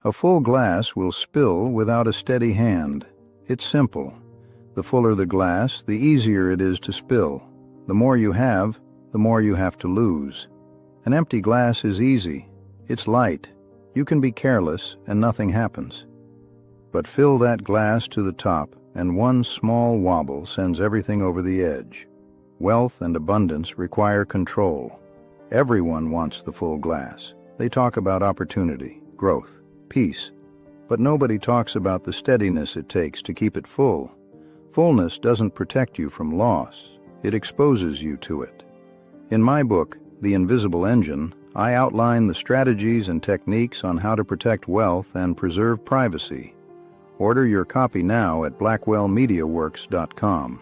A full glass will spill without a steady hand. It's simple. The fuller the glass, the easier it is to spill. The more you have to lose. An empty glass is easy. It's light. You can be careless and nothing happens. But fill that glass to the top, and one small wobble sends everything over the edge. Wealth and abundance require control. Everyone wants the full glass. They talk about opportunity, growth, peace. But nobody talks about the steadiness it takes to keep it full. Fullness doesn't protect you from loss. It exposes you to it. In my book, The Invisible Engine, I outline the strategies and techniques on how to protect wealth and preserve privacy. Order your copy now at blackwellmediaworks.com.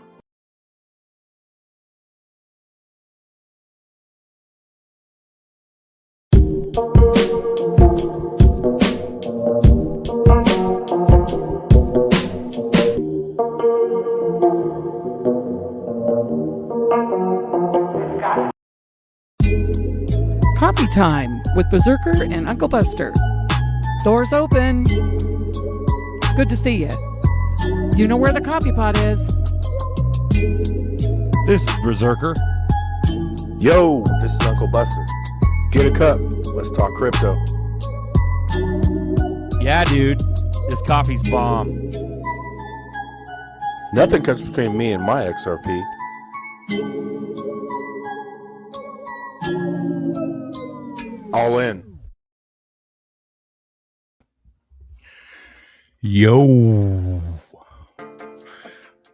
Coffee time with Berserker and Uncle Buster. Doors open. Good to see you. You know where the coffee pot is. This is Berserker. Yo, this is Uncle Buster. Get a cup. Let's talk crypto. Yeah, dude. This coffee's bomb. Nothing comes between me and my XRP. All in. Yo.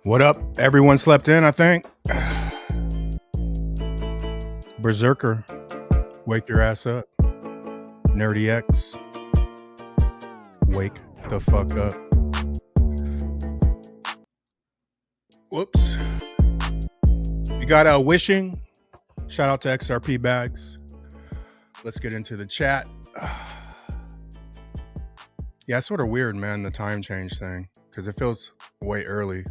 What up? Everyone slept in, I think. Berserker. Wake your ass up. Nerdy X. Wake the fuck up. Whoops. We got wishing. Shout out to XRP Bags. Let's get into the chat. Yeah, it's sort of weird, man, the time change thing, because it feels way early.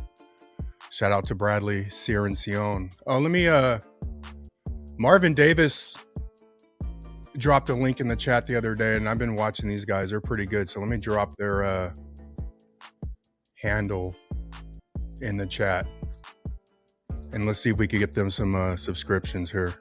Shout out to Bradley, Ciencion. Oh, let me, Marvin Davis dropped a link in the chat the other day, and I've been watching these guys. They're pretty good. So let me drop their handle in the chat, and let's see if we can get them some subscriptions here.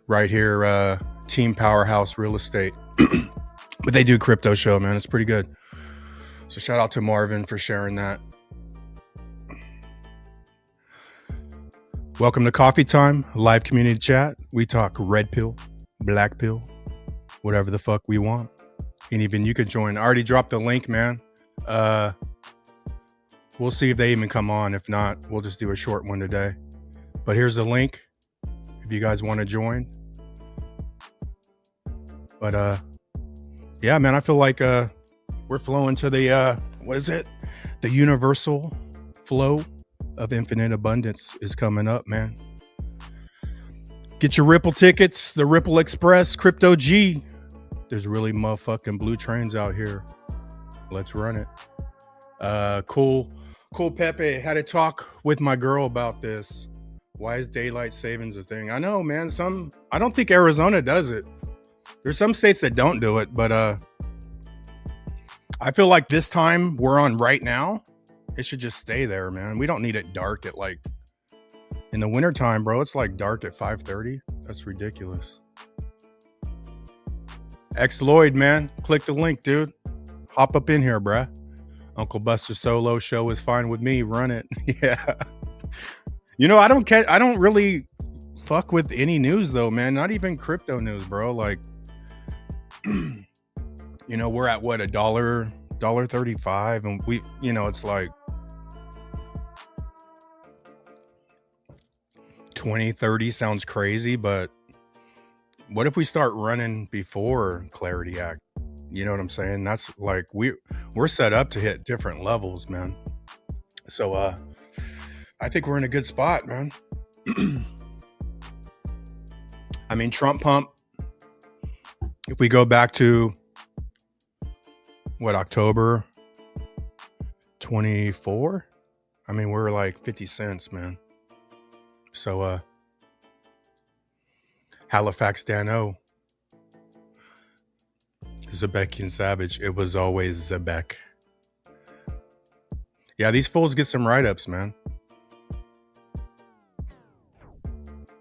Right here, Team Powerhouse Real Estate. But they do crypto show, man. It's pretty good. So shout out to Marvin for sharing that. Welcome to Coffee Time, live community chat. We talk red pill, black pill, whatever the fuck we want. And even you could join. I already dropped the link, man. We'll see if they even come on. If not, we'll just do a short one today. But here's the link if you guys want to join. But yeah, man, I feel like we're flowing to the what is it? The universal flow of infinite abundance is coming up, man. Get your Ripple tickets, the Ripple Express, Crypto G. There's really motherfucking blue trains out here. Let's run it. Cool Pepe. Had a talk with my girl about this. Why is daylight savings a thing? I know, man. I don't think Arizona does it. There's some states that don't do it, but I feel like this time we're on right now, it should just stay there, man. We don't need it dark at like in the wintertime, bro. It's like dark at 5:30. That's ridiculous. X Lloyd, man. Click the link, dude. Hop up in here, bruh. Uncle Buster solo show is fine with me. Run it. Yeah. You know, I don't really fuck with any news though, man. Not even crypto news, bro. Like, you know, we're at what, $1.35, and we, you know, it's like 2030 sounds crazy, but what if we start running before Clarity Act? You know what I'm saying? That's like we're set up to hit different levels, man. So I think we're in a good spot, man. I mean, Trump pump, if we go back to what, October 24, I mean, we're like 50 cents, man. So Halifax Dan O. Zebekian Savage. It was always Zebek. Yeah, these fools get some write-ups, man.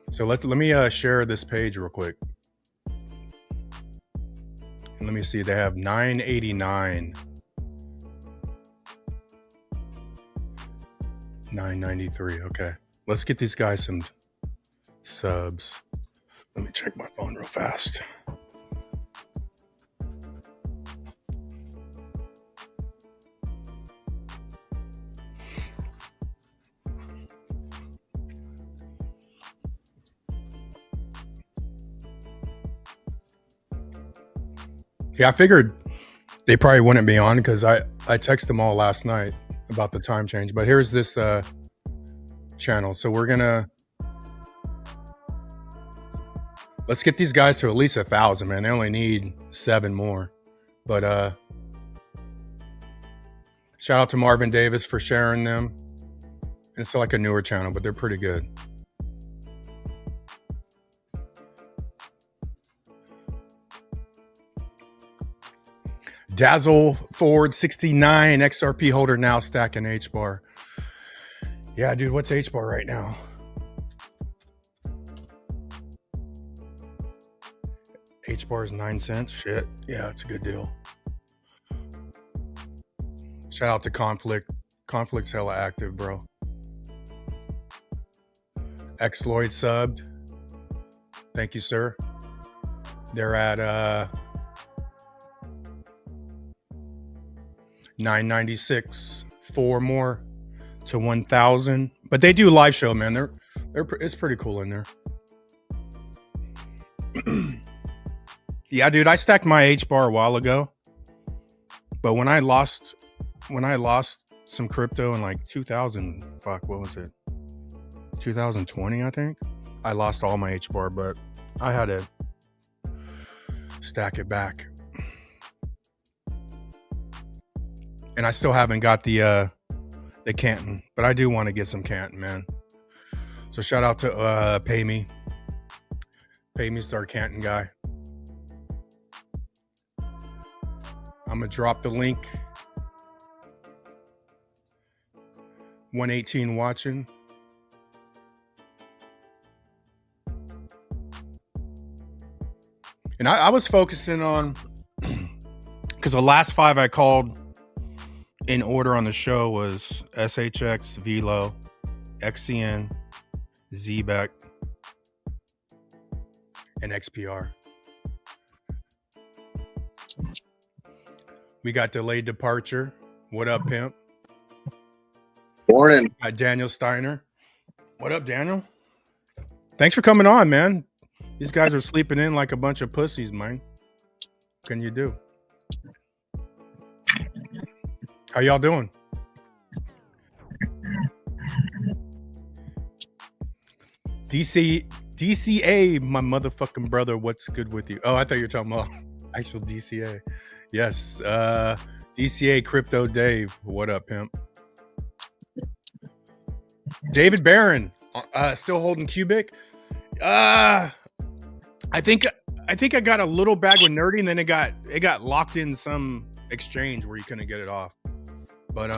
So let me share this page real quick. And let me see, they have 989. 993. Okay. Let's get these guys some subs. Let me check my phone real fast. Yeah, I figured they probably wouldn't be on because I texted them all last night about the time change. But here's this channel. So we're gonna let's get these guys to at least 1,000, man. They only need 7 more. But shout out to Marvin Davis for sharing them. It's like a newer channel, but they're pretty good. Dazzle Ford 69 XRP holder now stacking H bar. Yeah, dude, what's H bar right now? H bar is 9 cents. Shit. Yeah, it's a good deal. Shout out to Conflict. Conflict's hella active, bro. Xloyd subbed. Thank you, sir. They're at 996. 4 more to 1,000. But they do live show, man. It's pretty cool in there. Yeah, dude, I stacked my H bar a while ago. But when I lost some crypto in like 2000, fuck, what was it? 2020, I think. I lost all my H bar, but I had to stack it back. And I still haven't got the Canton, but I do want to get some Canton, man. So shout out to Pay Me. Pay Me's our Canton guy. I'm gonna drop the link. 118 watching. And I was focusing on, because the last 5 I called in order on the show was SHX, Velo, XCN, ZBEC, and XPR. We got Delayed Departure. What up, pimp? Morning. Got Daniel Steiner. What up, Daniel? Thanks for coming on, man. These guys are sleeping in like a bunch of pussies, man. What can you do? How y'all doing? DCA, my motherfucking brother. What's good with you? Oh, I thought you were talking about actual DCA. Yes. DCA Crypto Dave. What up, pimp? David Barron. Still holding Cubic. I think I got a little bag with Nerdy, and then it got locked in some exchange where you couldn't get it off. But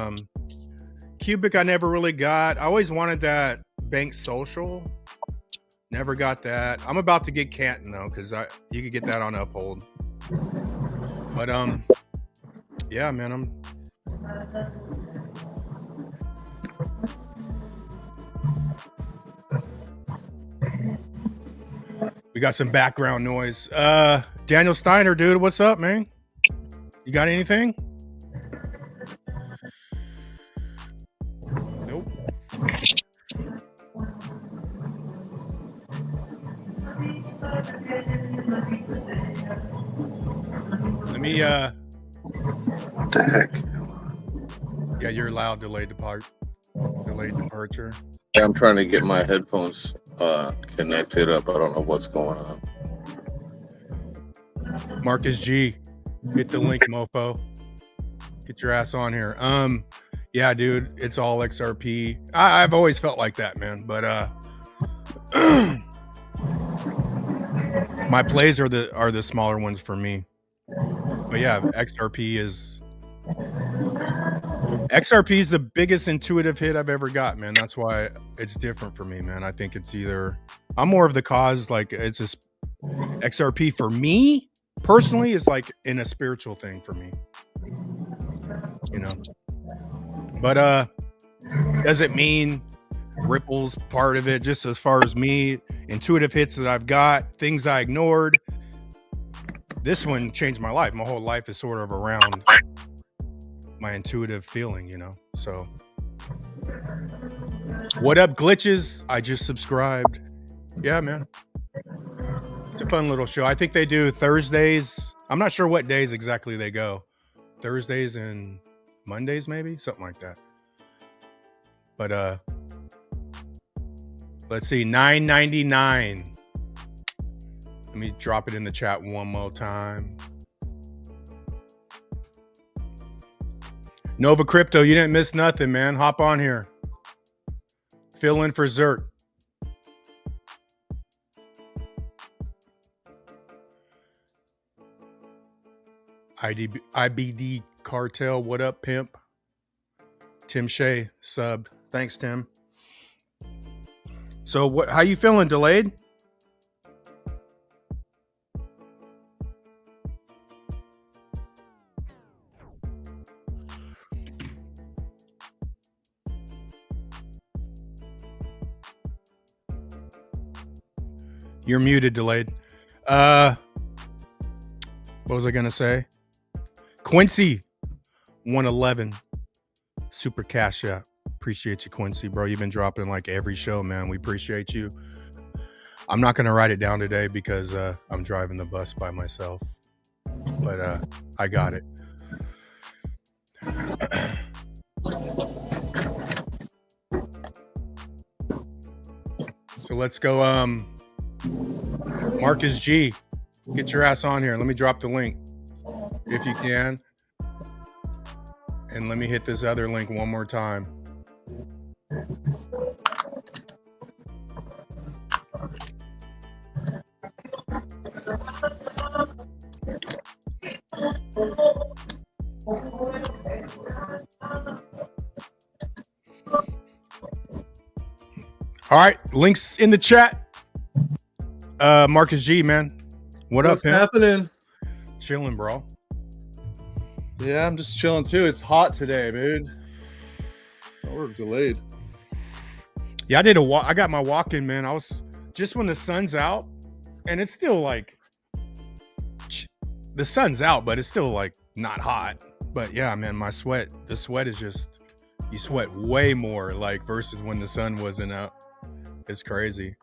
Cubic I never really got. I always wanted that Bank Social. Never got that. I'm about to get Canton though, because you could get that on Uphold. But yeah, man, we got some background noise. Daniel Steiner, dude, what's up, man? You got anything? Nope. Let me What the heck? yeah, you're allowed delayed departure. I'm trying to get my headphones connected up. I don't know what's going on. Marcus G, hit the link, mofo. Get your ass on here. Yeah, dude, it's all XRP. I've always felt like that, man. But My plays are the smaller ones for me. But yeah, XRP is the biggest intuitive hit I've ever got, man. That's why it's different for me, man. I think it's either I'm more of the cause, like it's just XRP for me personally is like in a spiritual thing for me, you know. But does it mean Ripple's part of it? Just as far as me, intuitive hits that I've got, things I ignored. This one changed my life. My whole life is sort of around my intuitive feeling, you know. So what up, glitches? I just subscribed. Yeah, man. It's a fun little show. I think they do Thursdays. I'm not sure what days exactly they go. Thursdays and Mondays, maybe something like that. But let's see, $9.99. Let me drop it in the chat one more time. Nova Crypto, you didn't miss nothing, man. Hop on here. Fill in for ZRK. IBD Cartel, what up, pimp? Tim Shea subbed. Thanks, Tim. So how you feeling, Delayed? You're muted, Delayed. What was I gonna say? Quincy 111 super cash app. Appreciate you, Quincy, bro. You've been dropping like every show, man. We appreciate you. I'm not gonna write it down today because I'm driving the bus by myself, but I got it. So let's go. Marcus G, get your ass on here. Let me drop the link if you can. And let me hit this other link one more time. All right, links in the chat. Marcus G, man. What's happening? Chilling, bro. Yeah, I'm just chilling too. It's hot today, dude. We're delayed. Yeah, I did a walk. I got my walk in, man. I was just when the sun's out, and it's still like the sun's out, but it's still like not hot. But yeah, man, the sweat is just, you sweat way more like versus when the sun wasn't out. It's crazy.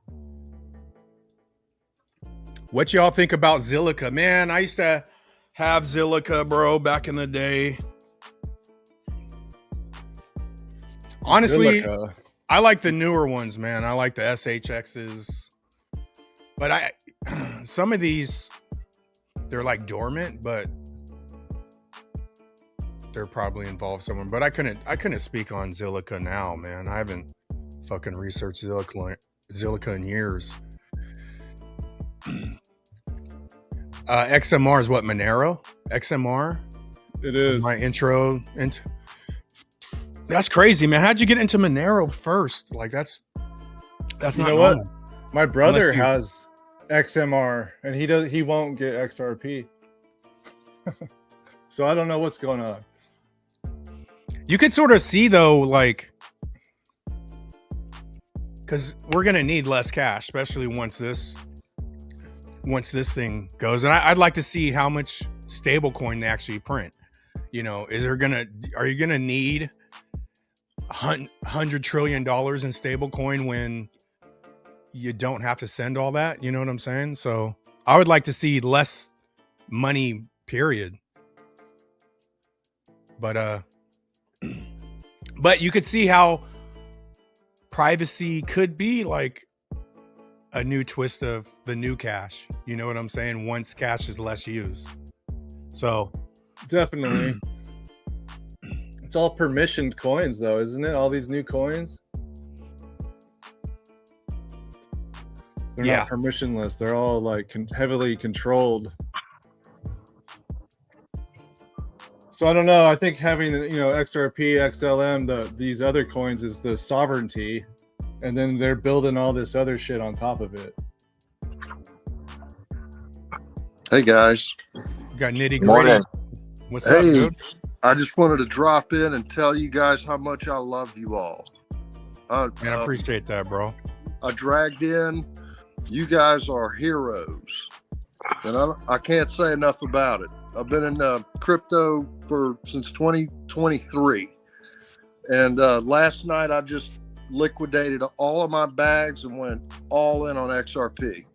What y'all think about Zilliqa? Man, I used to have Zilliqa, bro, back in the day. Honestly, Zilliqa. I like the newer ones, man. I like the SHXs. But some of these, they're like dormant, but they're probably involved somewhere. But I couldn't speak on Zilliqa now, man. I haven't fucking researched Zilliqa in years. XMR is what, Monero? XMR? It is. My intro into. That's crazy, man. How'd you get into Monero first? Like that's not normal. What? My brother has XMR and he won't get XRP. So I don't know what's going on. You could sort of see though, like, because we're gonna need less cash, especially once this thing goes. And I'd like to see how much stablecoin they actually print. You know, are you gonna need $100 trillion in stablecoin when you don't have to send all that? You know what I'm saying? So I would like to see less money, period. But you could see how privacy could be like a new twist of the new cash. You know what I'm saying? Once cash is less used. So definitely. It's all permissioned coins though, isn't it? All these new coins. They're Yeah. not permissionless. They're all like heavily controlled. So I don't know. I think having, you know, XRP, XLM, these other coins is the sovereignty, and then they're building all this other shit on top of it. Hey guys. We got nitty gritty. Morning. What's up, Hey, dude? I just wanted to drop in and tell you guys how much I love you all. Man, I appreciate that, bro. I dragged in. You guys are heroes, and I can't say enough about it. I've been in crypto since 2023, and last night I just liquidated all of my bags and went all in on XRP.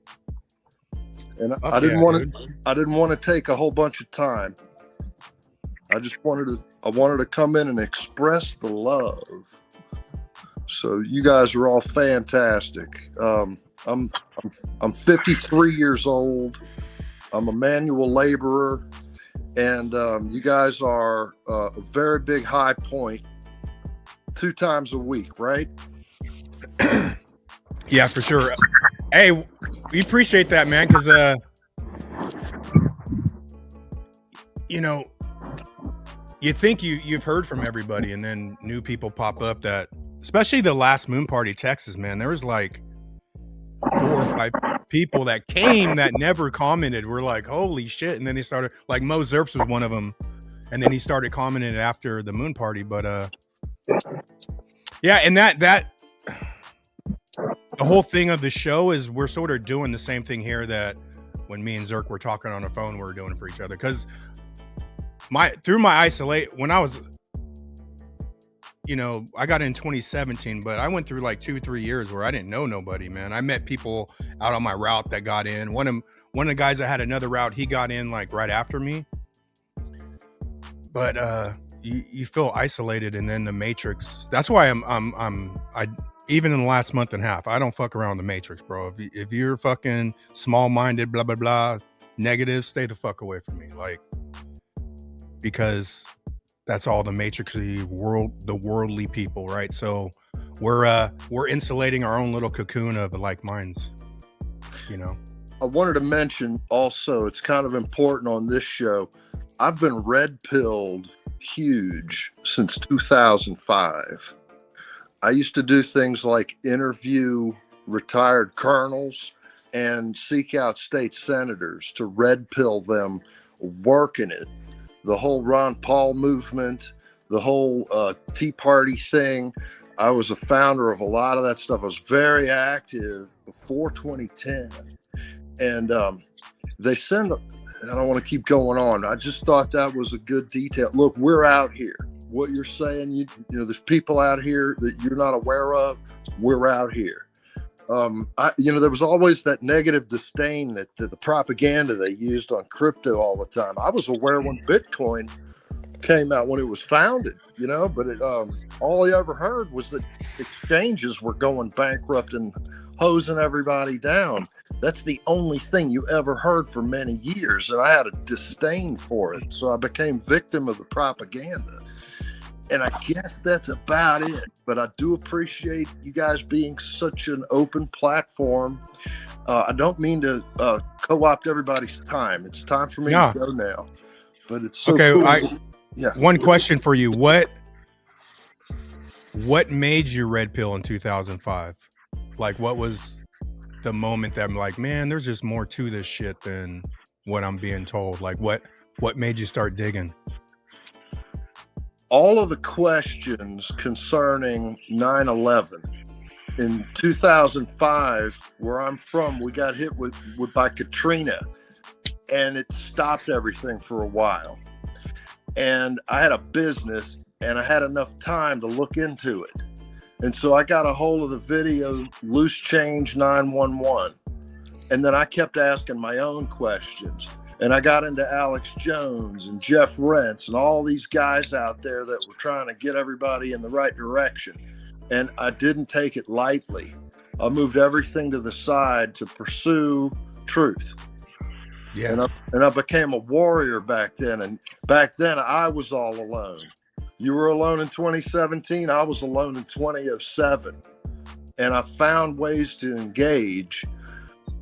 And I didn't want to take a whole bunch of time. I wanted to come in and express the love. So you guys are all fantastic. I'm 53 years old. I'm a manual laborer, and you guys are a very big high point 2 times a week, right? Yeah, for sure. Hey, we appreciate that, man, because you know, you think you've heard from everybody, and then new people pop up that, especially the last Moon Party Texas, man, there was like 4 or 5 people that came that never commented. We're like, holy shit. And then they started, like Mo Zerps was one of them, and then he started commenting after the Moon Party. But yeah, and that the whole thing of the show is we're sort of doing the same thing here that when me and Zerk were talking on the phone, we're doing it for each other. Because through my isolate, when I was, you know, I got in 2017, but I went through like 2-3 years where I didn't know nobody, man. I met people out on my route that got in. One of the guys that had another route, he got in like right after me. But you feel isolated, and then the Matrix. That's why I even in the last month and a half, I don't fuck around with the Matrix, bro. If you're fucking small-minded, blah blah blah, negative, stay the fuck away from me, like, because that's all the Matrixy world, the worldly people, right? So we're insulating our own little cocoon of like minds, you know. I wanted to mention also, it's kind of important on this show. I've been red pilled huge since 2005. I used to do things like interview retired colonels and seek out state senators to red pill them working it. The whole Ron Paul movement, the whole Tea Party thing. I was a founder of a lot of that stuff. I was very active before 2010. And they send, I don't want to keep going on. I just thought that was a good detail. Look, we're out here. What you're saying, you know, there's people out here that you're not aware of. We're out here. You know, there was always that negative disdain that the propaganda they used on crypto all the time. I was aware when Bitcoin came out, when it was founded, you know, but all I ever heard was that exchanges were going bankrupt and hosing everybody down. That's the only thing you ever heard for many years, and I had a disdain for it. So I became victim of the propaganda. And I guess that's about it. But I do appreciate you guys being such an open platform. I don't mean to co-opt everybody's time. It's time for me to go now. But it's so okay. Cool. Yeah. One question for you: What made you red pill in 2005? Like, what was the moment that I'm like, man, there's just more to this shit than what I'm being told? Like, what made you start digging? All of the questions concerning 9/11 in 2005, where I'm from, we got hit by Katrina, and it stopped everything for a while. And I had a business, and I had enough time to look into it. And so I got a hold of the video Loose Change 911. And then I kept asking my own questions. And I got into Alex Jones and Jeff Rentz and all these guys out there that were trying to get everybody in the right direction. And I didn't take it lightly. I moved everything to the side to pursue truth. Yeah. And I became a warrior back then. And back then I was all alone. You were alone in 2017. I was alone in 2007. And I found ways to engage.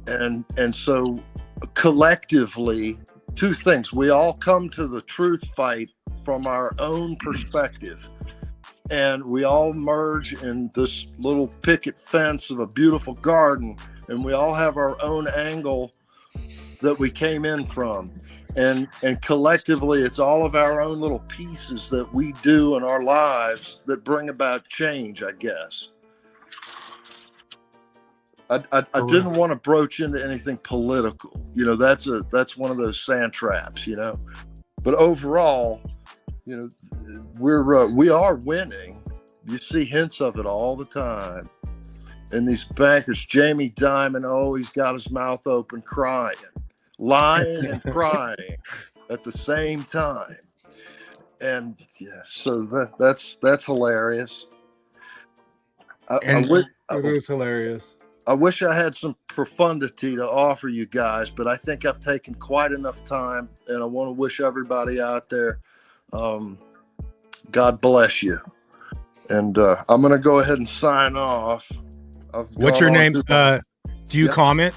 And so collectively, two things: we all come to the truth fight from our own perspective, and we all merge in this little picket fence of a beautiful garden, and we all have our own angle that we came in from, and collectively it's all of our own little pieces that we do in our lives that bring about change, I guess. I didn't want to broach into anything political, you know. That's one of those sand traps, you know. But overall, you know, we are winning. You see hints of it all the time. And these bankers, Jamie Dimon, oh, he's got his mouth open, crying, lying and crying at the same time. And yeah, so that's hilarious. It was hilarious. I wish I had some profundity to offer you guys, but I think I've taken quite enough time, and I want to wish everybody out there, God bless you. And I'm going to go ahead and sign off. What's your name? Do you comment?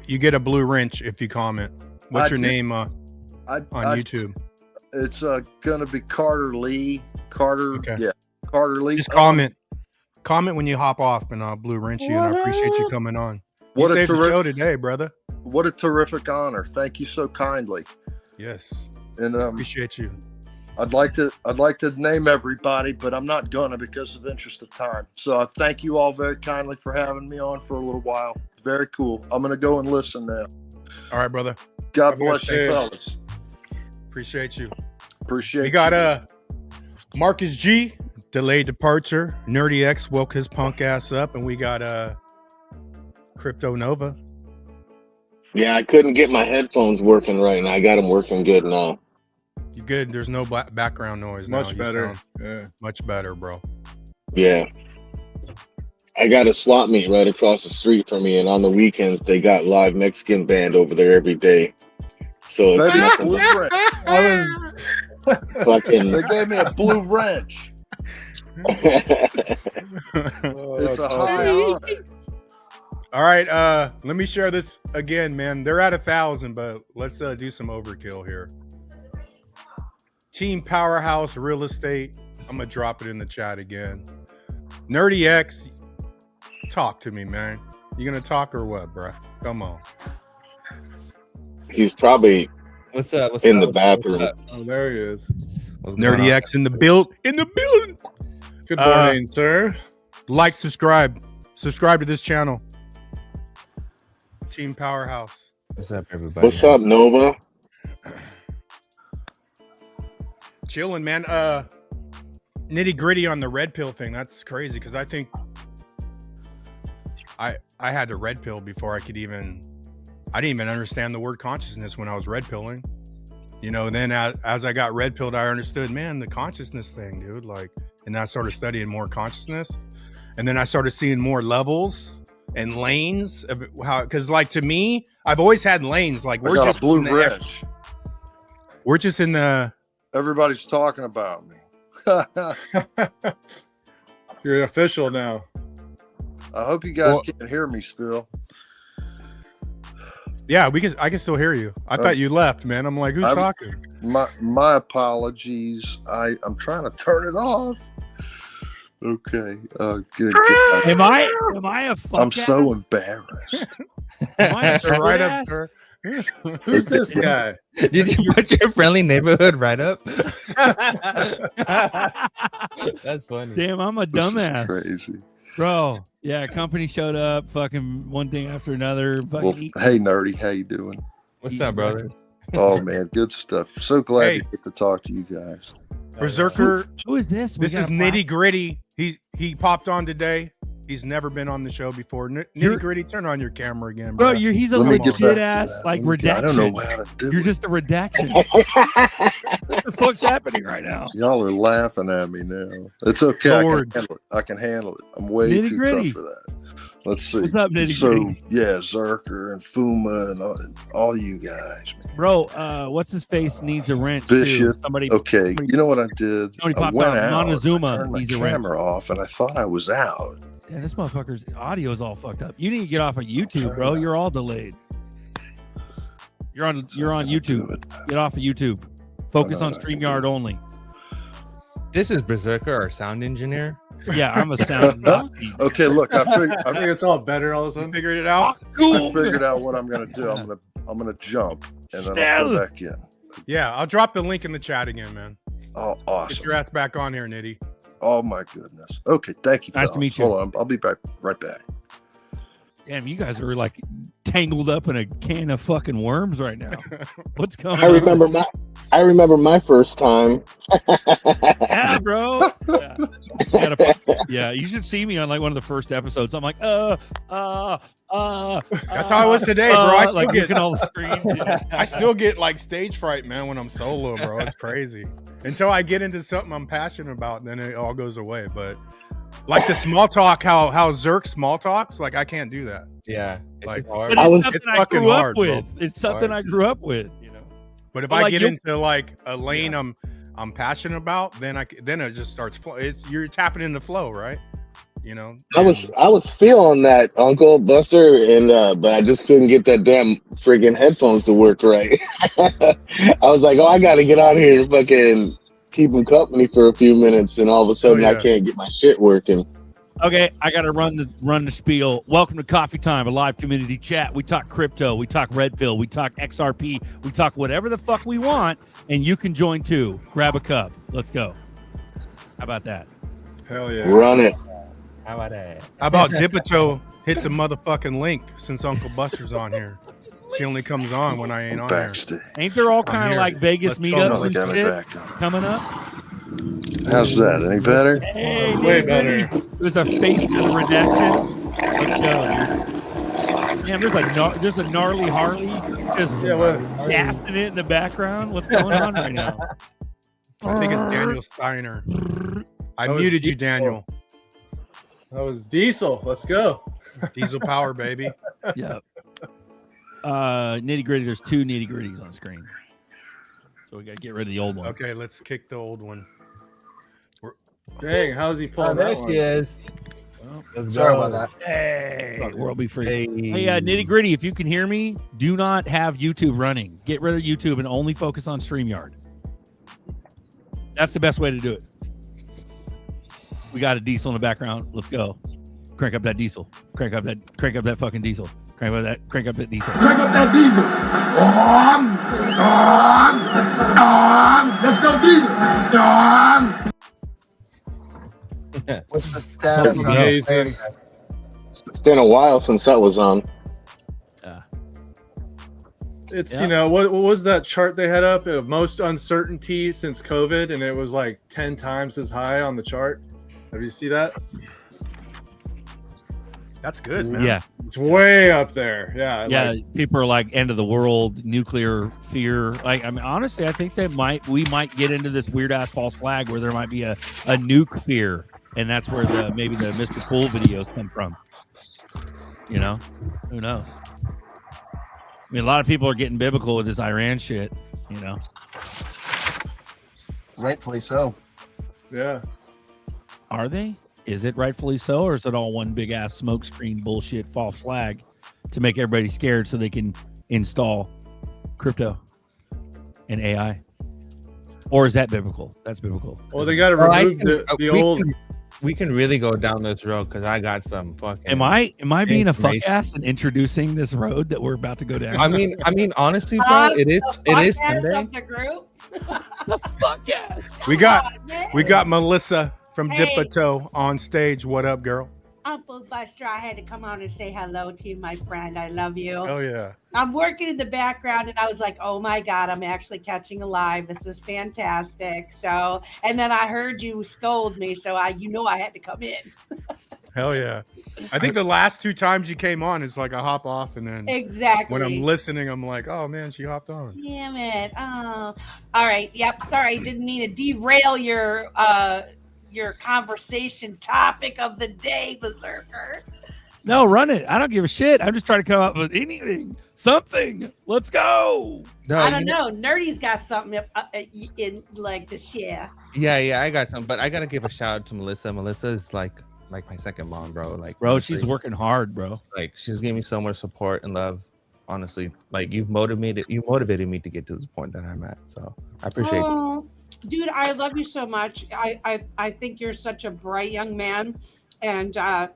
You get a blue wrench if you comment. What's your name on YouTube? It's going to be Carter Lee. Okay. Yeah, Carter Lee. Just comment. Comment when you hop off, and I'll blue wrench you. And I appreciate you coming on. You saved the show today, brother. What a terrific honor! Thank you so kindly. Yes, and appreciate you. I'd like to name everybody, but I'm not gonna because of interest of time. So I thank you all very kindly for having me on for a little while. Very cool. I'm gonna go and listen now. All right, brother. God bless you, fellas. Appreciate you. Appreciate. We got Marcus G. Delayed departure. Nerdy X woke his punk ass up, and we got Crypto Nova. Yeah, I couldn't get my headphones working right, and I got them working good now. You good? There's no background noise now. Much better. Yeah. Much better, bro. Yeah. I got a swap meet right across the street from me, and on the weekends they got live Mexican band over there every day. So it's nothing. Fucking. They gave me a blue wrench. It's a high honor. All right, let me share this again, man. They're at 1,000, but let's do some overkill here. Team Powerhouse Real Estate. I'm gonna drop it in the chat again. Nerdy X, talk to me, man. You gonna talk or what, bro? Come on. He's probably what's up? In the bathroom. Oh, there he is. Nerdy X in the building. Good morning, sir. Like, subscribe to this channel. Team Powerhouse. What's up, everybody? What's up, Nova? Chilling, man. Nitty gritty on the red pill thing. That's crazy because I think I had the red pill before I didn't even understand the word consciousness when I was red pilling. You know, then as I got red pilled, I understood, man, the consciousness thing, dude. Like, and I started studying more consciousness, and then I started seeing more levels and lanes of how, because like to me, I've always had lanes. Like we're just blue wrench. We're just in the. Everybody's talking about me. You're official now. I hope you guys can hear me still. Yeah, I can still hear you. I thought you left, man. I'm like, who's talking? My apologies. I'm trying to turn it off. Okay. Good. Am I a fuck I'm ass? so embarrassed. Am I a Right ass? up, sir. Who's this guy? Did you put your friendly neighborhood right up? That's funny. Damn, I'm a This is dumbass. crazy. Bro, yeah, company showed up, fucking one thing after another. Well, hey, Nerdy, how you doing? What's up, brother? Oh, man, good stuff. So glad Hey. to get to talk to you guys. Berserker. Who is this? This is Nitty Gritty. He popped on today. He's never been on the show before. Nitty Gritty, turn on your camera again, Bro, bro. he's a Let me get back legit to ass, that. like, Let me get- I don't know redaction. how to do You're it. just a redaction. What the fuck's happening right now? Y'all are laughing at me now. It's okay. Lord. I can handle it. I'm way Nitty too Gritty. tough for that. Let's see. What's up, Nitty So, Gritty? yeah, Zerker and Fuma and all you guys, man. Bro, what's his face needs a wrench Bishop. too. Somebody Okay, you know what I did? Somebody I popped went out. out, I Montezuma turned my needs a wrench. camera off, and I thought I was out. And this motherfucker's audio is all fucked up. You need to get off of YouTube, bro. You're all delayed. You're on YouTube. Get off of YouTube. Focus on StreamYard only. This is Berserker, our sound engineer. Yeah, I'm a sound Nazi. Okay, look, I I think it's all better all of a sudden. Figured it out. I figured out what I'm gonna do. I'm gonna jump and then I'll go back in. Yeah, I'll drop the link in the chat again, man. Oh, awesome. Get your ass back on here, Nitty. Oh my goodness. Okay, thank you. Nice to meet you. Hold on, I'll be right back. Damn, you guys are like tangled up in a can of fucking worms right now. What's going I on? remember my first time. Yeah, bro. Yeah, you should see me on like one of the first episodes. I'm like, That's how I was today, bro. I still like get looking all the screens. Yeah. I still get like stage fright, man, when I'm solo, bro. It's crazy. Until I get into something I'm passionate about, then it all goes away. But like the small talk, how Zerk small talks, like I can't do that. Yeah, it's Like, just hard. But it's was- something it's I fucking grew up hard, bro. with. It's something I grew up with, you know. But if But I like get you- into like a lane I'm passionate about, then it just starts flow. You're tapping into flow, right? You know. I was feeling that, Uncle Buster, and but I just couldn't get that damn friggin' headphones to work right. I was like, oh, I got to get out here and fucking keep them company for a few minutes, and all of a sudden Oh, I yeah. can't get my shit working. Okay, I got to run the spiel. Welcome to Coffee Time, a live community chat. We talk crypto, we talk red pill, we talk XRP, we talk whatever the fuck we want, and you can join too. Grab a cup. Let's go. How about that? Hell yeah. Run it. How about that? How about Dipito hit the motherfucking link since Uncle Buster's on here? She only comes on when I ain't on here. Backstage. Ain't there all kind of here. like Vegas Let's go. meetups No, they and got me shit back on. coming up? How's that? Any better? Hey, Way dude, better. There's a face redaction. Let's go, dude. Damn, there's a gnarly Harley just Yeah, what? casting it in the background. What's going on right now? I think it's Daniel Steiner. I That was muted you, Diesel. Daniel. That was Diesel. Let's go. Diesel power, baby. Yeah. Nitty gritty. There's two nitty gritties on screen, so we gotta get rid of the old one. Okay, let's kick the old one. Dang, how's he Oh, pulling there that she one? is. Well, Let's Sorry go. about that. hey, world be free. Hey, Hey, nitty gritty. If you can hear me, do not have YouTube running. Get rid of YouTube and only focus on StreamYard. That's the best way to do it. We got a diesel in the background. Let's go. Crank up that diesel. Crank up that fucking diesel. Crank up that diesel. Crank up that diesel. Let's go diesel. What's the status? Fucking on amazing. it? It's been a while since that was on. It's, Yeah. you know, what was that chart they had up of most uncertainty since COVID? And it was like 10 times as high on the chart. Have you see that? That's good, man. Yeah. It's way up there. Yeah. Yeah. like- People are like end of the world, nuclear fear. Like, I mean, honestly, I think we might get into this weird ass false flag where there might be a nuke fear. And that's where maybe the Mr. Cool videos come from. You know, who knows? I mean, a lot of people are getting biblical with this Iran shit, you know. Rightfully so. yeah. Are they? Is it rightfully so, or is it all one big ass smokescreen bullshit false flag to make everybody scared so they can install crypto and AI? Or is that biblical? That's biblical. Well, they got to Well, I remove can- the we old. we can really go down this road because I got some fucking. Am I being a fuck information. ass and introducing this road that we're about to go down? I mean, honestly, bro, it is Sunday. Of the group. the fuck ass. We got Melissa from Hey. Dipito on stage. What up, girl? Uncle Buster, I had to come on and say hello to you, my friend. I love you. Oh yeah. I'm working in the background and I was like, oh my God, I'm actually catching a live. This is fantastic. So, and then I heard you scold me. So I had to come in. Hell yeah. I think the last two times you came on, it's like I hop off, and then Exactly. when I'm listening, I'm like, oh man, she hopped on. Damn it. Oh, all right. Yep. Sorry. Didn't mean to derail your conversation topic of the day, Berserker. No, run it. I don't give a shit. I'm just trying to come up with anything, something. Let's go. No, I don't know. Nerdy's got something in like to share. Yeah, I got some, but I gotta give a shout out to Melissa. Melissa is like like my second mom, bro. Like, Bro, honestly, she's working hard, bro. like she's giving me so much support and love. Honestly, like you motivated me to get to this point that I'm at. So I appreciate you. Oh, dude, I love you so much. I think you're such a bright young man, and I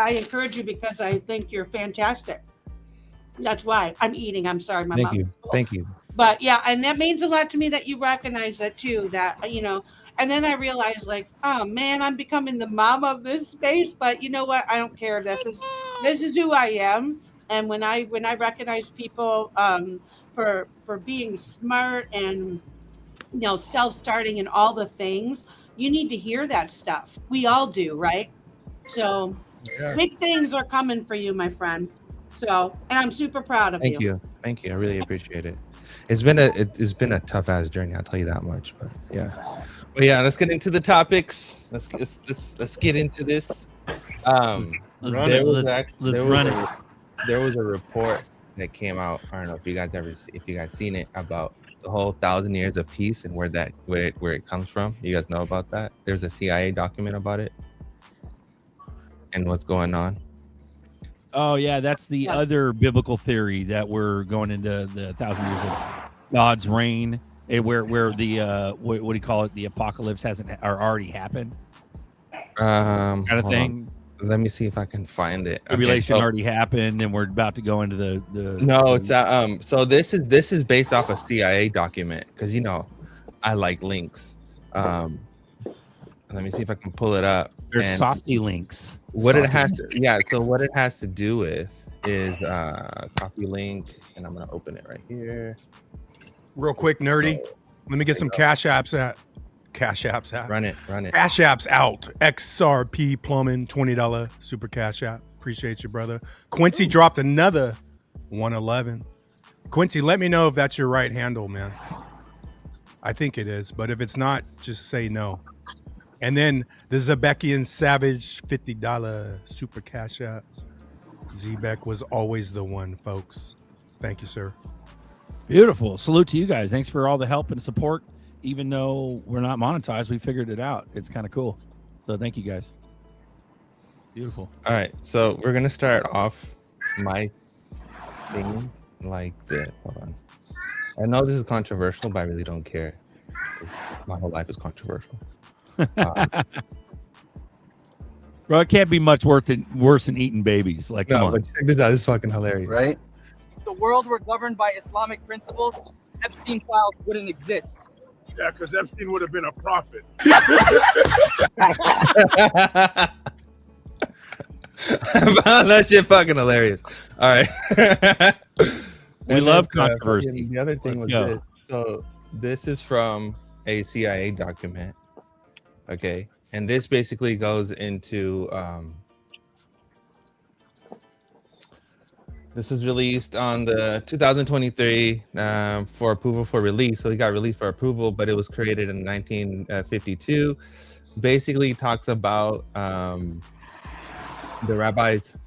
encourage you because I think you're fantastic. That's why I'm eating. I'm sorry, my mouth is full. Thank you. But yeah, and that means a lot to me that you recognize that too. That you know, and then I realized like, oh man, I'm becoming the mom of this space. But you know what? I don't care. This is who I am. And when I recognize people for being smart and self-starting and all the things, you need to hear that stuff. We all do, right? So big things are coming for you, my friend. So, and I'm super proud of you. Thank you. I really appreciate it. It's been a tough ass journey, I'll tell you that much. But yeah, let's get into the topics. Let's get into this. There was a report that came out. I don't know if you guys seen it, about the whole 1,000 years of peace and where it comes from. You guys know about that? There's a CIA document about it and what's going on. Oh yeah, that's the other biblical theory that we're going into the 1,000 years of God's reign, where the what do you call it? The apocalypse already happened. Kind of thing. Let me see if I can find it. Tribulation already happened, and we're about to go into the. No, it's So this is based off a CIA document because I like links. Let me see if I can pull it up. There's saucy links. What it has to do with is copy link, and I'm gonna open it right here. Real quick, nerdy. Let me get some Cash Apps out. Run it. Cash Apps out. XRP Plumbing, $20 super Cash App. Appreciate you, brother. Quincy dropped another 111. Quincy, let me know if that's your right handle, man. I think it is, but if it's not, just say no. And then the Zebekian Savage $50 super Cash App. Zebek was always the one, folks. Thank you, sir. Beautiful. Salute to you guys. Thanks for all the help and support. Even though we're not monetized, we figured it out. It's kind of cool. So thank you guys. Beautiful. All right. So we're going to start off my thing like this. Hold on. I know this is controversial, but I really don't care. My whole life is controversial. Bro, it can't be much worse than eating babies. Like, come on. But check this out. This is fucking hilarious. Right? If the world were governed by Islamic principles, Epstein files wouldn't exist. Yeah, because Epstein would have been a prophet. That shit fucking hilarious. All right. We love controversy. The other thing was this. So this is from a CIA document. Okay. And this basically goes into this was released on the 2023 for approval for release. So it got released for approval, but it was created in 1952. Basically talks about the rabbis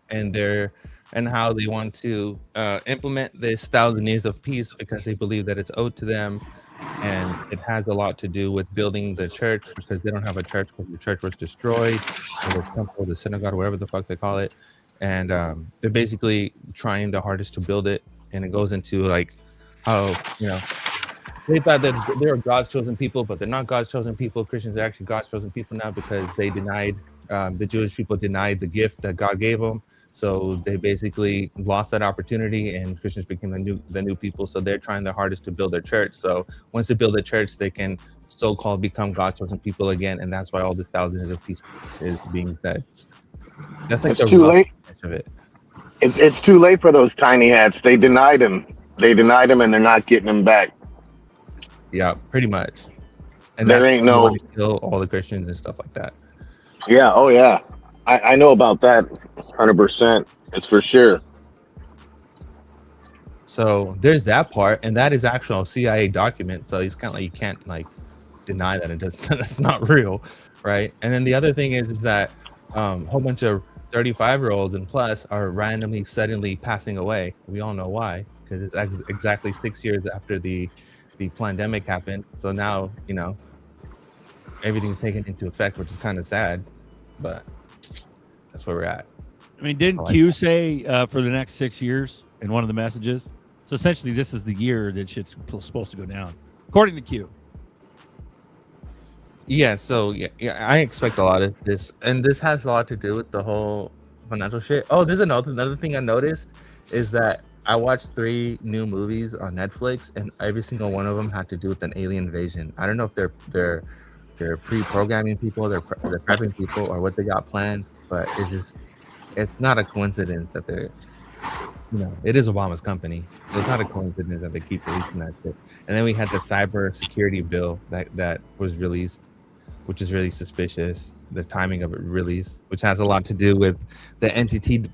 and how they want to implement this 1,000 years of peace because they believe that it's owed to them. And it has a lot to do with building the church because they don't have a church because the church was destroyed, or the temple, the synagogue, whatever the fuck they call it. And they're basically trying the hardest to build it. And it goes into like how, they thought that they were God's chosen people, but they're not God's chosen people. Christians are actually God's chosen people now because they denied, the Jewish people denied the gift that God gave them. So they basically lost that opportunity and Christians became the new people. So they're trying their hardest to build their church. So once they build a church, they can so-called become God's chosen people again. And that's why all this 1,000 years of peace is being said. That's like it's too late. Of it. It's too late for those tiny hats. They denied him. And they're not getting him back. Yeah, pretty much. And there ain't no kill all the Christians and stuff like that. Yeah. Oh yeah. I know about that 100%. It's for sure. So there's that part, and that is actual CIA document. So it's kind of like you can't like deny that it's not real, right? And then the other thing is that a whole bunch of 35-year-olds and plus are randomly suddenly passing away. We all know why, because it's exactly 6 years after the pandemic happened. So now everything's taken into effect, which is kind of sad, but that's where we're at. I mean, didn't Q say for the next 6 years in one of the messages? So essentially, this is the year that shit's supposed to go down, according to Q. Yeah, so yeah, I expect a lot of this, and this has a lot to do with the whole financial shit. Oh, there's another thing I noticed is that I watched 3 new movies on Netflix, and every single one of them had to do with an alien invasion. I don't know if they're pre-programming people, they're prepping people, or what they got planned, but it's not a coincidence that they're, it is Obama's company, so it's not a coincidence that they keep releasing that shit. And then we had the cyber security bill that was released, which is really suspicious, the timing of it release, which has a lot to do with the NTT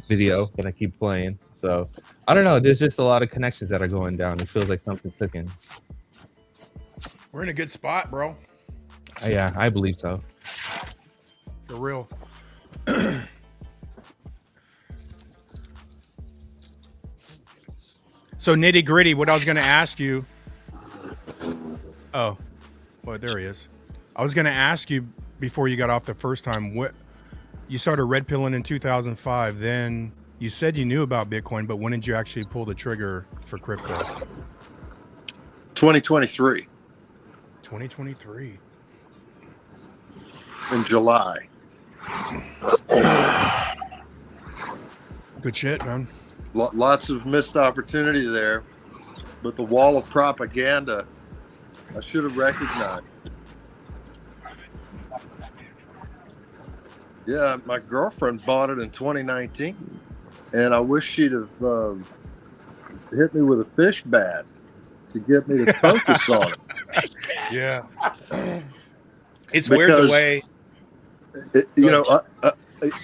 video that I keep playing. So I don't know, there's just a lot of connections that are going down. It feels like something's cooking. We're in a good spot, bro. Yeah, I believe so. For real. So nitty gritty, what I was going to ask you. Oh, well, there he is. I was going to ask you before you got off the first time, what you started red pilling in 2005. Then you said you knew about Bitcoin, but when did you actually pull the trigger for crypto? 2023. 2023. In July. Good shit, man. Lots of missed opportunity there, but the wall of propaganda I should have recognized. Yeah, my girlfriend bought it in 2019, and I wish she'd have hit me with a fish bat to get me to focus on it. Yeah. It's weird the way...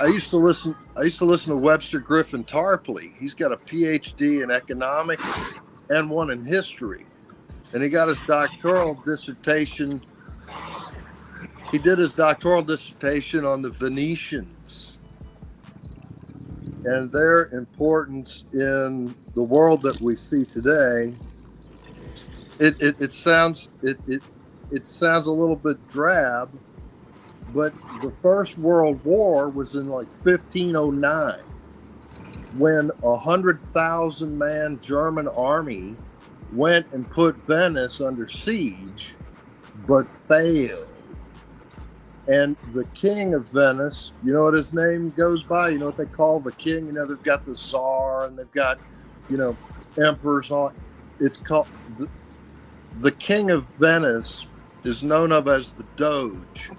I used to listen to Webster Griffin Tarpley. He's got a PhD in economics and one in history, and he got his doctoral dissertation. He did his doctoral dissertation on the Venetians and their importance in the world that we see today. It sounds a little bit drab, but the First World War was in like 1509 when 100,000 man German army went and put Venice under siege, but failed. And the king of Venice, you know what his name goes by? You know what they call the king? You know, they've got the Tsar and they've got, emperors and all that. It's called the king of Venice is known of as the Doge.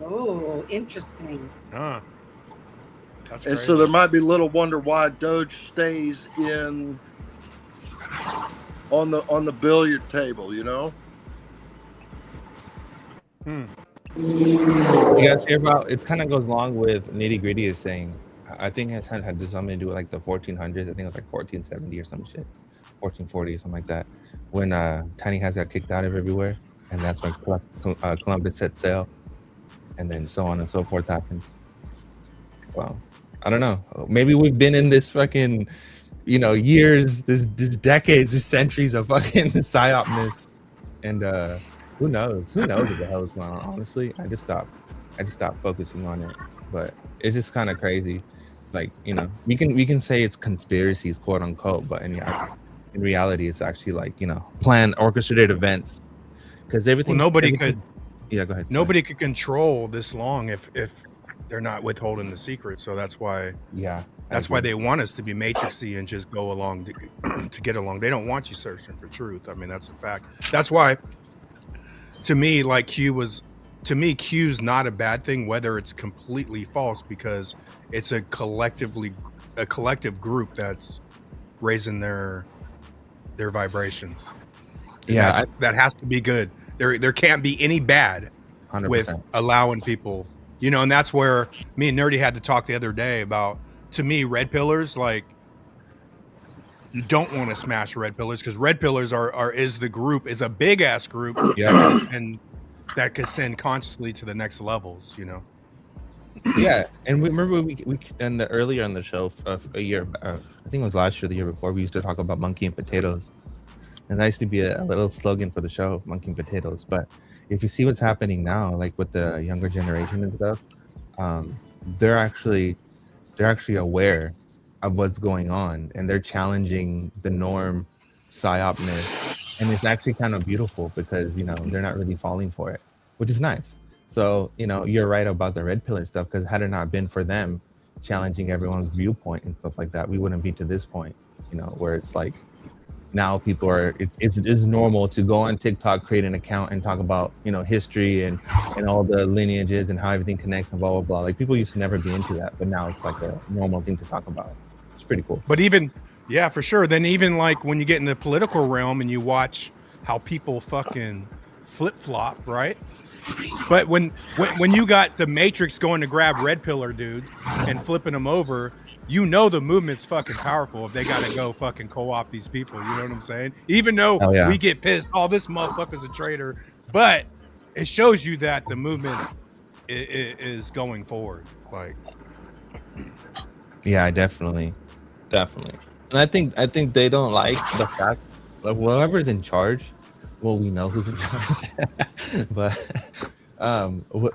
Oh, interesting. That's and crazy. so there might be little wonder why Doge stays in on the billiard table, You guys hear about it? Kind of goes along with nitty gritty is saying. I think it had something to do with like the 1400s. I think it was like 1470 or some shit, 1440 or something like that. When tiny hats got kicked out of everywhere, and that's when Columbus set sail, and then so on and so forth happened. So I don't know. Maybe we've been in this fucking, years, this decades, this centuries of fucking psyopness, and who knows? Who knows what the hell is going on? Honestly, I just stopped focusing on it. But it's just kind of crazy. Like, we can say it's conspiracies, quote unquote, but in reality, it's actually like, planned, orchestrated events. Because everything. Well, nobody could. Yeah, go ahead. Nobody could control this long if they're not withholding the secret. So that's why. Yeah. That's why they want us to be matrixy and just go along to get along. They don't want you searching for truth. I mean, that's a fact. That's why, to me, like Q's not a bad thing, whether it's completely false, because it's a collective group that's raising their vibrations. Yeah, that has to be good. There can't be any bad 100%. with allowing people, and that's where me and Nerdy had to talk the other day about. To me, red pillars, like, you don't want to smash red pillars, because red pillars is a big ass group. Yeah. that could send consciously to the next levels, Yeah, and we remember we earlier on the show a year, I think it was last year, the year before, we used to talk about monkey and potatoes, And that used to be a little slogan for the show, Monkey and Potatoes. But if you see what's happening now, like with the younger generation and stuff, they're actually aware of what's going on, and they're challenging the norm psyopness, and it's actually kind of beautiful because they're not really falling for it, which is nice. So you're right about the red pill and stuff, because had it not been for them challenging everyone's viewpoint and stuff like that, we wouldn't be to this point, where it's like now people are it's normal to go on TikTok, create an account, and talk about history and all the lineages and how everything connects and blah blah blah. Like, people used to never be into that, but now it's like a normal thing to talk about. It's pretty cool. But even, yeah, for sure. Then even like when you get in the political realm and you watch how people fucking flip flop, right? But when you got the Matrix going to grab red pillar dudes and flipping them over, the movement's fucking powerful if they gotta go fucking co-opt these people. You know what I'm saying? Even though we get pissed, this motherfucker's a traitor, but it shows you that the movement is going forward. Like, yeah, definitely. And I think they don't like the fact that whoever's in charge, well, we know who's in charge, but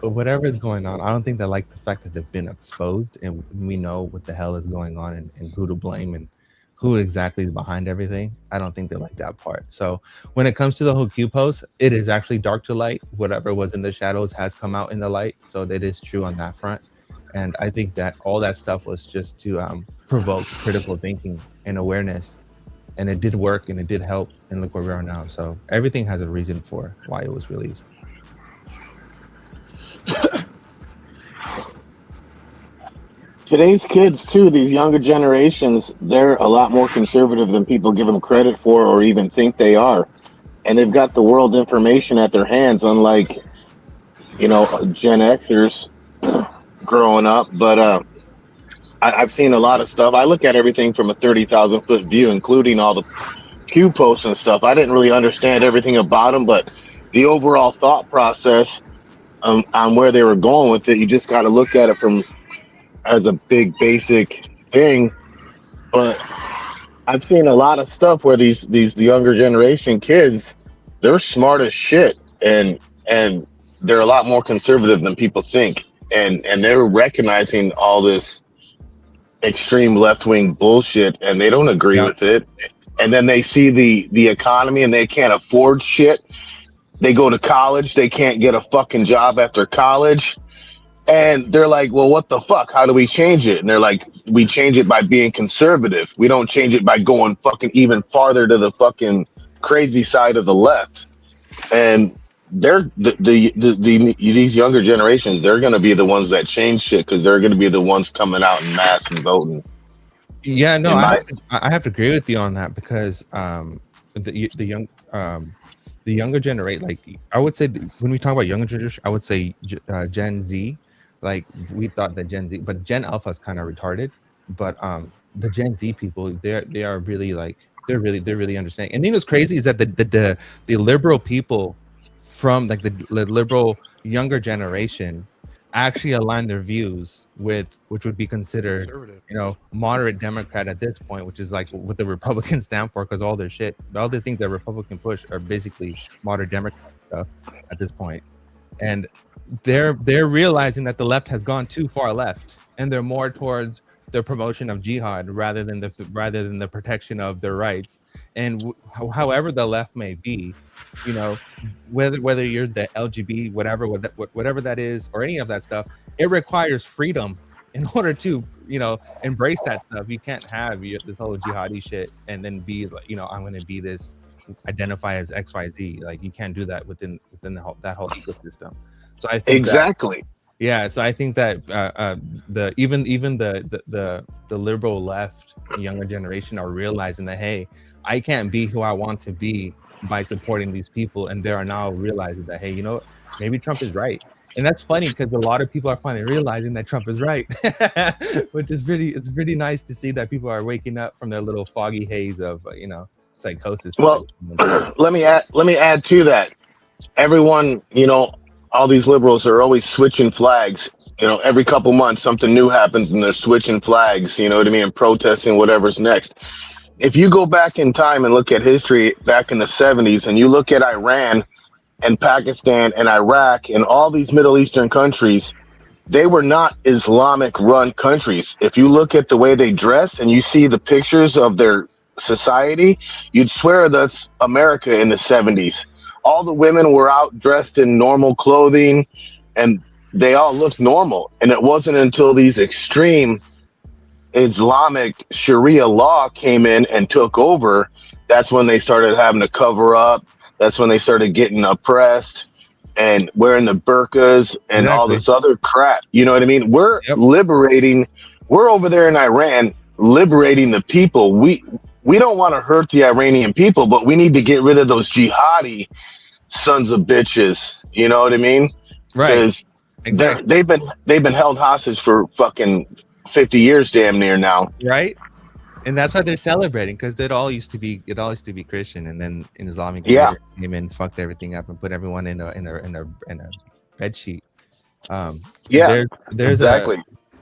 whatever is going on, I don't think they like the fact that they've been exposed and we know what the hell is going on and who to blame and who exactly is behind everything. I don't think they like that part. So when it comes to the whole Q post, it is actually dark to light. Whatever was in the shadows has come out in the light. So that is true on that front. And I think that all that stuff was just to provoke critical thinking and awareness. And it did work and it did help. And look where we are now. So everything has a reason for why it was released. Today's kids too, these younger generations, they're a lot more conservative than people give them credit for or even think they are. And they've got the world information at their hands, unlike, Gen Xers growing up. But I've seen a lot of stuff. I look at everything from a 30,000 foot view, including all the Q posts and stuff. I didn't really understand everything about them, but the overall thought process on where they were going with it, you just got to look at it from as a big basic thing. But I've seen a lot of stuff where these younger generation kids, they're smart as shit, and they're a lot more conservative than people think, and they're recognizing all this extreme left-wing bullshit, and they don't agree with it. And then they see the economy and they can't afford shit. They go to college, they can't get a fucking job after college. And they're like, well, what the fuck? How do we change it? And they're like, we change it by being conservative. We don't change it by going fucking even farther to the fucking crazy side of the left. And they're these younger generations, they're going to be the ones that change shit, because they're going to be the ones coming out in mass and voting. Yeah, no, I have to agree with you on that, because the younger generation, like, I would say when we talk about younger generation, I would say Gen Z. Like, we thought that Gen Z, but Gen Alpha is kind of retarded. But the Gen Z people, they are really like, they're really understanding. And what's crazy is that the liberal people from like the liberal younger generation actually align their views with, which would be considered, moderate Democrat at this point, which is like what the Republicans stand for, because all the things that Republican push are basically moderate Democrat stuff at this point. And they're realizing that the left has gone too far left, and they're more towards the promotion of jihad rather than the protection of their rights. And however the left may be, whether you're the LGBT, whatever that is, or any of that stuff, it requires freedom in order to embrace that stuff. You can't have this whole jihadi shit and then be like, I'm going to be this, identify as XYZ. Like, you can't do that within that whole ecosystem. So I think so I think that the liberal left younger generation are realizing that, hey, I can't be who I want to be by supporting these people, and they are now realizing that, hey, maybe Trump is right. And that's funny, because a lot of people are finally realizing that Trump is right, which is it's really nice to see that people are waking up from their little foggy haze of psychosis. Well, let me add to that. Everyone, all these liberals are always switching flags. Every couple months something new happens and they're switching flags, you know what I mean, and protesting whatever's next. if you go back in time and look at history back in the 70s, and you look at Iran and Pakistan and Iraq and all these Middle Eastern countries, they were not Islamic run countries. If you look at the way they dress and you see the pictures of their society, you'd swear that's America in the 70s. All the women were out dressed in normal clothing and they all looked normal. And it wasn't until these extreme Islamic Sharia law came in and took over, that's when they started having to cover up. That's when they started getting oppressed and wearing the burqas and all this other crap. You know what I mean? We're liberating. We're over there in Iran liberating the people. We don't want to hurt the Iranian people, but we need to get rid of those jihadi sons of bitches. You know what I mean? Right. Exactly. They've been held hostage for fucking 50 years damn near now. Right. And that's why they're celebrating, because it all used to be Christian, and then in Islamic came in, fucked everything up, and put everyone in a bed sheet. There's exactly.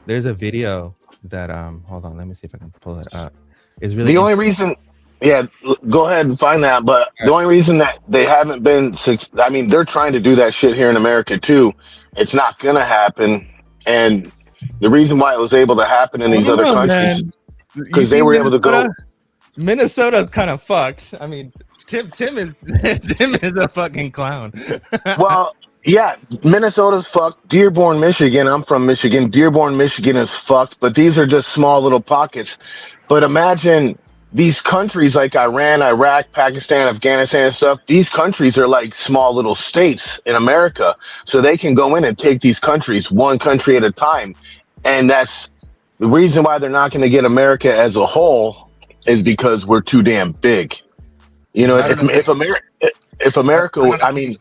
There's a video that hold on, let me see if I can pull it up. Is really the only reason. Yeah, go ahead and find that. But the only reason that they haven't been, I mean, they're trying to do that shit here in America too. It's not gonna happen, and the reason why it was able to happen in these other countries. Because they were able to go. Minnesota's kind of fucked. I mean, Tim is a fucking clown. Well, yeah, Minnesota's fucked. Dearborn, Michigan. I'm from Michigan. Dearborn, Michigan is fucked. But these are just small little pockets. But imagine these countries like Iran, Iraq, Pakistan, Afghanistan, and stuff. These countries are like small little states in America, so they can go in and take these countries one country at a time, and that's. The reason why they're not going to get America as a whole is because we're too damn big. You know, if America, I mean,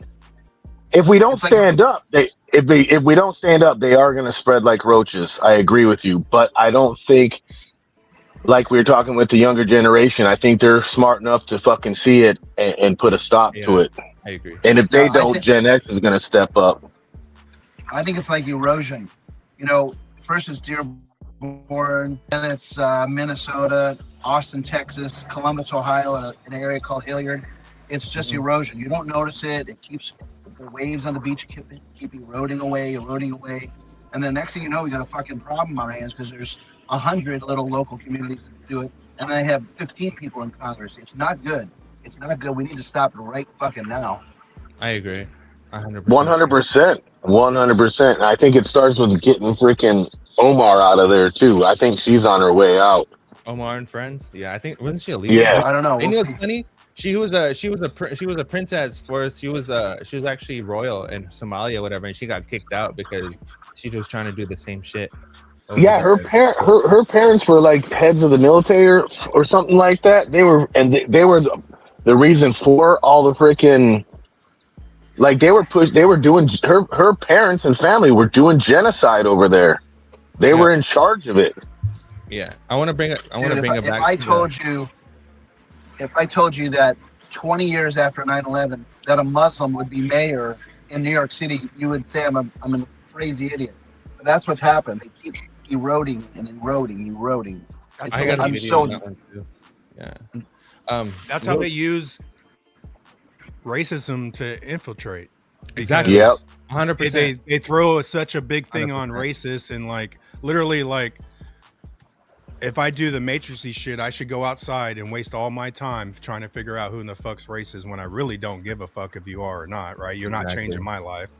if we don't stand up, if we don't stand up, they are going to spread like roaches. I agree with you, but I don't think, like we were talking with the younger generation, I think they're smart enough to fucking see it and put a stop to it. I agree. And if they don't, Gen X is going to step up. I think it's like erosion. You know, first it's Dearborn, then it's Minnesota, Austin, Texas, Columbus, Ohio, and an area called Hilliard. It's just erosion. You don't notice it. It keeps the waves on the beach keep eroding away. And then next thing you know, we got a fucking problem on our hands because there's 100 little local communities that do it, and they have 15 people in Congress. It's not good. It's not good. We need to stop it right fucking now. I agree. 100%. 100%. I think it starts with getting freaking Omar out of there too. I think she's on her way out. Omar and friends. Yeah, I think wasn't she a leader? Yeah, I don't know. You know what's funny? She was a princess for us. She was actually royal in Somalia, whatever, and she got kicked out because she was trying to do the same shit. Yeah, her parents were like heads of the military or something like that. They were the reason for all the freaking. Like they were doing her parents and family were doing genocide over there. They were in charge of it. Yeah, I want to bring it back. If I told you that 20 years after 9/11 that a Muslim would be mayor in New York City, you would say I'm a crazy idiot. But that's what's happened. They keep eroding and eroding. I'm so. Yeah. That's how they use racism to infiltrate. Exactly. Yep. 100%. They throw such a big thing 100%. on racists, and like literally, like if I do the matrixy shit, I should go outside and waste all my time trying to figure out who in the fuck's racist when I really don't give a fuck if you are or not, right? You're not changing my life.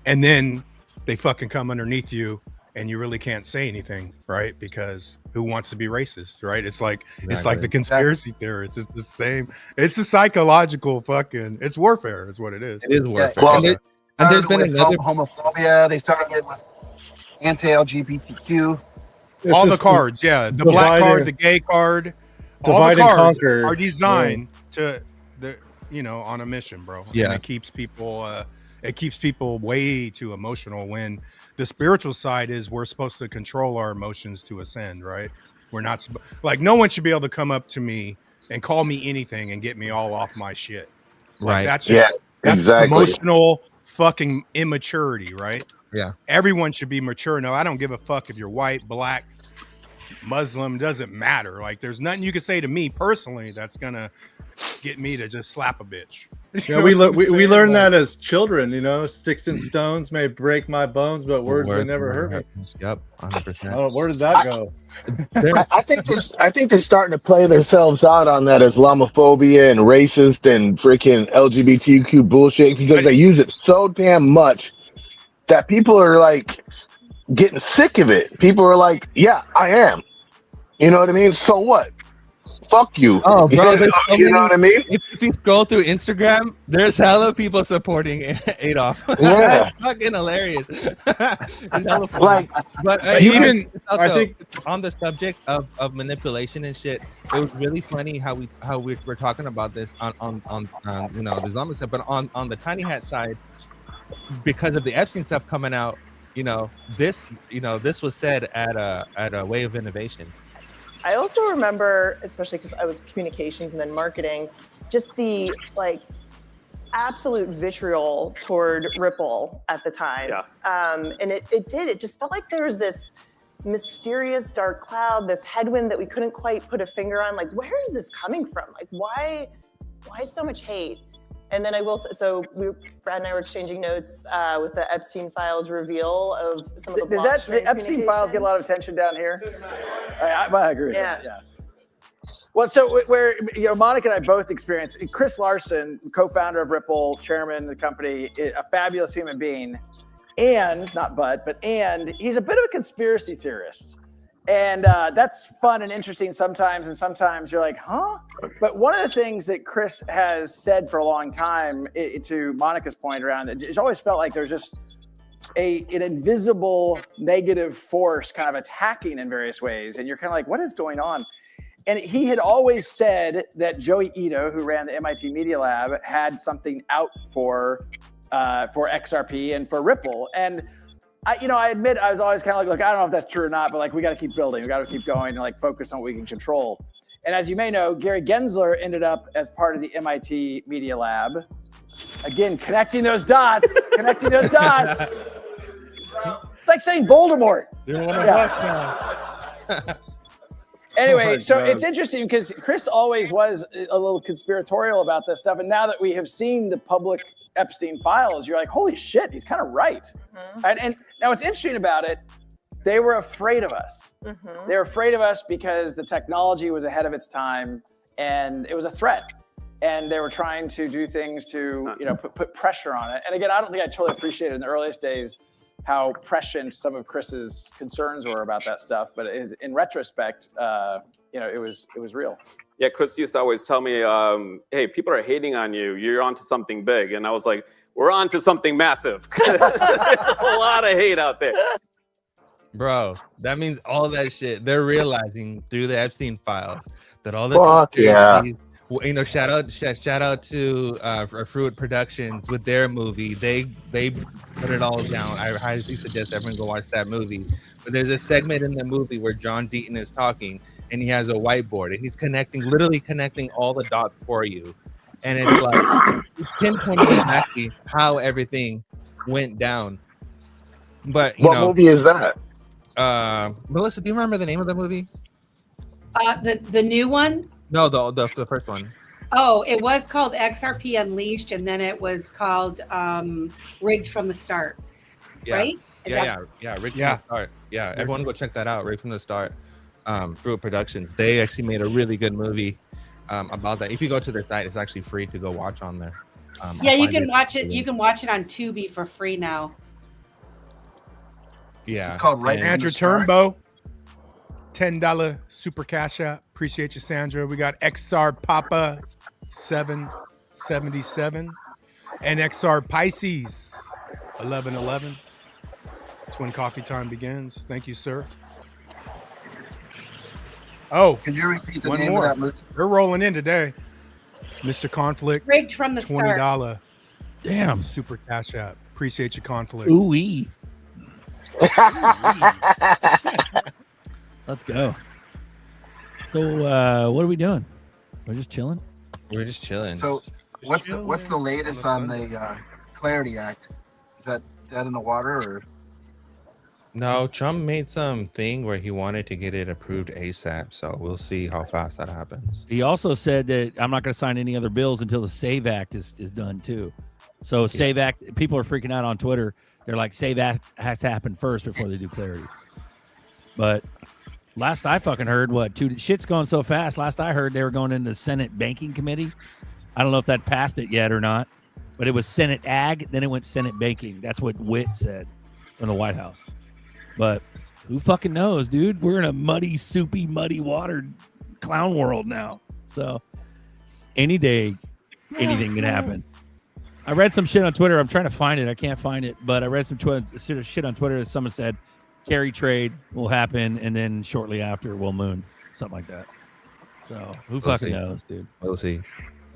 And then they fucking come underneath you and you really can't say anything, right? Because who wants to be racist, right? It's like it's like the conspiracy theorists. It's the same. It's a psychological fucking. It's warfare, is what it is. It is warfare. Well, and there's been another homophobia. They started it with anti-LGBTQ. All the cards, the black card, the gay card, all the cards are designed to on a mission, bro. Yeah, and it keeps people way too emotional when the spiritual side is we're supposed to control our emotions to ascend, right? We're not like no one should be able to come up to me and call me anything and get me all off my shit. Like, right. That's just exactly. Emotional fucking immaturity, right? Yeah. Everyone should be mature. No, I don't give a fuck if you're white, black, Muslim, doesn't matter. Like, there's nothing you can say to me personally that's gonna get me to just slap a bitch. Yeah, we learned that as children. You know, sticks and stones may break my bones, but words may never hurt me. Yep, 100%. Oh, where did that go? I think they're starting to play themselves out on that Islamophobia and racist and freaking LGBTQ bullshit because they use it so damn much that people are like getting sick of it. People are like, yeah, I am. You know what I mean? So what? Fuck you. Oh, bro, you know what I mean? If you scroll through Instagram, there's hella people supporting Adolf. Yeah. It's fucking hilarious. Like, but even I think on the subject of manipulation and shit, it was really funny how we're talking about this on you know, the Islamic stuff, but on the tiny hat side, because of the Epstein stuff coming out, you know, this was said at a Way of Innovation. I also remember, especially because I was communications and then marketing, just the like absolute vitriol toward Ripple at the time. Yeah. And it just felt like there was this mysterious dark cloud, this headwind that we couldn't quite put a finger on. Like, where is this coming from? Like, why so much hate? And then I will say, so Brad and I were exchanging notes with the Epstein files reveal of some of the Does the Epstein files get a lot of attention down here? I agree with that. Yeah. Well, so where Monica and I both experienced, Chris Larson, co-founder of Ripple, chairman of the company, a fabulous human being, and he's a bit of a conspiracy theorist. And that's fun and interesting sometimes, and sometimes you're like, huh? But one of the things that Chris has said for a long time, to Monica's point around, it's always felt like there's just an invisible negative force kind of attacking in various ways. And you're kind of like, what is going on? And he had always said that Joey Ito, who ran the MIT Media Lab, had something out for XRP and for Ripple. And I admit I was always kind of like, look, I don't know if that's true or not, but like, we got to keep building. We got to keep going and like focus on what we can control. And as you may know, Gary Gensler ended up as part of the MIT Media Lab. Again, connecting those dots. It's like saying Voldemort. Anyway, so it's interesting because Chris always was a little conspiratorial about this stuff. And now that we have seen the public Epstein files, you're like, holy shit, he's kind of right. Mm-hmm. And now what's interesting about it, they were afraid of us. Mm-hmm. They were afraid of us because the technology was ahead of its time and it was a threat. And they were trying to do things to, put pressure on it. And again, I don't think I totally appreciated in the earliest days how prescient some of Chris's concerns were about that stuff. But in retrospect, it was real. Yeah, Chris used to always tell me, hey, people are hating on you. You're onto something big. And I was like, we're onto something massive. There's a lot of hate out there. Bro, that means all that shit. They're realizing through the Epstein files that all the shout out to Fruit Productions with their movie. They put it all down. I highly suggest everyone go watch that movie. But there's a segment in the movie where John Deaton is talking and he has a whiteboard and he's literally connecting all the dots for you. And it's like pinpointing exactly how everything went down. But what movie is that? Melissa, do you remember the name of the movie? The new one? No, the first one. Oh, it was called XRP Unleashed, and then it was called Rigged from the Start. Yeah. Right? Yeah. Rigged from the Start. Yeah, everyone go check that out. Rigged from the Start. Fruit Productions. They actually made a really good movie about that. If you go to their site, it's actually free to go watch on there. You can watch it. You can watch it on Tubi for free now. Yeah. It's called Andrew Turnbow. $10 super cash out. Appreciate you, Sandra. We got XR Papa 777 and XR Pisces 1111. That's when coffee time begins. Thank you, sir. Oh, could you repeat the one name more. of that movie? We're rolling in today. Mr. Conflict. Rigged from the Start. $20. Damn. Super cash out. Appreciate your Conflict. Ooh-wee. Let's go. So what are we doing? We're just chilling. We're just chilling. So what's the latest on the Clarity Act? Is that in the water or? No, Trump made some thing where he wanted to get it approved ASAP. So we'll see how fast that happens. He also said that I'm not going to sign any other bills until the SAVE Act is done too. So SAVE Act, people are freaking out on Twitter. They're like, SAVE Act has to happen first before they do clarity. But last I fucking heard, shit's going so fast. Last I heard, they were going into the Senate Banking Committee. I don't know if that passed it yet or not, but it was Senate Ag, then it went Senate Banking. That's what Witt said from the White House. But who fucking knows, dude? We're in a muddy, soupy, muddy watered clown world now. So any day, anything can happen. I read some shit on Twitter. I'm trying to find it. I can't find it. But I read some shit on Twitter that someone said carry trade will happen, and then shortly after we'll moon. Something like that. So who fucking knows, dude? We'll see.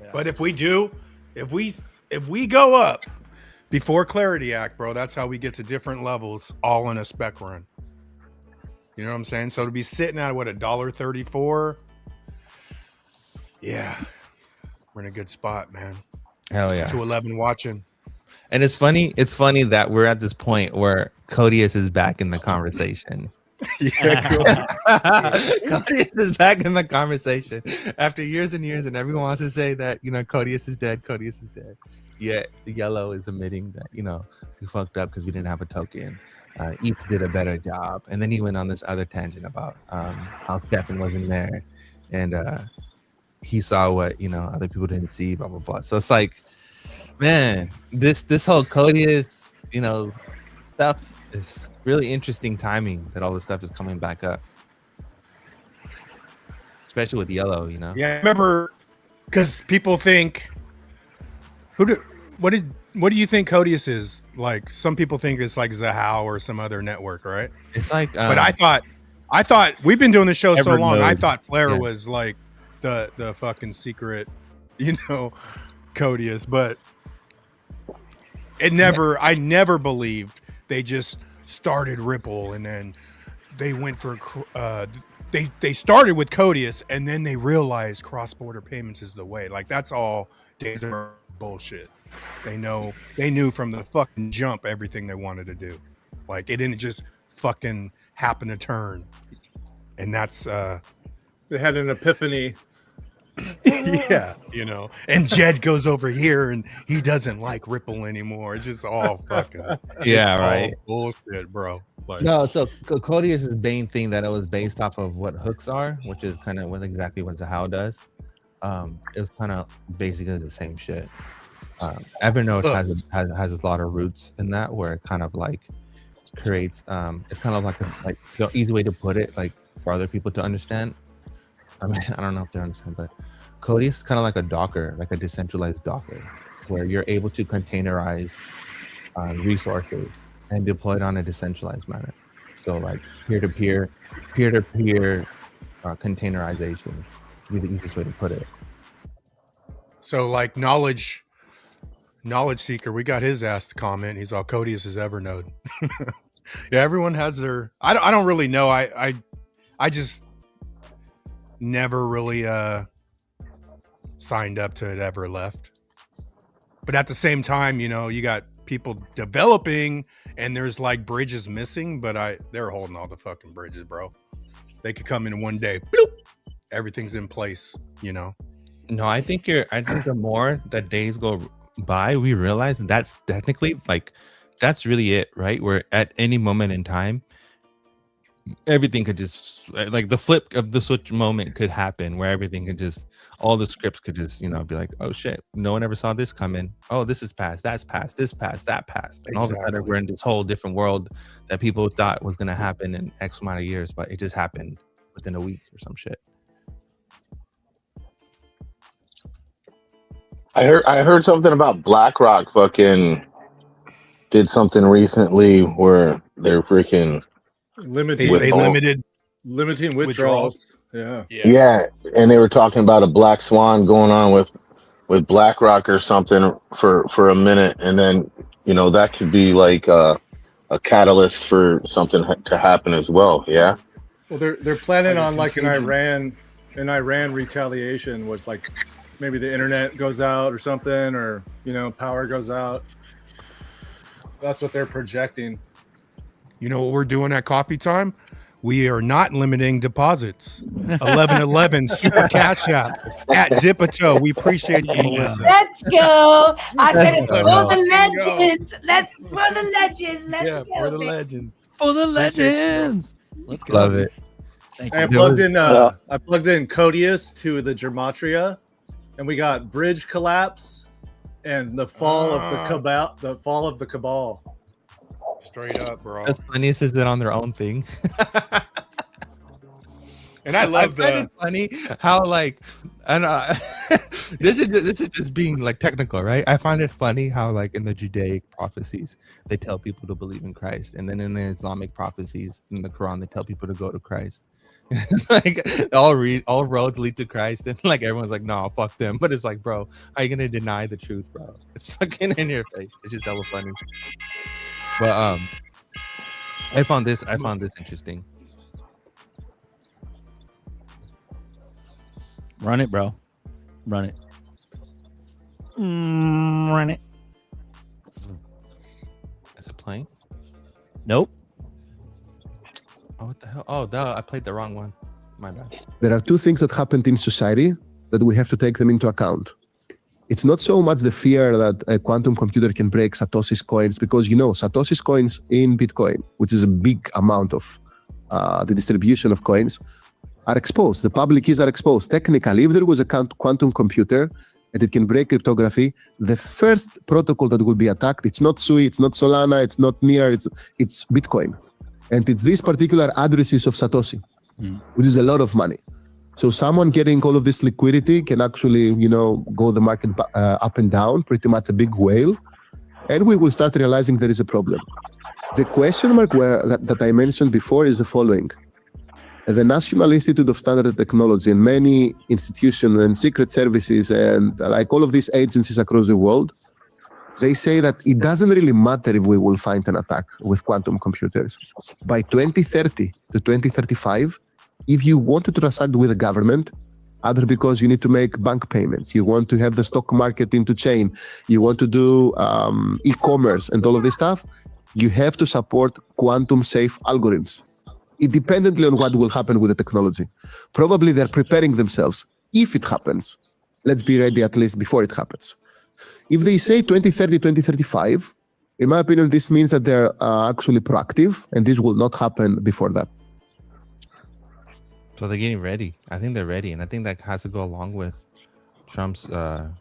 Yeah. But if we do, if we go up before Clarity Act, bro, that's how we get to different levels, all in a spec run. You know what I'm saying? So to be sitting at what, $1.34? Yeah, we're in a good spot, man. Hell yeah. 211 watching. And it's funny that we're at this point where Codius is back in the conversation. Codius is back in the conversation after years and years, and everyone wants to say that, you know, Codius is dead. Codius is dead. Yet the Yellow is admitting that, you know, we fucked up because we didn't have a token. Eats did a better job. And then he went on this other tangent about how Stefan wasn't there, and he saw what, you know, other people didn't see, blah blah blah. So it's like, man, this whole Codius, you know, stuff is really interesting timing that all this stuff is coming back up, especially with Yellow, you know. Yeah, I remember, because people think, what do you think Codius is? Like, some people think it's like Zahao or some other network, right? It's like, but I thought we've been doing the show so long. I thought Flare Yeah. was like the fucking secret, you know, Codius, but I never believed they just started Ripple and then they went for they started with Codius and then they realized cross-border payments is the way. Like, that's all days of bullshit. They knew from the fucking jump everything they wanted to do. Like, it didn't just fucking happen to turn. And that's They had an epiphany. yeah, you know. And Jed goes over here and he doesn't like Ripple anymore. It's just all fucking Yeah, it's all right. bullshit, bro. Like, No, so Codius' main thing that it was based off of what hooks are, which is kind of exactly what Zahao does. It was kind of basically the same shit. Evernote has a lot of roots in that, where it kind of like creates it's kind of like the easy way to put it, like for other people to understand. I mean, I don't know if they understand, but Codius is kind of like a Docker, like a decentralized Docker, where you're able to containerize resources and deploy it on a decentralized manner. So like peer-to-peer containerization would be the easiest way to put it. so like knowledge seeker, we got his ass to comment. He's all, Codius is Evernote. Yeah, everyone has their. I don't really know. I just never really signed up to it, ever left. But at the same time, you know, you got people developing and there's like bridges missing, but they're holding all the fucking bridges, bro. They could come in one day, bloop, everything's in place, you know. No, I think the more that days go by, we realize that's technically like, that's really it, right? Where at any moment in time, everything could just, like, the flip of the switch moment could happen, where everything could just, all the scripts could just, you know, be like, oh shit, no one ever saw this coming. Oh, this is passed, that's passed, this passed, that passed. And all of a sudden we're in this whole different world that people thought was going to happen in X amount of years, but it just happened within a week or some shit. I heard something about BlackRock fucking did something recently where they're freaking limiting withdrawals. Yeah, and they were talking about a black swan going on with BlackRock or something for a minute, and then, you know, that could be like a catalyst for something to happen as well. Yeah. Well, they're planning on like an Iran retaliation with, like, maybe the internet goes out or something, or, you know, power goes out. That's what they're projecting. You know what we're doing at coffee time? We are not limiting deposits. 1111 Super Cash App at Dipito. We appreciate you, Melissa. Let's go. I said it's for Let's the go. legends. Let's for the legends. Let's Yeah, go. for the baby. legends. For the Appreciate you, bro. legends. Let's go. Love it. Thank I you. plugged in Codius to the Gematria, and we got bridge collapse and the fall of the cabal. Straight up, bro. That's funny. Is it on their own thing? And I love find it funny how like, and this is just being like technical, right? I find it funny how like in the Judaic prophecies they tell people to believe in Christ, and then in the Islamic prophecies in the Quran they tell people to go to Christ. It's like all roads lead to Christ, and like everyone's like, no, fuck them. But it's like, bro, are you gonna deny the truth, bro? It's fucking in your face. It's just hella funny. But I found this interesting. Run it, bro. Run it. Run it. Is it playing? Nope. Oh, what the hell? Oh, duh, I played the wrong one. My bad. There are two things that happened in society that we have to take them into account. It's not so much the fear that a quantum computer can break Satoshi's coins, because Satoshi's coins in Bitcoin, which is a big amount of the distribution of coins, are exposed. The public keys are exposed. Technically, if there was a quantum computer and it can break cryptography, the first protocol that will be attacked, it's not Sui, it's not Solana, it's not Near, it's Bitcoin. And it's these particular addresses of Satoshi, which is a lot of money. So someone getting all of this liquidity can actually, go the market up and down, pretty much a big whale. And we will start realizing there is a problem. The question mark that I mentioned before is the following. The National Institute of Standard and Technology and many institutions and secret services and like all of these agencies across the world, they say that it doesn't really matter if we will find an attack with quantum computers. By 2030 to 2035, if you want to transact with the government, either because you need to make bank payments, you want to have the stock market into chain, you want to do e-commerce and all of this stuff, you have to support quantum safe algorithms, independently on what will happen with the technology. Probably they're preparing themselves. If it happens, let's be ready at least before it happens. If they say 2030, 2035, in my opinion, this means that they're actually proactive, and this will not happen before that. So they're getting ready. I think they're ready, and I think that has to go along with Trump's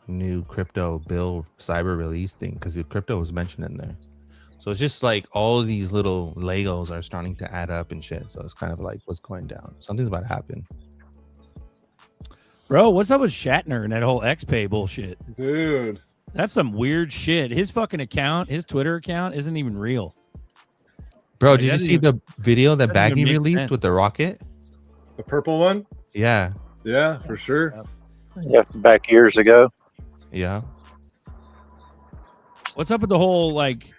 new crypto bill cyber release thing, because the crypto was mentioned in there. So it's just like all these little Legos are starting to add up and shit. So it's kind of like what's going down. Something's about to happen. Bro, what's up with Shatner and that whole XPay bullshit? Dude. That's some weird shit. His fucking account, his Twitter account isn't even real. Bro, Like, did you doesn't see even- the video that doesn't even Baggy make released sense. with the rocket? The purple one? Yeah. Yeah, for sure. Yeah, back years ago. Yeah. What's up with the whole like?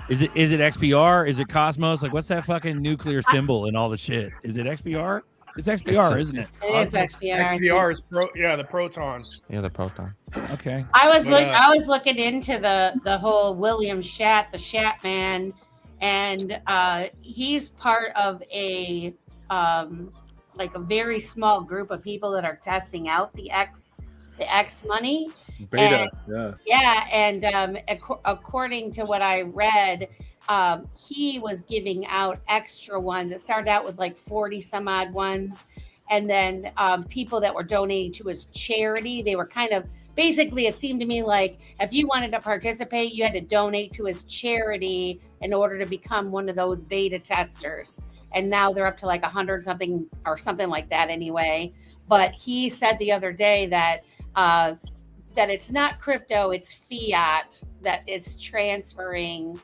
Is it XPR? Is it Cosmos? Like, what's that fucking nuclear symbol and all the shit? Is it XPR? It's XPR, isn't it? It is XPR. XPR is the proton. Yeah, the proton. Okay. I was looking into the whole William Shat, the Shat man, and he's part of a like a very small group of people that are testing out the X money. Beta, and according to what I read, he was giving out extra ones. It started out with like 40 some odd ones, and then people that were donating to his charity, they were kind of basically, it seemed to me like if you wanted to participate, you had to donate to his charity in order to become one of those beta testers. And now they're up to like 100 something or something like that anyway. But he said the other day that that it's not crypto, it's fiat, that it's transferring,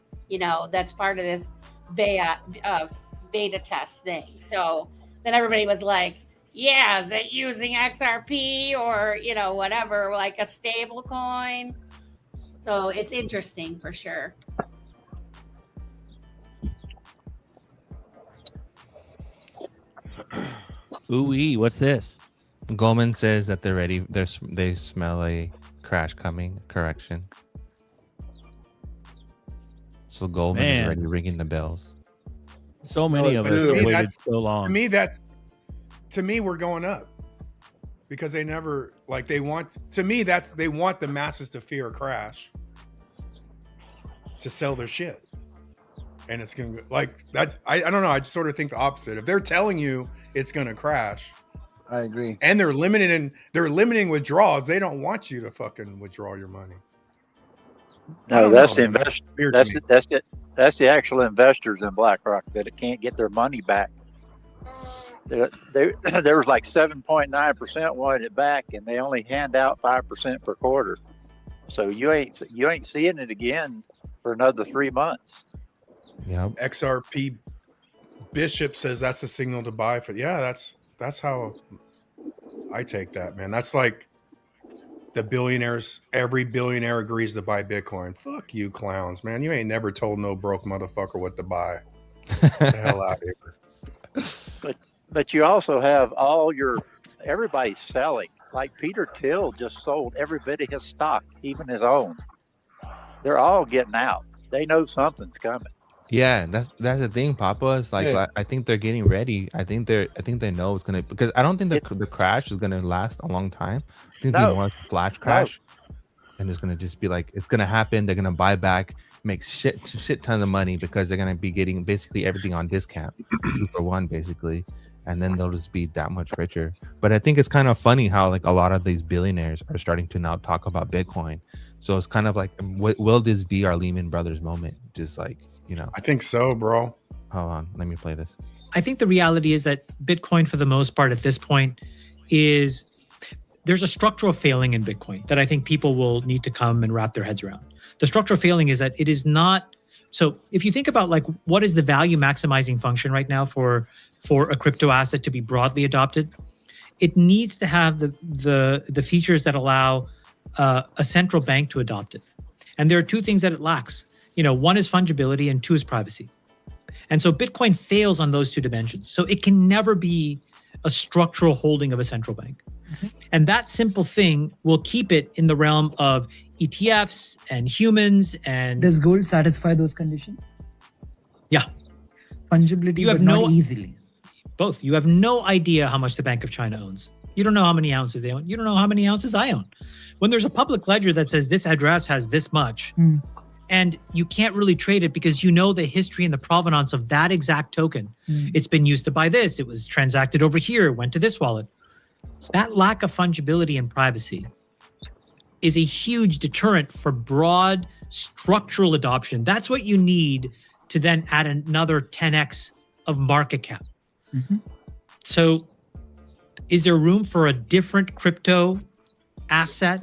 that's part of this beta test thing. So then everybody was like, yeah, is it using XRP or, whatever, like a stable coin? So it's interesting for sure. Ooh-wee, what's this? Goldman says that they're ready. They smell a crash coming. Correction. So Goldman is Man. already ringing the bells. So many of But us to have me, waited that's- so long. To me, we're going up because they never like they want. To me, they want the masses to fear a crash to sell their shit, and it's gonna like that's. I don't know. I just sort of think the opposite. If they're telling you it's gonna crash, I agree. and they're limiting withdrawals. They don't want you to fucking withdraw your money. No, that's the man. That's invest. weird to me. That's the actual investors in BlackRock that it can't get their money back. There was like 7.9% wanted it back, and they only hand out 5% per quarter. So you ain't seeing it again for another 3 months. Yeah. XRP Bishop says that's a signal to buy for. Yeah, that's how I take that, man. That's like the billionaires. Every billionaire agrees to buy Bitcoin. Fuck you, clowns, man. You ain't never told no broke motherfucker what to buy. Get the hell out of here. But you also have everybody's selling. Like Peter Thiel just sold every bit of his stock, even his own. They're all getting out. They know something's coming. Yeah, that's the thing, Papa. It's like Yeah. I think they're getting ready. I think they know it's gonna, because I don't think the crash is gonna last a long time. I think No. they want a flash crash, and it's gonna just be like it's gonna happen. They're gonna buy back, make shit tons of money because they're gonna be getting basically everything on discount, 2 for 1 basically, and then they'll just be that much richer. But I think it's kind of funny how like a lot of these billionaires are starting to now talk about Bitcoin. So it's kind of like, will this be our Lehman Brothers moment? Just like, you know. I think so, bro. Hold on, let me play this. I think the reality is that Bitcoin, for the most part, at this point, is there's a structural failing in Bitcoin that I think people will need to come and wrap their heads around. The structural failing is that it is not. So if you think about like what is the value maximizing function right now for a crypto asset to be broadly adopted, it needs to have the features that allow a central bank to adopt it. And there are 2 things that it lacks. One is fungibility and 2 is privacy. And so Bitcoin fails on those 2 dimensions. So it can never be a structural holding of a central bank. And that simple thing will keep it in the realm of ETFs and humans. And does gold satisfy those conditions? Yeah. Fungibility, You have but not no- easily. Both. You have no idea how much the Bank of China owns. You don't know how many ounces they own. You don't know how many ounces I own. When there's a public ledger that says this address has this much, and you can't really trade it because you know the history and the provenance of that exact token. It's been used to buy this. It was transacted over here, went to this wallet. That lack of fungibility and privacy is a huge deterrent for broad structural adoption. That's what you need to then add another 10x of market cap. So is there room for a different crypto asset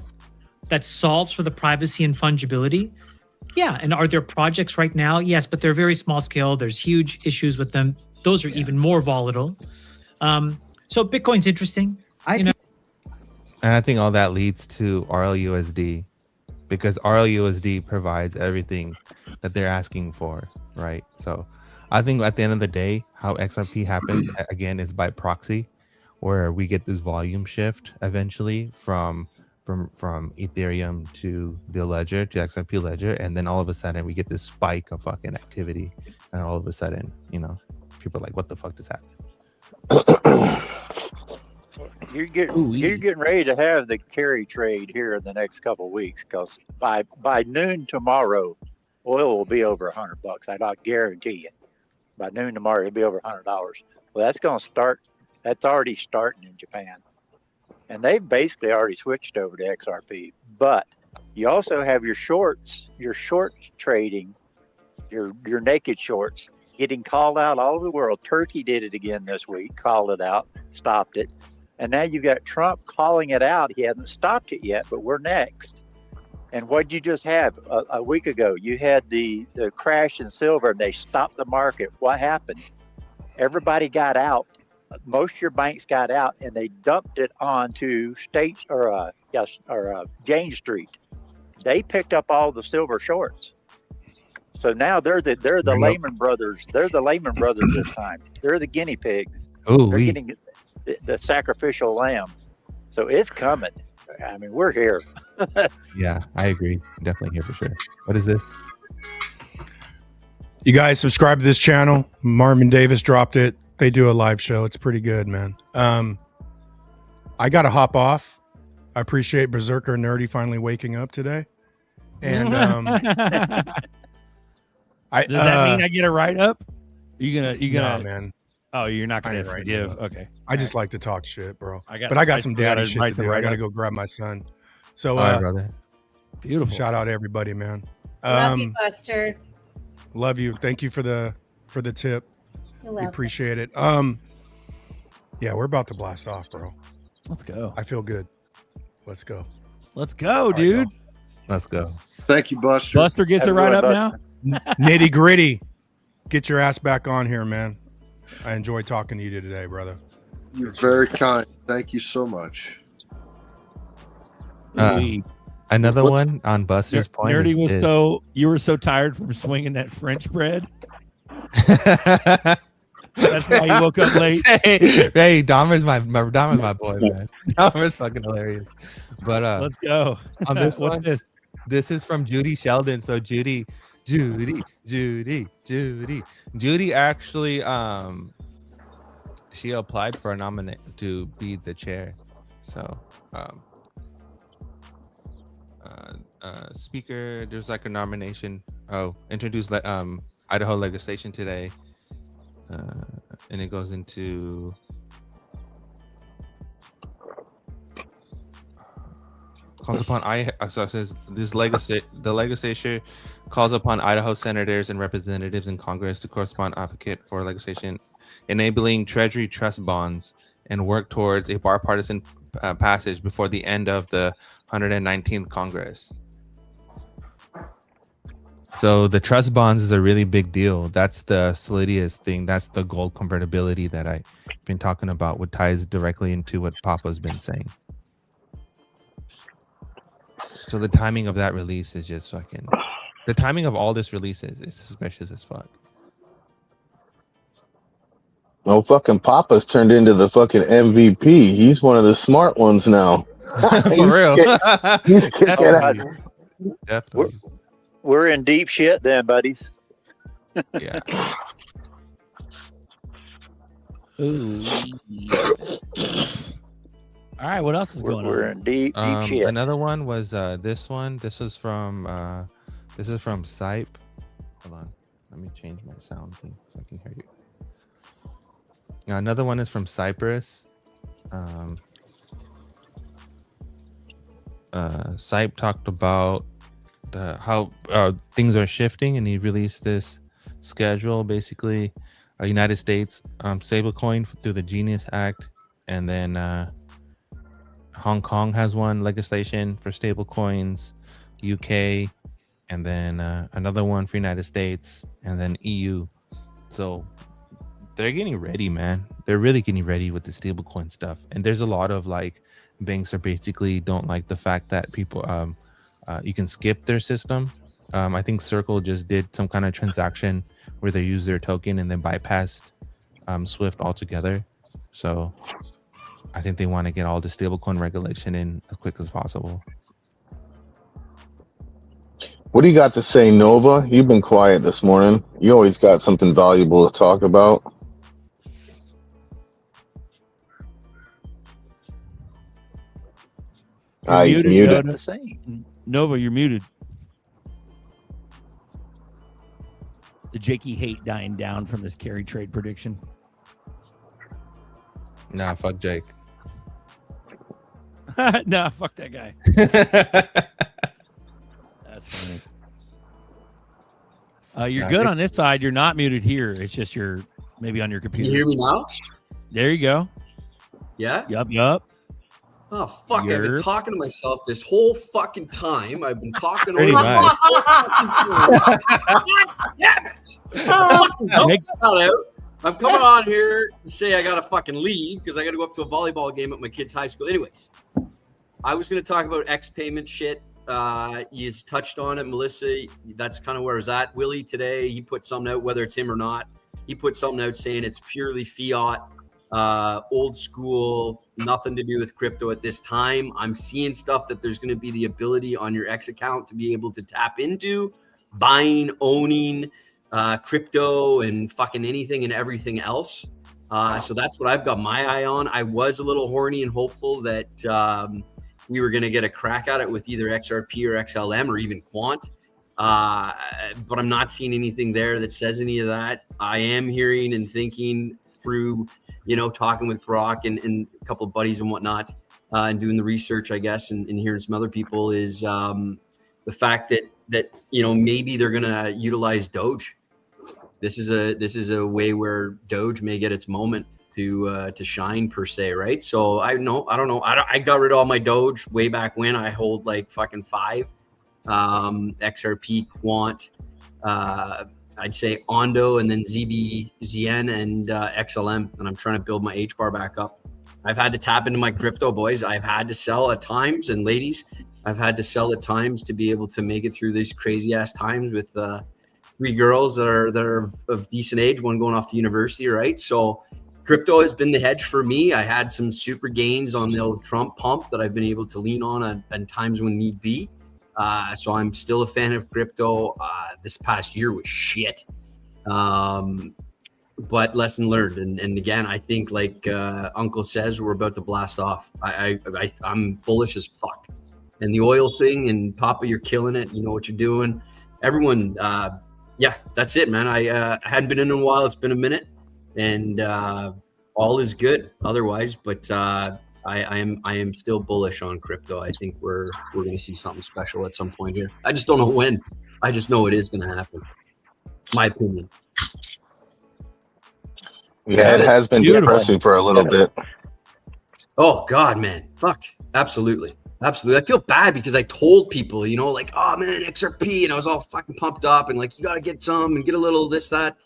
that solves for the privacy and fungibility? Yeah. And are there projects right now? Yes, but they're very small scale. There's huge issues with them. Those are even more volatile. So Bitcoin's interesting. And I think all that leads to RLUSD, because RLUSD provides everything that they're asking for, right? So I think at the end of the day, how XRP happens, again, is by proxy, where we get this volume shift eventually from Ethereum to the ledger, to XRP ledger, and then all of a sudden we get this spike of fucking activity, and all of a sudden, people are like, what the fuck just happened? You're getting ready to have the carry trade here in the next couple of weeks, because by noon tomorrow, oil will be over $100. I guarantee you. By noon tomorrow, it'll be over $100. Well, that's going to start. That's already starting in Japan, and they've basically already switched over to XRP. But you also have your shorts trading, your naked shorts getting called out all over the world. Turkey did it again this week, called it out, stopped it. And now you got Trump calling it out. He hasn't stopped it yet, but we're next. And what did you just have a week ago? You had the crash in silver, and they stopped the market. What happened? Everybody got out. Most of your banks got out, and they dumped it onto Jane Street. They picked up all the silver shorts. So now they're the Lehman Brothers. They're the Lehman Brothers this time. They're the guinea pig. They're getting the sacrificial lamb. So it's coming. I mean, we're here. Yeah, I agree. Definitely here for sure. What is this? You guys subscribe to this channel. Marvin Davis dropped it. They do a live show. It's pretty good, man. I got to hop off. I appreciate Berserker Nerdy finally waking up today. And Does that mean I get a write up? You gonna? Nah, man. Oh, you're not gonna right forgive. now. Okay. I just like to talk shit, bro. I got some daddy shit to do. I got to go grab my son. So, All right, brother. Beautiful. Shout out to everybody, man. Love you, Buster. Love you. Thank you for the tip. You're We welcome. appreciate it. Yeah, we're about to blast off, bro. Let's go. I feel good. Let's go. Let's go, dude. Let's go. Thank you, Buster. Buster gets a write up now. Nitty gritty. Get your ass back on here, man. I enjoyed talking to you today, brother. You're very kind. Thank you so much. Another one on Buster's point. Nerdy is- was you were so tired from swinging that French bread. That's why you woke up late. Hey, Dahmer's my boy, man. Dahmer's fucking hilarious. But let's go. On this What's one, this? This is from Judy Sheldon. So Judy actually she applied for a nominate to be the chair. So speaker, there's like a nomination. Introduced Idaho legislation today. And it goes into calls upon so it says the legislature calls upon Idaho senators and representatives in Congress to correspond advocate for legislation enabling Treasury trust bonds and work towards a bipartisan passage before the end of the 119th Congress. So the trust bonds is a really big deal. That's the solidious thing. That's the gold convertibility that I've been talking about, what ties directly into what Papa's been saying. So the timing of that release is just fucking... The timing of all this release is suspicious as fuck. No, fucking Papa's turned into the fucking MVP. He's one of the smart ones now. For real. He's kicking out. Definitely. We're in deep shit then, buddies. Yeah. Ooh. All right, what else is going We're on? in deep shit. Another one was this one. This is from Sipe. Hold on. Let me change my sound thing so I can hear you. Another one is from Cyprus. Sipe talked about how things are shifting, and he released this schedule, basically United States stablecoin through the Genius Act, and then Hong Kong has one legislation for stablecoins, UK, and then another one for United States, and then EU. So they're getting ready, man. They're really getting ready with the stablecoin stuff, and there's a lot of like banks are basically don't like the fact that people you can skip their system. I think Circle just did some kind of transaction where they used their token and then bypassed Swift altogether. So I think they want to get all the stablecoin regulation in as quick as possible. What do you got to say, Nova? You've been quiet this morning. You always got something valuable to talk about. He's muted. Nova, you're muted. The Jakey hate dying down from this carry trade prediction. Nah, fuck Jake. Nah, fuck that guy. That's funny. You're good on this side. You're not muted here. It's just you're maybe on your computer. You hear me now? There you go. Yeah? Yup. Oh, fuck. I've been Yerp. talking to myself this whole fucking time. I've been talking Pretty over much. God damn it. I'm coming on here to say I got to fucking leave because I got to go up to a volleyball game at my kid's high school. Anyways, I was going to talk about X payment shit. You touched on it, Melissa. That's kind of where I was at. Willie today, he put something out, whether it's him or not. He put something out saying it's purely fiat. Old school, nothing to do with crypto at this time. I'm seeing stuff that there's going to be the ability on your X account to be able to tap into buying, owning crypto and fucking anything and everything else. So that's what I've got my eye on. I was a little horny and hopeful that we were going to get a crack at it with either XRP or XLM or even Quant. But I'm not seeing anything there that says any of that. I am hearing and thinking through, talking with Grok and a couple of buddies and whatnot, and doing the research, I guess, and hearing some other people is the fact that maybe they're going to utilize Doge. This is a way where Doge may get its moment to shine per se, right? So I don't know. I got rid of all my Doge way back when. I hold like fucking 5 XRP, Quant, I'd say Ondo, and then ZN and XLM, and I'm trying to build my H bar back up. I've had to tap into my crypto, boys. I've had to sell at times, and ladies, I've had to sell at times to be able to make it through these crazy ass times with 3 girls that are of decent age, one going off to university, right? So crypto has been the hedge for me. I had some super gains on the old Trump pump that I've been able to lean on at times when need be. So I'm still a fan of crypto. This past year was shit. But lesson learned. And again, I think like Uncle says, we're about to blast off. I'm bullish as fuck. And the oil thing, and Papa, you're killing it. You know what you're doing. Everyone, yeah, that's it, man. I hadn't been in a while. It's been a minute, and all is good otherwise. But I am still bullish on crypto. I think we're going to see something special at some point here. I just don't know when. I just know it is going to happen. My opinion. Yeah, it has been depressing for a little bit. Oh God, man, fuck, absolutely. Absolutely. I feel bad because I told people, like, oh man, XRP, and I was all fucking pumped up and like, you got to get some and get a little this, that.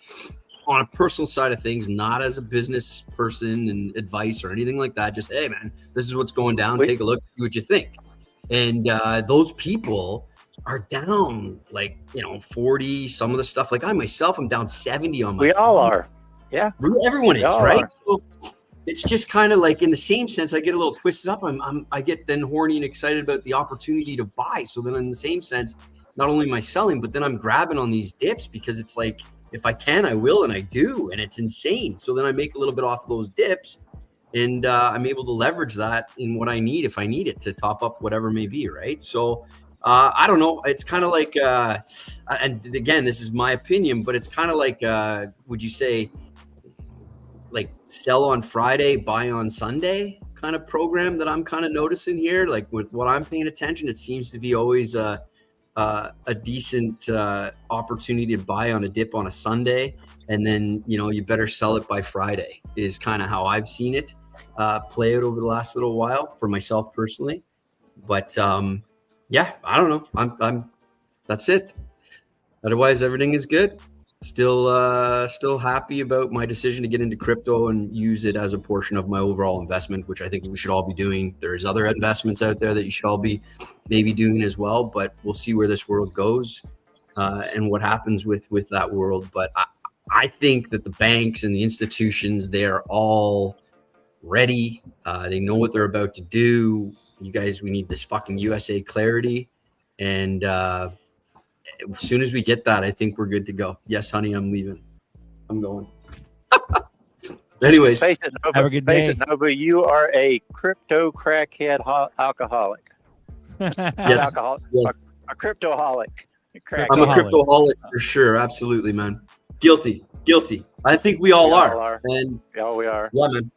On a personal side of things, not as a business person and advice or anything like that. Just, hey man, this is what's going down. Take a look, see what you think. And those people are down like, 40, some of the stuff. Like I myself, I'm down 70 on my. We all are. Yeah. Everyone is, right? Are. So it's just kind of like in the same sense, I get a little twisted up. I get then horny and excited about the opportunity to buy. So then in the same sense, not only am I selling, but then I'm grabbing on these dips because it's like, if I can, I will, and I do, and it's insane. So then I make a little bit off of those dips, and I'm able to leverage that in what I need if I need it to top up whatever may be, right? So I don't know. It's kind of like, and again, this is my opinion, but it's kind of like, would you say, like sell on Friday, buy on Sunday kind of program that I'm kind of noticing here? Like with what I'm paying attention, it seems to be always a decent opportunity to buy on a dip on a Sunday, and then you better sell it by Friday is kind of how I've seen it play out over the last little while for myself personally. But yeah, I don't know. I'm that's it. Otherwise, everything is good. Still happy about my decision to get into crypto and use it as a portion of my overall investment, which I think we should all be doing. There's other investments out there that you should all be maybe doing as well, but we'll see where this world goes and what happens with that world. But I think that the banks and the institutions, they are all ready. They know what they're about to do. You guys, we need this fucking USA clarity. And as soon as we get that, I think we're good to go. Yes, honey, I'm leaving. I'm going. Anyways, face it, Nova, have a good day. Nova, you are a crypto crackhead alcoholic. Yes. A cryptoholic. I'm a cryptoholic for sure. Absolutely, man. Guilty. I think we all are. And yeah, we are. Yeah, man.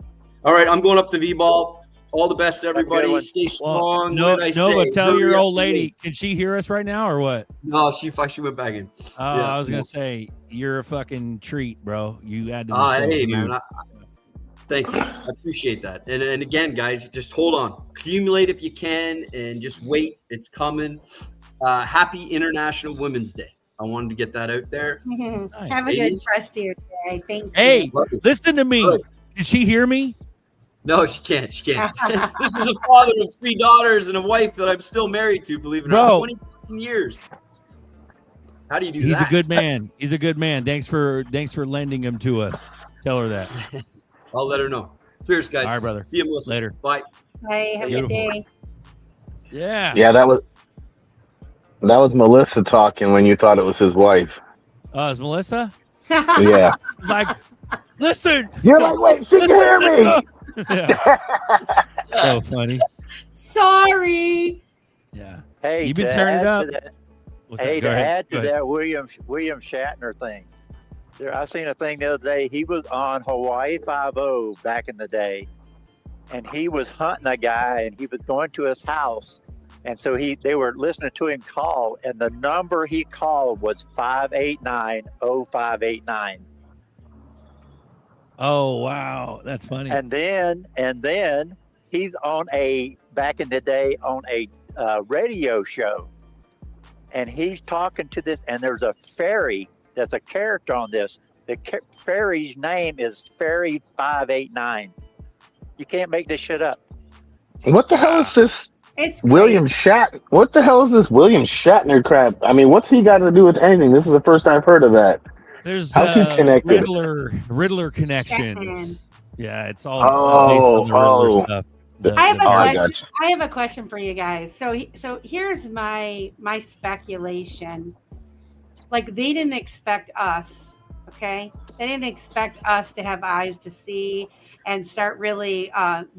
All right, I'm going up to V-Ball. All the best, everybody. Stay strong. Nova, tell your old lady. Can she hear us right now or what? No, she went back in. Oh, yeah, I was gonna say you're a fucking treat, bro. You had to. Hey, man. Thank you. I appreciate that. And again, guys, just hold on. Accumulate if you can, and just wait. It's coming. Happy International Women's Day. I wanted to get that out there. Nice. Have a good rest of your day. Thank you. Hey, listen to me. Can she hear me? No, she can't. This is a father of 3 daughters and a wife that I'm still married to, believe it or not, 20 years. How do you do that? He's a good man. He's a good man. Thanks for lending him to us. Tell her that. I'll let her know. Cheers, guys. All right, brother. See you, Melissa. Later. Bye. Bye. Have a good day. Yeah. Yeah, that was Melissa talking when you thought it was his wife. Is Melissa? Yeah. Like, listen. You're like, wait, she can hear me. Yeah. So funny. Sorry. Yeah. Hey, You've been to turning add up. to that- What's Hey, that? Go to ahead. add Go to ahead. that William Shatner thing, I seen a thing the other day. He was on Hawaii 5-0 back in the day, and he was hunting a guy, and he was going to his house, and so they were listening to him call, and the number he called was 589-0589. Oh wow, that's funny. And then he's back in the day on a radio show, and he's talking to this, and there's a fairy that's a character on this. The fairy's name is Fairy 589. You can't make this shit up. What the hell is this? It's William Shatner. What the hell is this William Shatner crap? I mean, what's he got to do with anything? This is the first I've heard of that. There's How's he connected? Riddler connections. Yeah, it's all Oh, based on the Riddler stuff. I have a I question. I have a question for you guys. So here's my speculation. Like, they didn't expect us, okay? They didn't expect us to have eyes to see and start really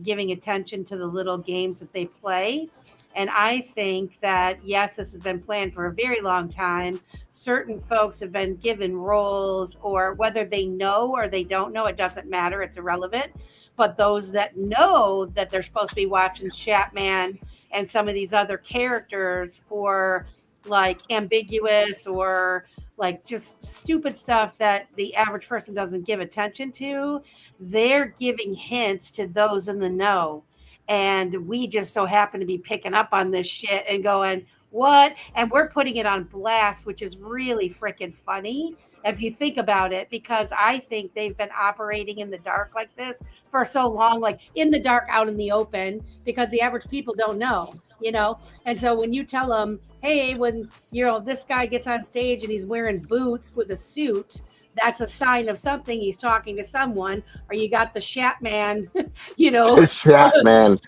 giving attention to the little games that they play. And I think that, yes, this has been planned for a very long time. Certain folks have been given roles, or whether they know or they don't know, it doesn't matter. It's irrelevant. But those that know that they're supposed to be watching Shatman and some of these other characters for like ambiguous or like just stupid stuff that the average person doesn't give attention to, they're giving hints to those in the know. And we just so happen to be picking up on this shit and going, what? And we're putting it on blast, which is really freaking funny if you think about it, because I think they've been operating in the dark like this for so long, like in the dark, out in the open, because the average people don't know, you know? And so when you tell them, hey, when, you know, this guy gets on stage and he's wearing boots with a suit, that's a sign of something. He's talking to someone, or you got the Shatman, you know. Shatman.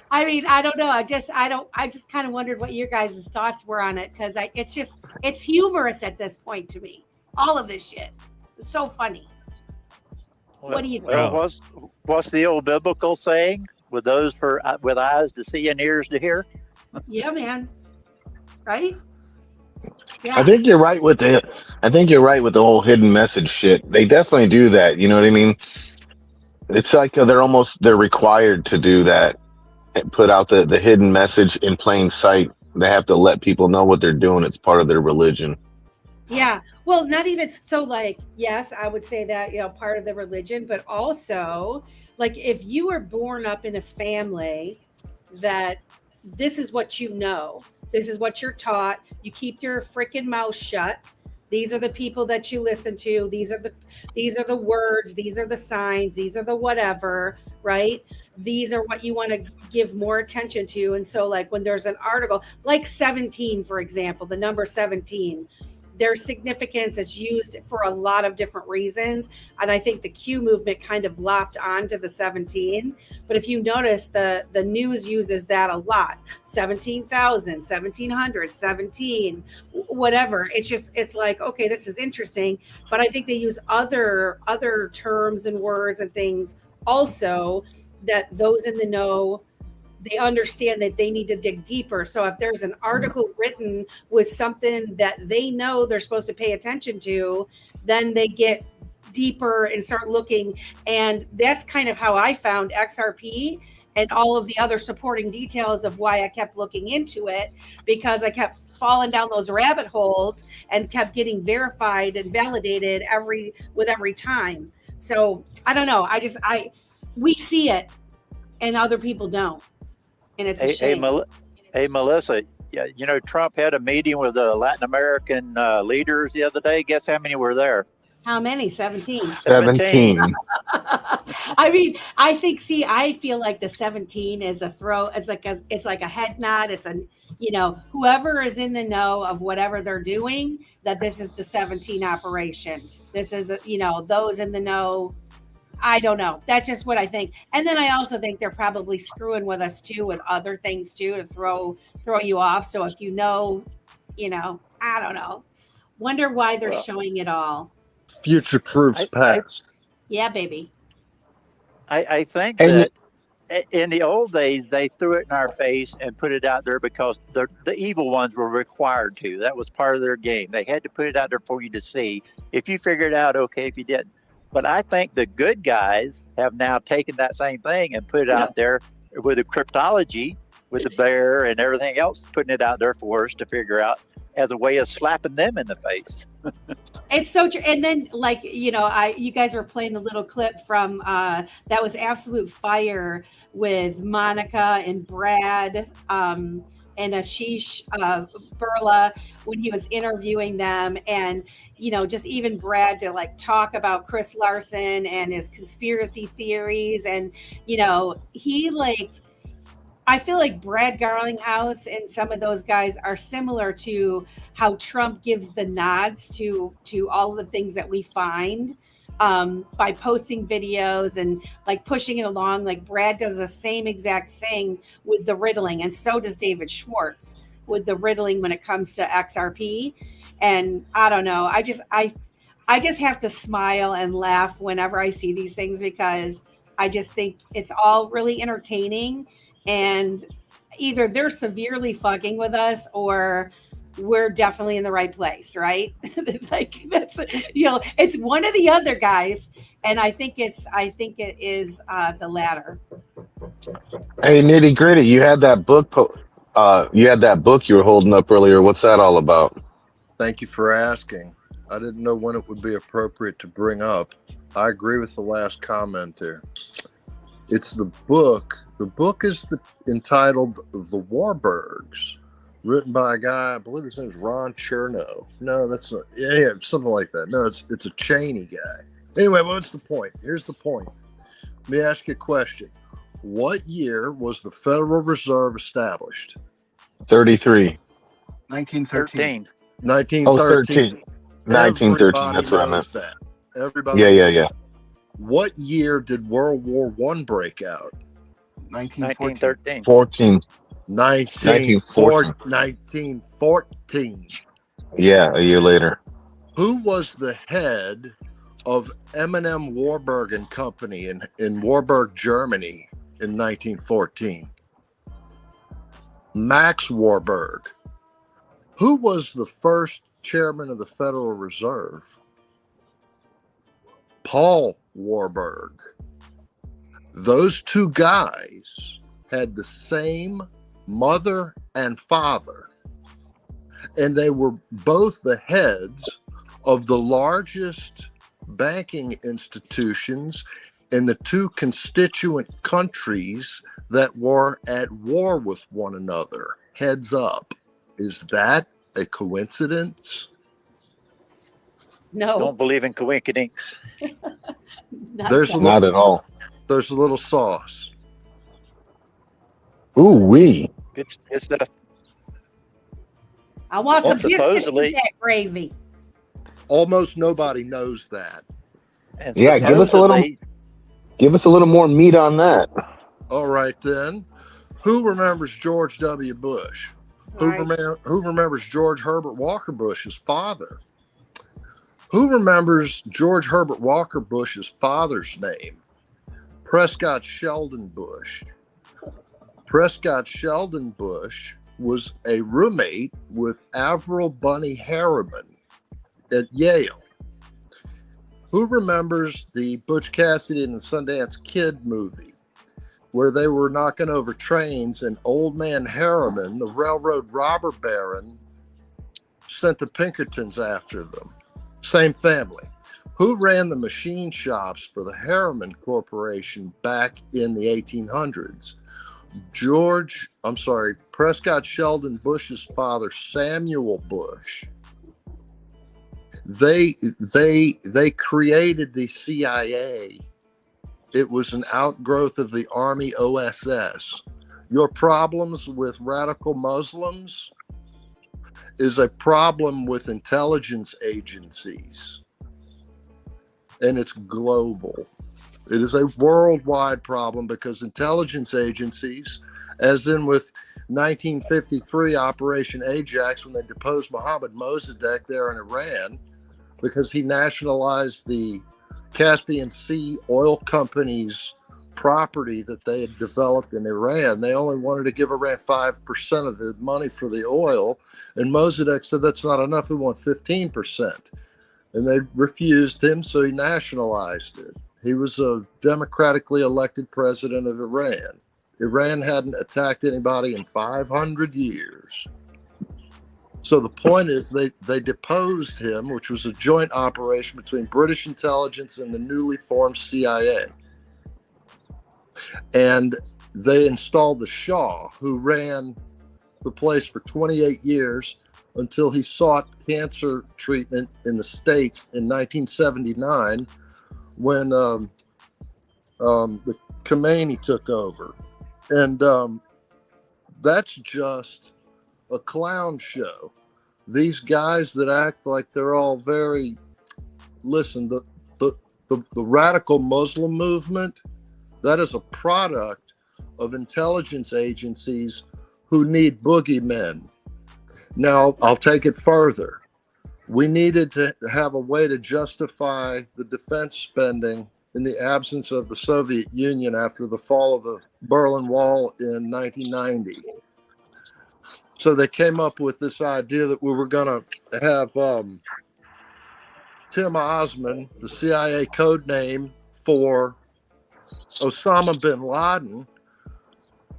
I mean, I don't know. I just kind of wondered what your guys' thoughts were on it, because it's humorous at this point to me. All of this shit. It's so funny. What do you think? Well, what's the old biblical saying? With those with eyes to see and ears to hear? Yeah, man. Right? Yeah. I think you're right with the whole hidden message shit. They definitely do that. You know what I mean? It's like they're required to do that and put out the hidden message in plain sight. They have to let people know what they're doing. It's part of their religion. Yeah. Well, not even so, like, yes, I would say that, you know, part of the religion, but also like if you were born up in a family that this is what you know, this is what you're taught, you keep your freaking mouth shut. These are the people that you listen to. These are the words, these are the signs, these are the whatever, right? These are what you want to give more attention to. And so like when there's an article like 17, for example, the number 17, there's significance. It's used for a lot of different reasons. And I think the Q movement kind of lopped onto the 17. But if you notice, the news uses that a lot. 17,000, 1,700, 17, whatever. It's like, okay, this is interesting. But I think they use other terms and words and things also that those in the know, they understand that they need to dig deeper. So if there's an article written with something that they know they're supposed to pay attention to, then they get deeper and start looking. And that's kind of how I found XRP and all of the other supporting details of why I kept looking into it, because I kept falling down those rabbit holes and kept getting verified and validated with every time. So I don't know. We see it and other people don't. And it's a shame. Hey, Melissa, yeah, you know, Trump had a meeting with the Latin American leaders the other day. Guess how many were there? How many? 17. 17. I mean, I feel like the 17 is a throw. It's like a head nod. It's whoever is in the know of whatever they're doing, that this is the 17 operation. This is, those in the know. I don't know. That's just what I think. And then I also think they're probably screwing with us too, with other things too, to throw you off. So if I don't know. Wonder why they're Well- showing it all. Future proofs past. Yeah, baby. I think And that in the old days, they threw it in our face and put it out there because the evil ones were required to. That was part of their game. They had to put it out there for you to see. If you figured it out, okay. If you didn't. But I think the good guys have now taken that same thing and put it out there with the cryptology, with the bear and everything else, putting it out there for us to figure out as a way of slapping them in the face. It's so true. And then, like, you guys were playing the little clip from that was absolute fire with Monica and Brad and Ashish Burla when he was interviewing them, and just even Brad to like talk about Chris Larson and his conspiracy theories, and he like. I feel like Brad Garlinghouse and some of those guys are similar to how Trump gives the nods to all of the things that we find by posting videos and like pushing it along. Like Brad does the same exact thing with the riddling, and so does David Schwartz with the riddling when it comes to XRP. And I don't know, I just have to smile and laugh whenever I see these things, because I just think it's all really entertaining. And either they're severely fucking with us or we're definitely in the right place, right? Like that's it's one of the other guys, and I think it is the latter. Hey, Nitty Gritty, you had that book. You were holding up earlier. What's that all about? Thank you for asking. I didn't know when it would be appropriate to bring up. I agree with the last commenter. It's the book. The book is entitled The Warburgs, written by a guy, I believe his name is Ron Chernow. No, that's not. Yeah, something like that. No, it's a Cheney guy. Anyway, what's the point? Here's the point. Let me ask you a question. What year was the Federal Reserve established? 33. 1913. 1913. Oh, 13. 1913. That's what I meant. That. Everybody. Yeah. What year did World War I break out? 1913. 14. 1914. Yeah, a year later. Who was the head of M&M Warburg and Company in Warburg, Germany in 1914? Max Warburg. Who was the first chairman of the Federal Reserve? Paul Warburg. Those two guys had the same mother and father, and they were both the heads of the largest banking institutions in the two constituent countries that were at war with one another. Heads up. Is that a coincidence? No. Don't believe in coincidence. Not at all. There's a little sauce. Ooh wee. It's that. I want some biscuits supposedly- with that gravy. Almost nobody knows that. And Yeah, give us a little more meat on that. All right then. Who remembers George W. Bush? Who remembers George Herbert Walker Bush's father? Who remembers George Herbert Walker Bush's father's name? Prescott Sheldon Bush. Prescott Sheldon Bush was a roommate with Avril Bunny Harriman at Yale. Who remembers the Butch Cassidy and the Sundance Kid movie, where they were knocking over trains and Old Man Harriman, the railroad robber baron, sent the Pinkertons after them? Same family. Who ran the machine shops for the Harriman Corporation back in the 1800s? Prescott Sheldon Bush's father, Samuel Bush. They created the CIA. It was an outgrowth of the Army OSS. Your problems with radical Muslims is a problem with intelligence agencies. And it's global. It is a worldwide problem because intelligence agencies, as in with 1953 Operation Ajax when they deposed Mohammad Mossadegh there in Iran because he nationalized the Caspian Sea oil company's property that they had developed in Iran. They only wanted to give Iran 5% of the money for the oil, and Mossadegh said that's not enough, we want 15%. And they refused him, so he nationalized it. He was a democratically elected president of Iran. Iran hadn't attacked anybody in 500 years. So the point is they deposed him, which was a joint operation between British intelligence and the newly formed CIA. And they installed the Shah, who ran the place for 28 years until he sought cancer treatment in the States in 1979 when the Khomeini took over. And that's just a clown show. These guys that act like they're all very, listen, the radical Muslim movement, that is a product of intelligence agencies who need boogeymen. Now, I'll take it further. We needed to have a way to justify the defense spending in the absence of the Soviet Union after the fall of the Berlin Wall in 1990. So they came up with this idea that we were going to have Tim Osman, the CIA code name for Osama bin Laden,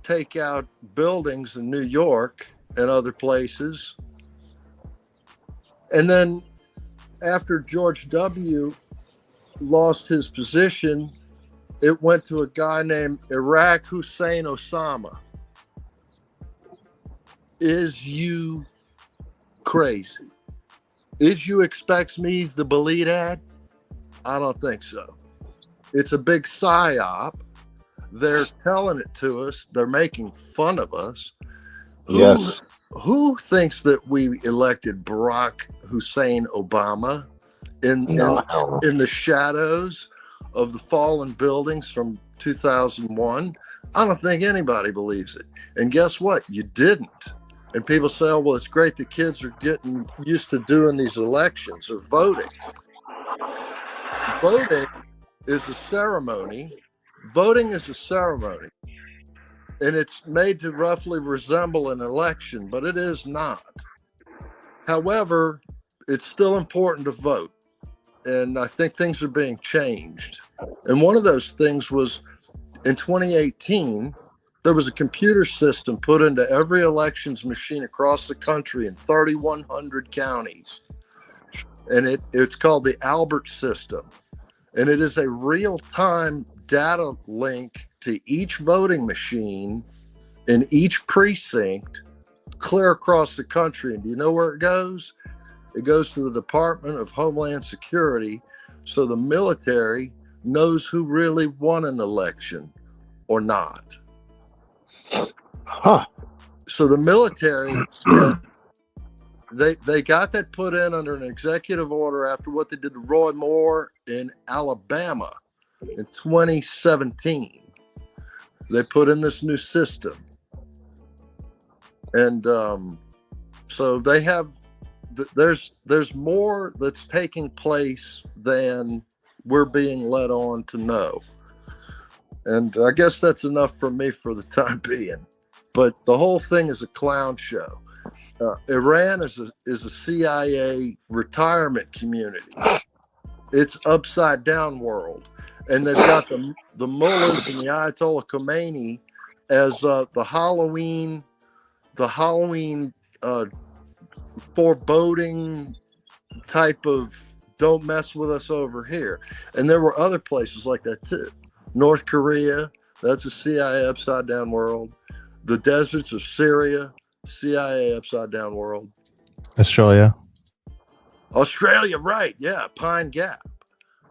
take out buildings in New York and other places. And then after George W. lost his position, it went to a guy named Iraq Hussein Osama. Is you crazy? Is you expects me's to believe that? I don't think so. It's a big psyop. They're telling it to us. They're making fun of us. Yes. Who thinks that we elected Barack Hussein Obama in the shadows of the fallen buildings from 2001? I don't think anybody believes it. And guess what? You didn't. And people say, oh, well, it's great the kids are getting used to doing these elections or voting. Voting is a ceremony. Voting is a ceremony. And it's made to roughly resemble an election, but it is not. However, it's still important to vote. And I think things are being changed. And one of those things was in 2018, there was a computer system put into every elections machine across the country in 3,100 counties. And it's called the Albert system. And it is a real-time data link to each voting machine in each precinct clear across the country. And do you know where it goes? It goes to the Department of Homeland Security, so the military knows who really won an election or not. Huh. So the military, they got that put in under an executive order after what they did to Roy Moore in Alabama in 2017. They put in this new system. And so they have, there's more that's taking place than we're being led on to know. And I guess that's enough for me for the time being. But the whole thing is a clown show. Iran is a CIA retirement community. It's upside down world. And they've got the mullahs and the Ayatollah Khomeini as the Halloween foreboding type of don't mess with us over here. And there were other places like that too. North Korea, that's a CIA upside down world. The deserts of Syria, CIA upside down world. Australia, right? Yeah, Pine Gap.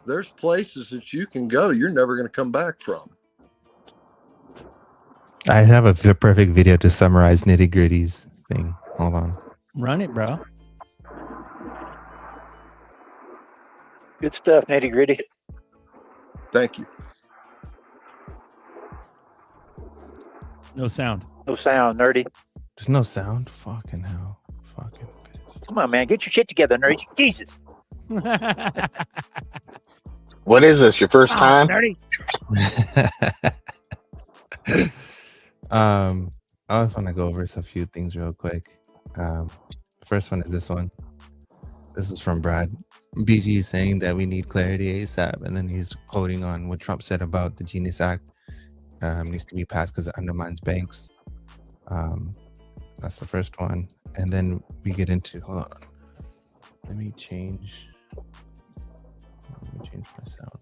There's places that you can go you're never going to come back from. I have a perfect video to summarize nitty-gritties thing. Hold on. Run it, bro. Good stuff, nitty gritty. Thank you. No sound. No sound, nerdy. There's no sound. Fucking hell. Fucking. Come on, man. Get your shit together, nerd. Jesus. What is this? Your first time? I just want to go over a few things real quick. First one is this one. This is from Brad. BG saying that we need clarity ASAP, and then he's quoting on what Trump said about the Genius Act needs to be passed because it undermines banks. That's the first one, and then we get into. Hold on, let me change my sound.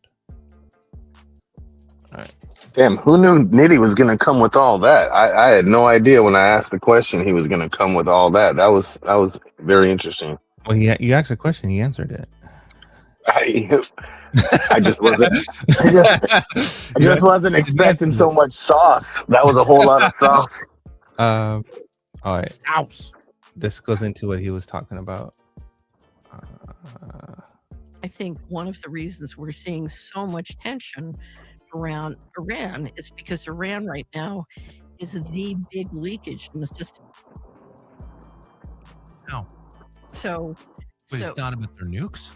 All right. Damn, who knew Nitty was gonna come with all that? I had no idea when I asked the question he was gonna come with all that. That was very interesting. Well, you asked a question, he answered it. I just wasn't. I just wasn't expecting so much sauce. That was a whole lot of sauce. All right. Sauce. This goes into what he was talking about. I think one of the reasons we're seeing so much tension around Iran is because Iran right now is the big leakage in the system. No. So, But it's not about their nukes?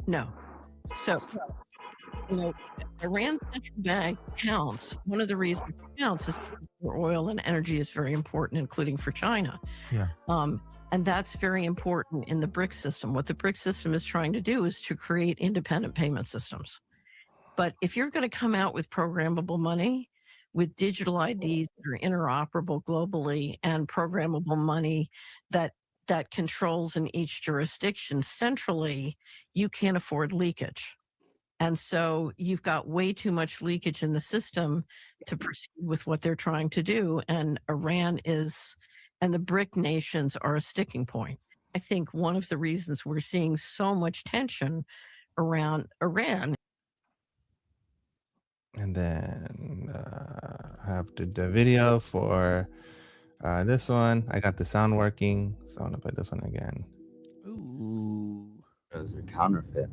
No. So, Iran's central bank counts. One of the reasons it counts is for oil and energy is very important, including for China. Yeah. And that's very important in the BRICS system. What the BRICS system is trying to do is to create independent payment systems. But if you're going to come out with programmable money, with digital IDs that are interoperable globally, and programmable money that controls in each jurisdiction centrally, you can't afford leakage. And so you've got way too much leakage in the system to proceed with what they're trying to do. And Iran and the BRIC nations are a sticking point. I think one of the reasons we're seeing so much tension around Iran. And then I have the video for this one. I got the sound working, so I'm gonna play this one again. Ooh. Those are counterfeit.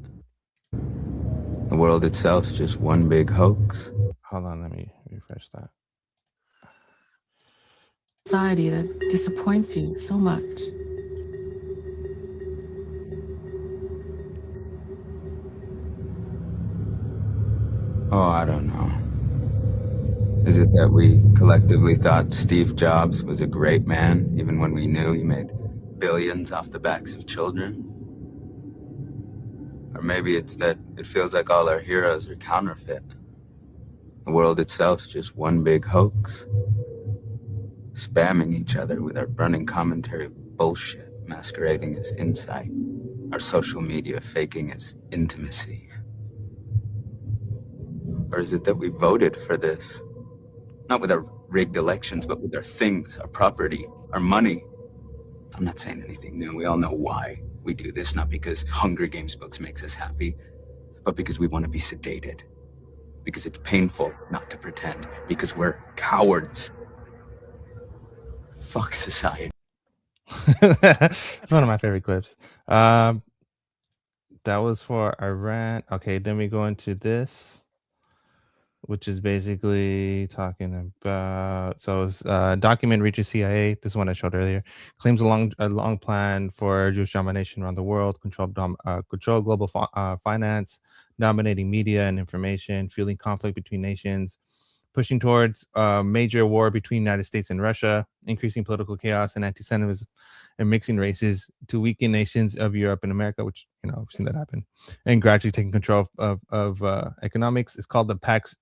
The world itself's just one big hoax. Hold on, let me refresh that. Society that disappoints you so much. Oh, I don't know. Is it that we collectively thought Steve Jobs was a great man, even when we knew he made billions off the backs of children? Or maybe it's that it feels like all our heroes are counterfeit. The world itself's just one big hoax. Spamming each other with our running commentary of bullshit masquerading as insight. Our social media faking as intimacy. Or is it that we voted for this? Not with our rigged elections, but with our things, our property, our money. I'm not saying anything new. We all know why we do this, not because Hunger Games books makes us happy, but because we want to be sedated. Because it's painful not to pretend. Because we're cowards. Fuck society. It's one of my favorite clips. That was for Iran. Okay, then we go into this, which is basically talking about, so it's document reaches CIA. This is one I showed earlier. Claims a long plan for Jewish domination around the world, control global finance, dominating media and information, fueling conflict between nations, pushing towards a major war between the United States and Russia, increasing political chaos and anti-Semitism, and mixing races to weaken nations of Europe and America, which, we've seen that happen, and gradually taking control of economics. It's called the Pax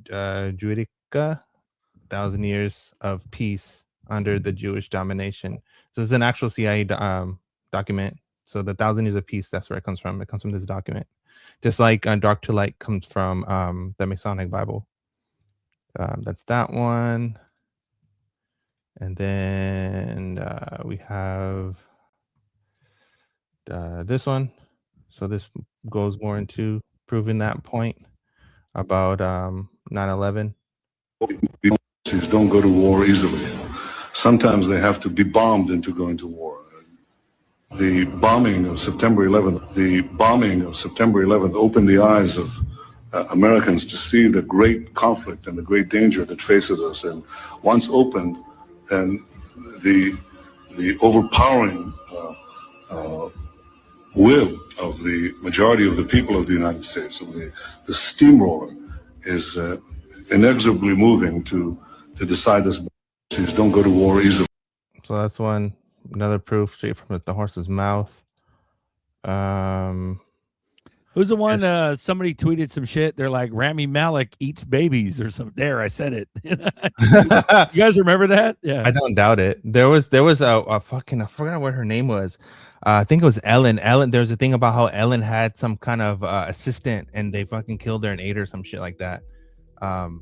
Judica, 1,000 years of peace under the Jewish domination. So it's an actual CIA document. So the 1,000 years of peace, that's where it comes from. It comes from this document. Just like Dark to Light comes from the Masonic Bible. That's that one. And then we have this one. So this goes more into proving that point about 9/11. Countries don't go to war easily. Sometimes they have to be bombed into going to war. The bombing of September 11th opened the eyes of Americans to see the great conflict and the great danger that faces us. And once opened, and the the overpowering will of the majority of the people of the United States, of the steamroller, is inexorably moving to decide this. Don't go to war easily. So that's another proof straight from the horse's mouth. Who's the one? Somebody tweeted some shit. They're like, Rami Malek eats babies or something. There, I said it. You guys remember that? Yeah, I don't doubt it. There was a fucking, I forgot what her name was. I think it was Ellen. There's a thing about how Ellen had some kind of assistant, and they fucking killed her and ate her, some shit like that. And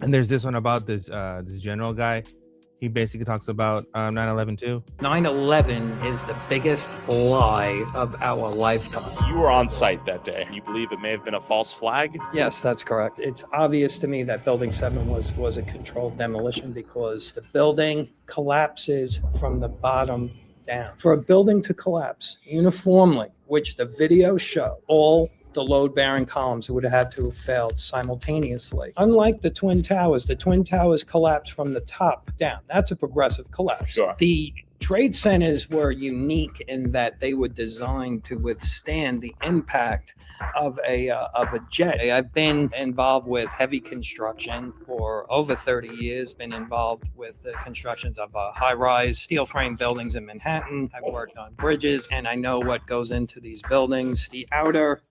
there's this one about this general guy. He basically talks about 9/11 too. 9/11 is the biggest lie of our lifetime. You were on site that day. You believe it may have been a false flag? Yes, that's correct. It's obvious to me that Building 7 was a controlled demolition because the building collapses from the bottom down. For a building to collapse uniformly, which the videos show, all the load-bearing columns would have had to have failed simultaneously. Unlike the Twin Towers collapsed from the top down. That's a progressive collapse. Sure. The trade centers were unique in that they were designed to withstand the impact of a jet. I've been involved with heavy construction for over 30 years, been involved with the constructions of high-rise steel frame buildings in Manhattan. I've worked on bridges, and I know what goes into these buildings. The outer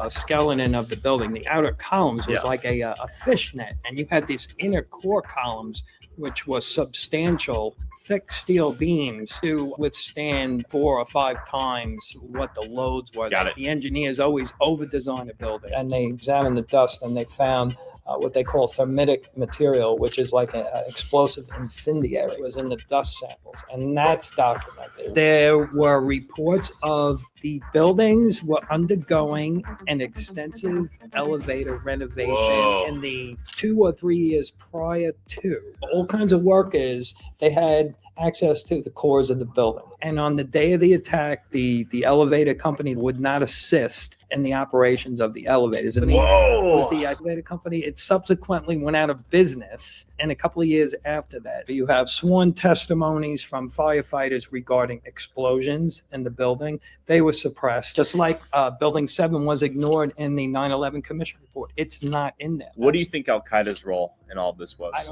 skeleton of the building, the outer columns was like a fishnet, and you had these inner core columns which was substantial, thick steel beams to withstand 4 or 5 times what the loads were. The engineers always over-design a building, and they examined the dust, and they found what they call thermitic material, which is like an explosive incendiary. It was in the dust samples, and that's documented. There were reports of the buildings were undergoing an extensive elevator renovation in the 2 or 3 years prior to. All kinds of workers, they had access to the cores of the building. And on the day of the attack, the elevator company would not assist in the operations of the elevators. It was the elevator company. It subsequently went out of business. And a couple of years after that, you have sworn testimonies from firefighters regarding explosions in the building. They were suppressed, just like Building 7 was ignored in the 9/11 Commission report. It's not in there. What do you think Al-Qaeda's role in all of this was? I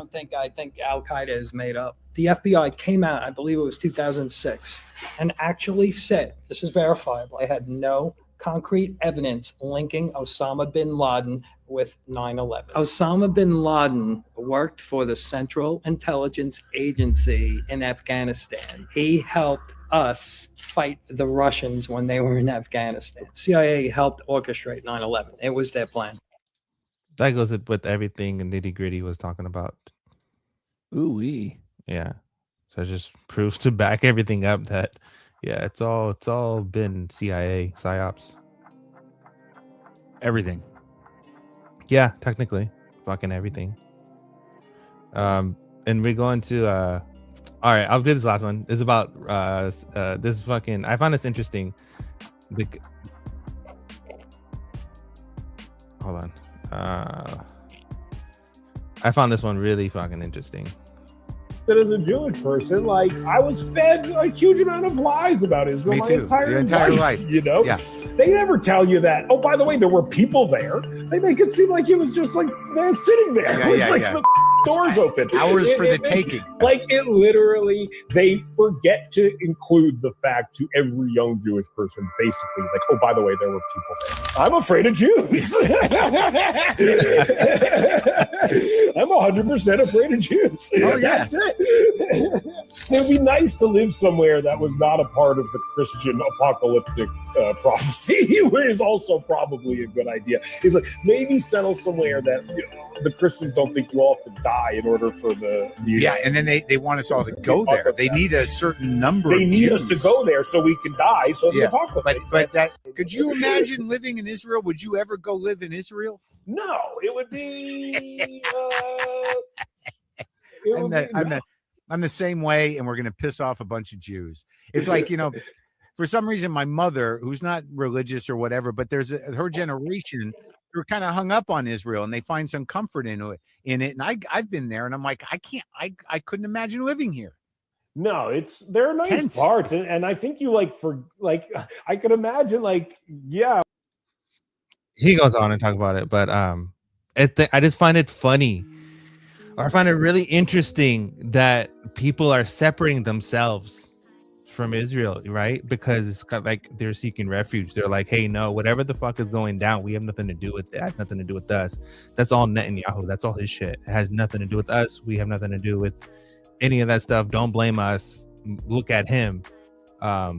think Al-Qaeda is made up. The FBI came out, I believe it was 2006, and actually said, this is verifiable, I had no concrete evidence linking Osama bin Laden with 9/11. Osama bin Laden worked for the Central Intelligence Agency in Afghanistan. He helped us fight the Russians when they were in Afghanistan. CIA helped orchestrate 9/11. It was their plan. That goes with everything nitty gritty was talking about. Ooh-wee. Yeah. So it just proves to back everything up that, yeah, it's all been CIA, PsyOps. Everything. Yeah, technically. Fucking everything. And we're going to all right, I'll do this last one. It's about this fucking, I found this interesting. Hold on. I found this one really fucking interesting. That as a Jewish person, like, I was fed a huge amount of lies about Israel my entire life. You know, they never tell you that. Oh, by the way, there were people there. They make it seem like it was just like they're sitting there. It was like the doors open. Hours for the taking. Like, it literally, they forget to include the fact to every young Jewish person, basically, like, oh, by the way, there were people there. I'm afraid of Jews. I'm 100% afraid of Jews. Oh, yeah. That's it. It would be nice to live somewhere that was not a part of the Christian apocalyptic prophecy, which is also probably a good idea. It's like, maybe settle somewhere that, you know, the Christians don't think you all have to die in order for the and then they want us all to go there. They need a certain number. They of need Jews. us to go there so we can die. So the apocalypse. But that, could you imagine living in Israel? Would you ever go live in Israel? No, it would be. I'm the same way, and we're going to piss off a bunch of Jews. It's like, you know, for some reason, my mother, who's not religious or whatever, but there's her generation, they're kind of hung up on Israel, and they find some comfort in it. And I've been there, and I'm like, I couldn't imagine living here. No, they're nice parts, and I think you I could imagine He goes on and talk about it, but I just find it funny, or I find it really interesting that people are separating themselves from Israel, right? Because it's kind of like they're seeking refuge. They're like, hey, no, whatever the fuck is going down, we have nothing to do with that. It has nothing to do with us. That's all Netanyahu. That's all his shit. It has nothing to do with us. We have nothing to do with any of that stuff. Don't blame us. Look at him. I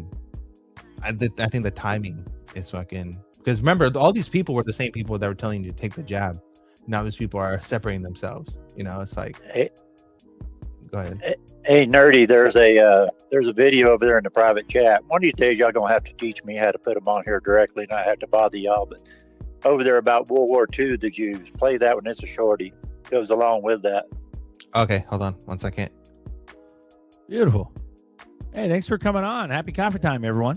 think the timing is fucking, because remember, all these people were the same people that were telling you to take the jab. Now these people are separating themselves. You know, it's like, go ahead. Hey, nerdy, there's a video over there in the private chat. One of these days, y'all gonna have to teach me how to put them on here directly, not have to bother y'all. But over there about World War II, the Jews. Play that when it's a shorty. Goes along with that. Okay, hold on 1 second. Beautiful. Hey, thanks for coming on. Happy coffee time, everyone.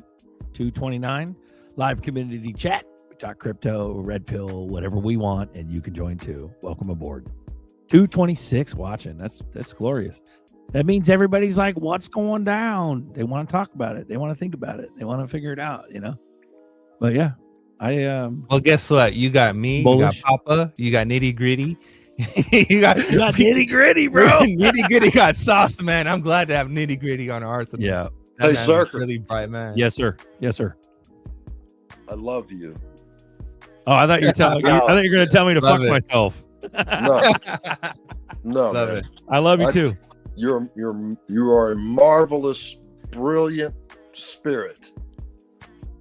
229 live community chat. We talk crypto, red pill, whatever we want, and you can join too. Welcome aboard. 226 watching. That's glorious. That means everybody's like, what's going down? They want to talk about it. They want to think about it. They want to figure it out, you know? But yeah, well, guess what? You got me, bullish. You got Papa, you got Nitty Gritty. you got Nitty Gritty, bro. Nitty Gritty got sauce, man. I'm glad to have Nitty Gritty on our arsenal. Yeah. Hey, ZRK. Really bright man. Yes, sir. Yes, sir. I love you. Oh, I thought you were telling me. I thought you were going to tell me to fuck myself. No, love man. it. I love you too. You are a marvelous, brilliant spirit.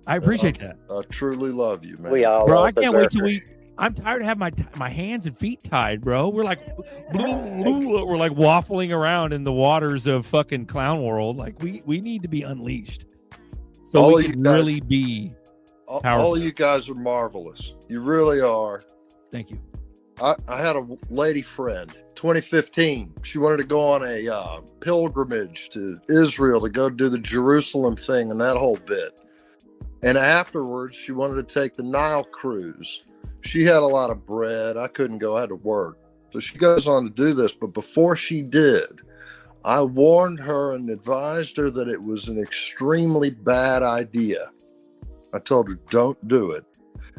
I appreciate that. I truly love you, man. We all bro, love I can't wait till Berserker. I'm tired of having my hands and feet tied, bro. We're like we're like waffling around in the waters of fucking clown world. Like we need to be unleashed, so All we you can guys- really be powerful. All of you guys are marvelous. You really are. Thank you. I had a lady friend, 2015. She wanted to go on a pilgrimage to Israel to go do the Jerusalem thing and that whole bit. And afterwards, she wanted to take the Nile cruise. She had a lot of bread. I couldn't go. I had to work. So she goes on to do this. But before she did, I warned her and advised her that it was an extremely bad idea. I told her, don't do it.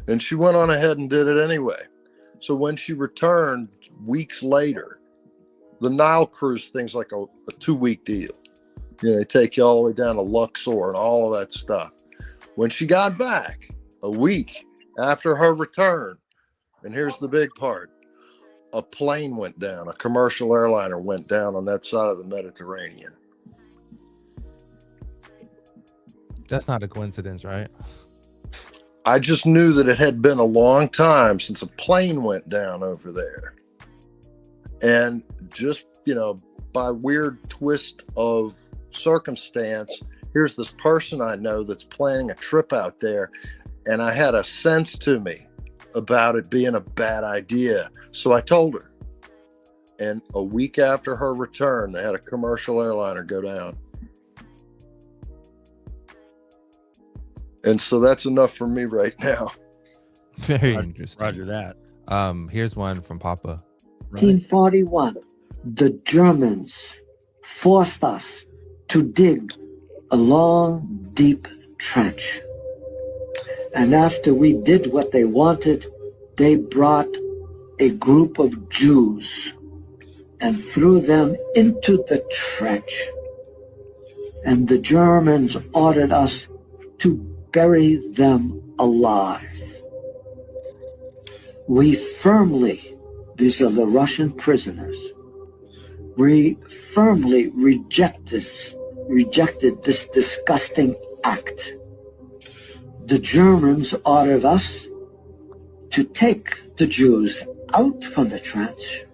And she went on ahead and did it anyway. So when she returned weeks later, the Nile cruise thing's like a 2-week deal. You know, they take you all the way down to Luxor and all of that stuff. When she got back a week after her return, and here's the big part, a plane went down, a commercial airliner went down on that side of the Mediterranean. That's not a coincidence, right? I just knew that it had been a long time since a plane went down over there. And just, you know, by weird twist of circumstance, here's this person I know that's planning a trip out there. And I had a sense to me about it being a bad idea. So I told her. And a week after her return, they had a commercial airliner go down. And so that's enough for me right now. Very interesting. Roger that. Here's one from Papa. 1941, the Germans forced us to dig a long, deep trench. And after we did what they wanted, they brought a group of Jews and threw them into the trench. And the Germans ordered us to bury them alive. We firmly, these are the Russian prisoners, we firmly rejected this disgusting act. The Germans ordered us to take the Jews out from the trench,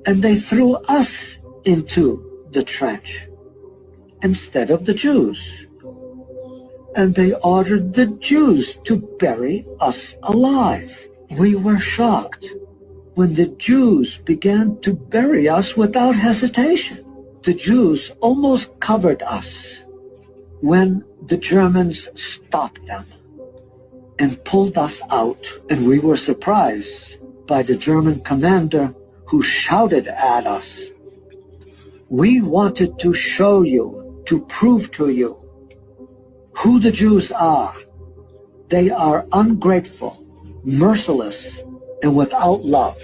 and they threw us into the trench instead of the Jews. And they ordered the Jews to bury us alive. We were shocked when the Jews began to bury us without hesitation. The Jews almost covered us when the Germans stopped them and pulled us out. And we were surprised by the German commander who shouted at us, We wanted to show you, to prove to you who the Jews are. They are ungrateful, merciless, and without love.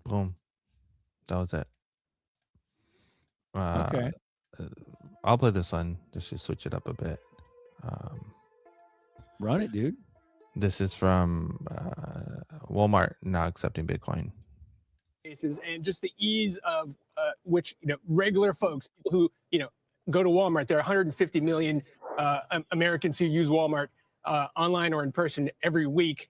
Boom. That was it. Okay. I'll play this one just to switch it up a bit. Run it, dude. This is from Walmart now accepting Bitcoin. And just the ease of which regular folks, people who go to Walmart. There are 150 million Americans who use Walmart online or in person every week.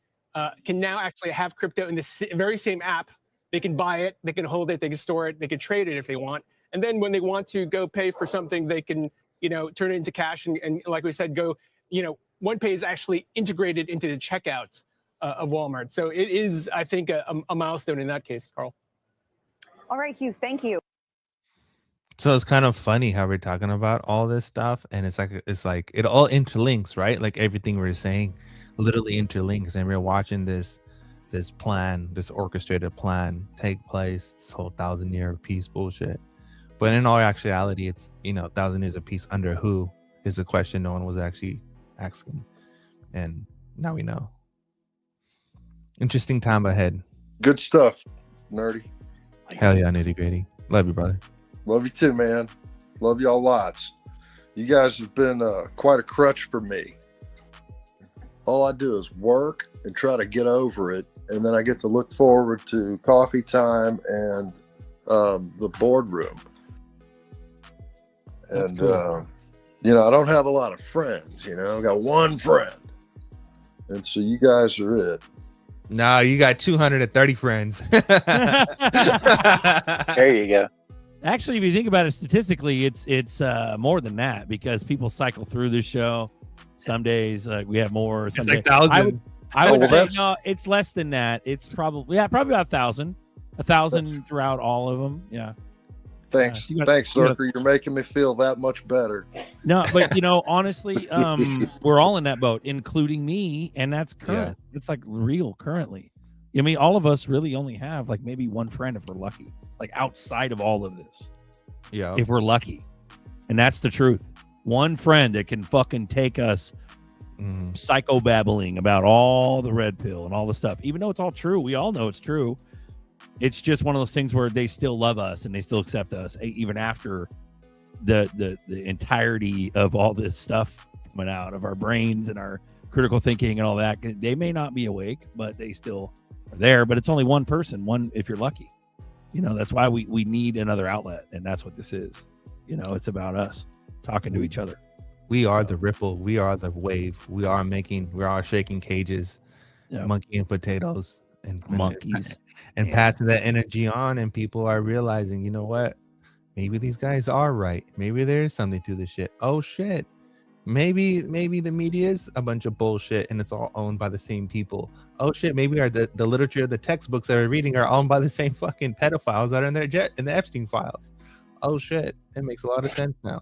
Can now actually have crypto in this very same app. They can buy it, they can hold it, they can store it, they can trade it if they want. And then when they want to go pay for something, they can turn it into cash and like we said, go OnePay is actually integrated into the checkouts of Walmart. So it is, I think, a milestone in that case, Carl. All right, Hugh, thank you. So it's kind of funny how we're talking about all this stuff, and it's like it all interlinks, right? Like everything we're saying literally interlinks, and we're watching this plan, this orchestrated plan take place, this whole 1,000 year of peace bullshit. But in all actuality, it's 1,000 years of peace under who is the question no one was actually asking, and now we know. Interesting time ahead. Good stuff, nerdy. Hell yeah, nitty gritty. Love you, brother. Love you too, man. Love y'all lots. You guys have been quite a crutch for me. All I do is work and try to get over it, and then I get to look forward to coffee time and the boardroom. And cool. I don't have a lot of friends. I got one friend, and so you guys are it. No, you got 230 friends. There you go. Actually, if you think about it statistically, it's more than that because people cycle through this show. Some days we have more. Some It's like days, 1,000. I would say no, it's less than that. It's probably about 1,000. 1,000 throughout all of them. Yeah. Thanks, thanks, Zerker. You're making me feel that much better. No, but honestly, we're all in that boat, including me, and that's current. Yeah. It's like real currently. I mean, all of us really only have like maybe one friend if we're lucky, like outside of all of this. Yeah. If we're lucky. And that's the truth. One friend that can fucking take us psychobabbling about all the red pill and all the stuff. Even though it's all true, we all know it's true. It's just one of those things where they still love us and they still accept us even after the entirety of all this stuff coming out of our brains and our critical thinking and all that. They may not be awake, but they still are there. But it's only one person, one if you're lucky. That's why we need another outlet, and that's what this is. It's about us talking to each other. We are the ripple. We are the wave. We are shaking cages, monkey and potatoes and monkeys. And passing that energy on, and people are realizing, you know what? Maybe these guys are right. Maybe there is something to this shit. Oh shit. Maybe the media is a bunch of bullshit and it's all owned by the same people. Oh shit. Maybe the literature, the textbooks that we're reading are owned by the same fucking pedophiles that are in the Epstein files. Oh shit. It makes a lot of sense now.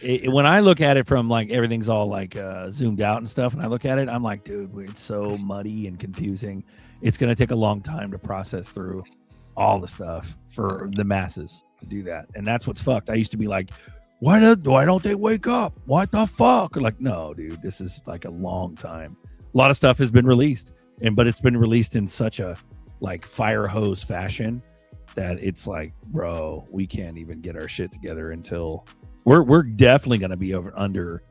When I look at it from like everything's all like zoomed out and stuff, and I look at it, I'm like, dude, it's so muddy and confusing. It's going to take a long time to process through all the stuff for the masses to do that. And that's what's fucked. I used to be like, why don't they wake up? What the fuck? Or like, no, dude, this is like a long time. A lot of stuff has been released, but it's been released in such a like fire hose fashion that it's like, bro, we can't even get our shit together until we're definitely going to be under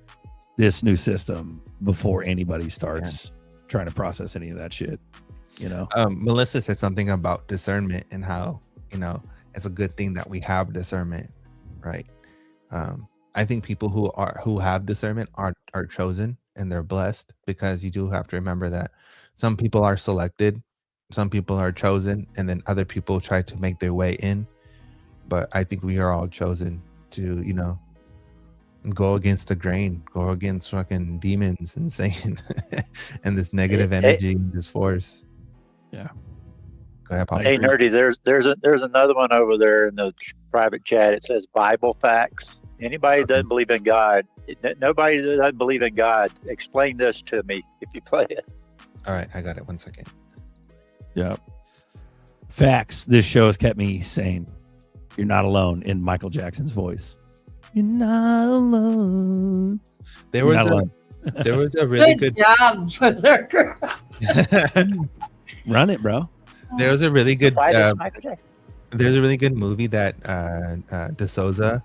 this new system before anybody starts trying to process any of that shit. Melissa said something about discernment and how it's a good thing that we have discernment, right? I think people who have discernment are chosen and they're blessed, because you do have to remember that some people are selected, some people are chosen, and then other people try to make their way in. But I think we are all chosen to go against the grain, go against fucking demons and Satan and this negative energy, this force. Yeah. Go ahead, Paul. Hey, nerdy, there's another one over there in the private chat. It says Bible facts. Anybody that doesn't believe in God, nobody that doesn't believe in God, explain this to me if you play it. All right, I got it. 1 second. Yeah. Facts. This show has kept me sane. You're not alone in Michael Jackson's voice. You're not alone. There was a really good job, Berserker. Run it, bro. There was a really good Why does Michael Jackson? there's a really good movie that De Souza,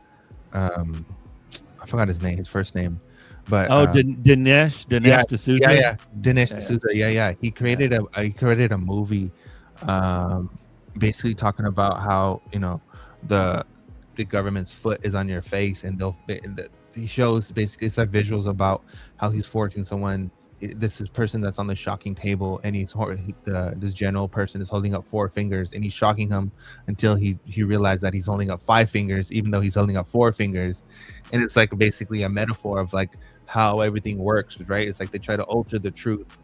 I forgot his first name, but Dinesh D'Souza. yeah, Dinesh D'Souza, yeah. He created a movie, basically talking about how the government's foot is on your face, and he shows basically it's like visuals about how he's forcing someone. This is person that's on the shocking table, and this general person is holding up 4 fingers, and he's shocking him until he realized that he's holding up 5 fingers, even though he's holding up 4 fingers. And it's like basically a metaphor of like how everything works, right? It's like they try to alter the truth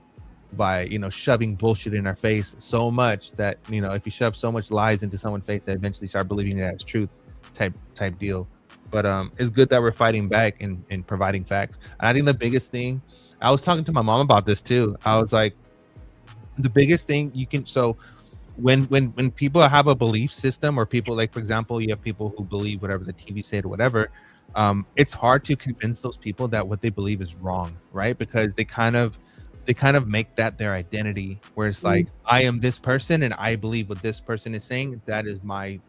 by shoving bullshit in our face so much that if you shove so much lies into someone's face, they eventually start believing it as truth, type deal. But it's good that we're fighting back and providing facts. And I think the biggest thing, I was talking to my mom about this too. I was like, the biggest thing you can, so when people have a belief system, or people, like for example, you have people who believe whatever the TV said or whatever, it's hard to convince those people that what they believe is wrong, right? Because they kind of make that their identity, where it's like, I am this person and I believe what this person is saying. That is my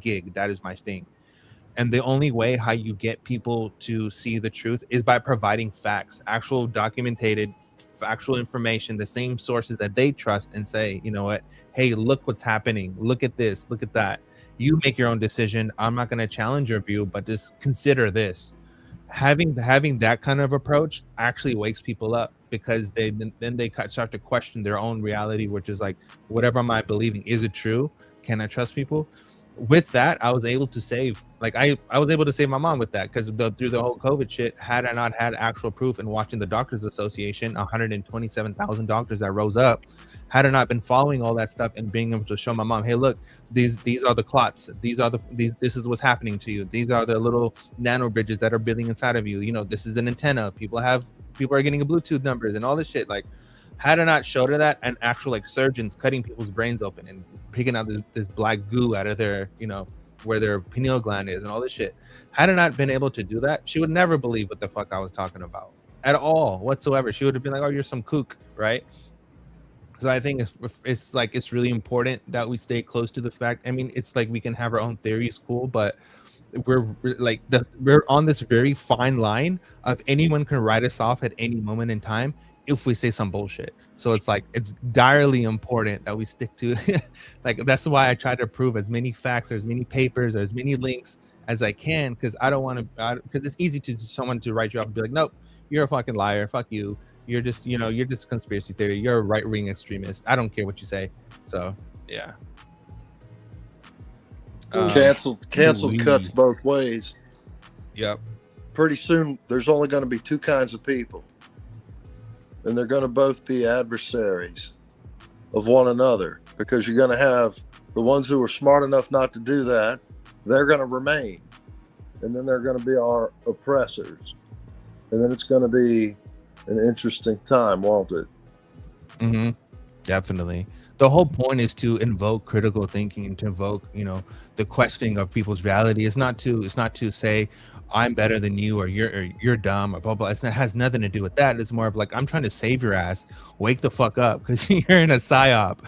gig. That is my thing. And the only way how you get people to see the truth is by providing facts, actual documented factual information, the same sources that they trust, and say, you know what, hey, look what's happening. Look at this, look at that. You make your own decision. I'm not going to challenge your view, but just consider this. Having that kind of approach actually wakes people up, because then they start to question their own reality, which is like, whatever am I believing? Is it true? Can I trust people? With that, I was able to save, like I was able to save my mom with that, because through the whole COVID shit, had I not had actual proof and watching the Doctors Association, 127,000 doctors that rose up, had I not been following all that stuff and being able to show my mom, hey, look, these are the clots, this is what's happening to you, these are the little nano bridges that are building inside of you, this is an antenna, people are getting a Bluetooth numbers and all this shit. Like, had I not showed her that, and actual like surgeons cutting people's brains open and picking out this black goo out of their, where their pineal gland is and all this shit, had I not been able to do that, she would never believe what the fuck I was talking about at all whatsoever. She would have been like, oh, you're some kook, right? So I think it's really important that we stay close to the fact. I mean, it's like we can have our own theories, cool, but we're on this very fine line of anyone can write us off at any moment in time if we say some bullshit. So it's like, it's direly important that we stick to like, that's why I try to prove as many facts or as many papers or as many links as I can, because I don't want to, because it's easy to someone to write you off and be like, nope, you're a fucking liar, fuck you, you're just you're just conspiracy theory, you're a right-wing extremist, I don't care what you say. So yeah, cancel cuts both ways. Yep. Pretty soon there's only going to be 2 kinds of people, and they're going to both be adversaries of one another, because you're going to have the ones who are smart enough not to do that. They're going to remain, and then they're going to be our oppressors, and then it's going to be an interesting time, won't it? Mm-hmm. Definitely. The whole point is to invoke critical thinking and to invoke, the questioning of people's reality. It's not to say I'm better than you, or you're dumb, or blah blah. It has nothing to do with that. It's more of like, I'm trying to save your ass. Wake the fuck up, because you're in a psyop.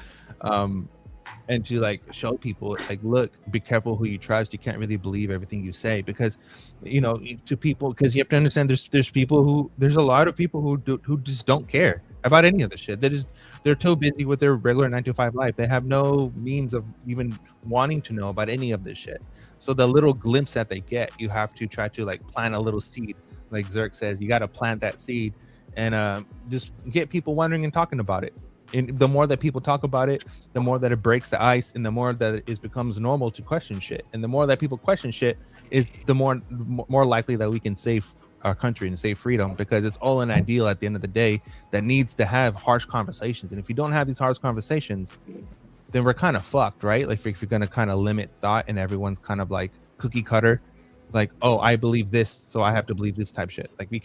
And to like show people, like, look, be careful who you trust. You can't really believe everything you say, because to people, because you have to understand there's a lot of people who just don't care about any of this shit. They're too busy with their regular 9-to-5 life. They have no means of even wanting to know about any of this shit. So the little glimpse that they get, you have to try to like plant a little seed. Like Zerk says, you got to plant that seed and just get people wondering and talking about it. And the more that people talk about it, the more that it breaks the ice, and the more that it becomes normal to question shit. And the more that people question shit is the more likely that we can save our country and save freedom, because it's all an ideal at the end of the day that needs to have harsh conversations. And if you don't have these harsh conversations, then we're kind of fucked, right? Like if you're going to kind of limit thought and everyone's kind of like cookie cutter, like, oh, I believe this, so I have to believe this type shit. Like we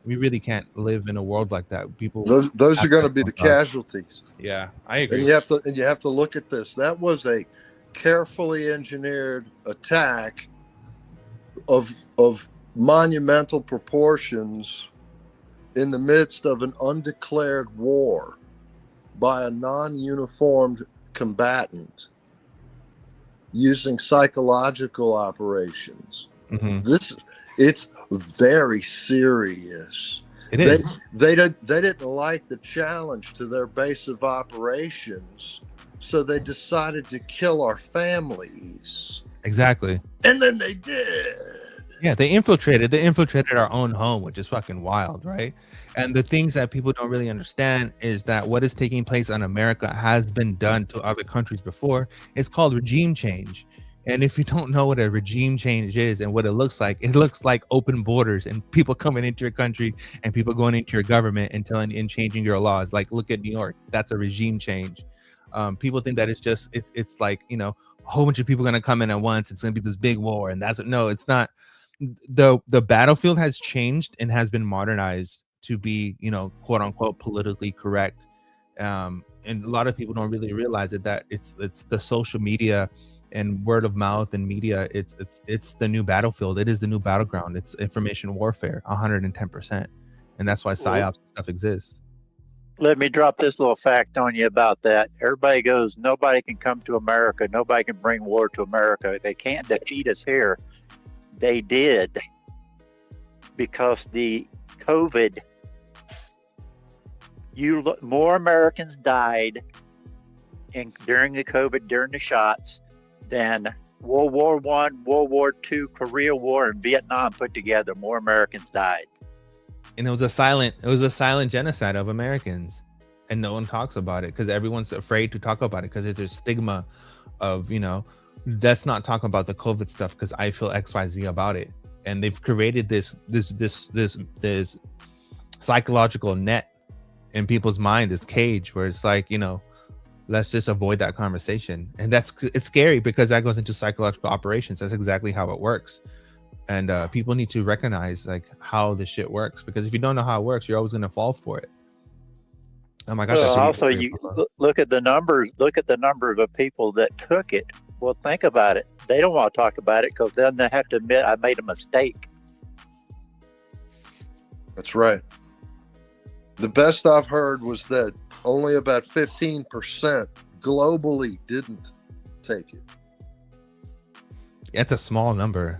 really can't live in a world like that. People, Those are going to be the casualties. Yeah, I agree. And you have to look at this. That was a carefully engineered attack of monumental proportions in the midst of an undeclared war by a non-uniformed combatant using psychological operations. It's very serious. It is. They didn't like the challenge to their base of operations, so they decided to kill our families. Exactly. And then they did. Yeah, they infiltrated our own home, which is fucking wild, right? And the things that people don't really understand is that what is taking place on America has been done to other countries before. It's called regime change. And if you don't know what a regime change is and what it looks like open borders and people coming into your country and people going into your government and changing your laws. Like, look at New York. That's a regime change. People think that it's like, you know, a whole bunch of people going to come in at once. It's going to be this big war. And no, it's not. The battlefield has changed and has been modernized to be, you know, quote unquote politically correct. And a lot of people don't really realize that it's the social media and word of mouth and media. It's the new battlefield. It is the new battleground. It's information warfare 110%. And that's why psyops and stuff exists. Let me drop this little fact on you about that. Everybody goes, nobody can come to America. Nobody can bring war to America. They can't defeat us here. They did, because the COVID, more Americans died during the COVID, during the shots, than World War I, World War II, Korea War, and Vietnam put together. More Americans died. And it was a silent genocide of Americans, and no one talks about it because everyone's afraid to talk about it because there's a stigma of, you know, let's not talk about the COVID stuff because I feel XYZ about it. And they've created this psychological net in people's mind, this cage where it's like, you know, let's just avoid that conversation. And it's scary because that goes into psychological operations. That's exactly how it works. And people need to recognize like how this shit works, because if you don't know how it works, you're always going to fall for it. Oh my gosh. Well, also, you look at the numbers. Look at the number of the people that took it. Well, think about it. They don't want to talk about it because then they have to admit I made a mistake. That's right. The best I've heard was that only about 15% globally didn't take it. It's a small number.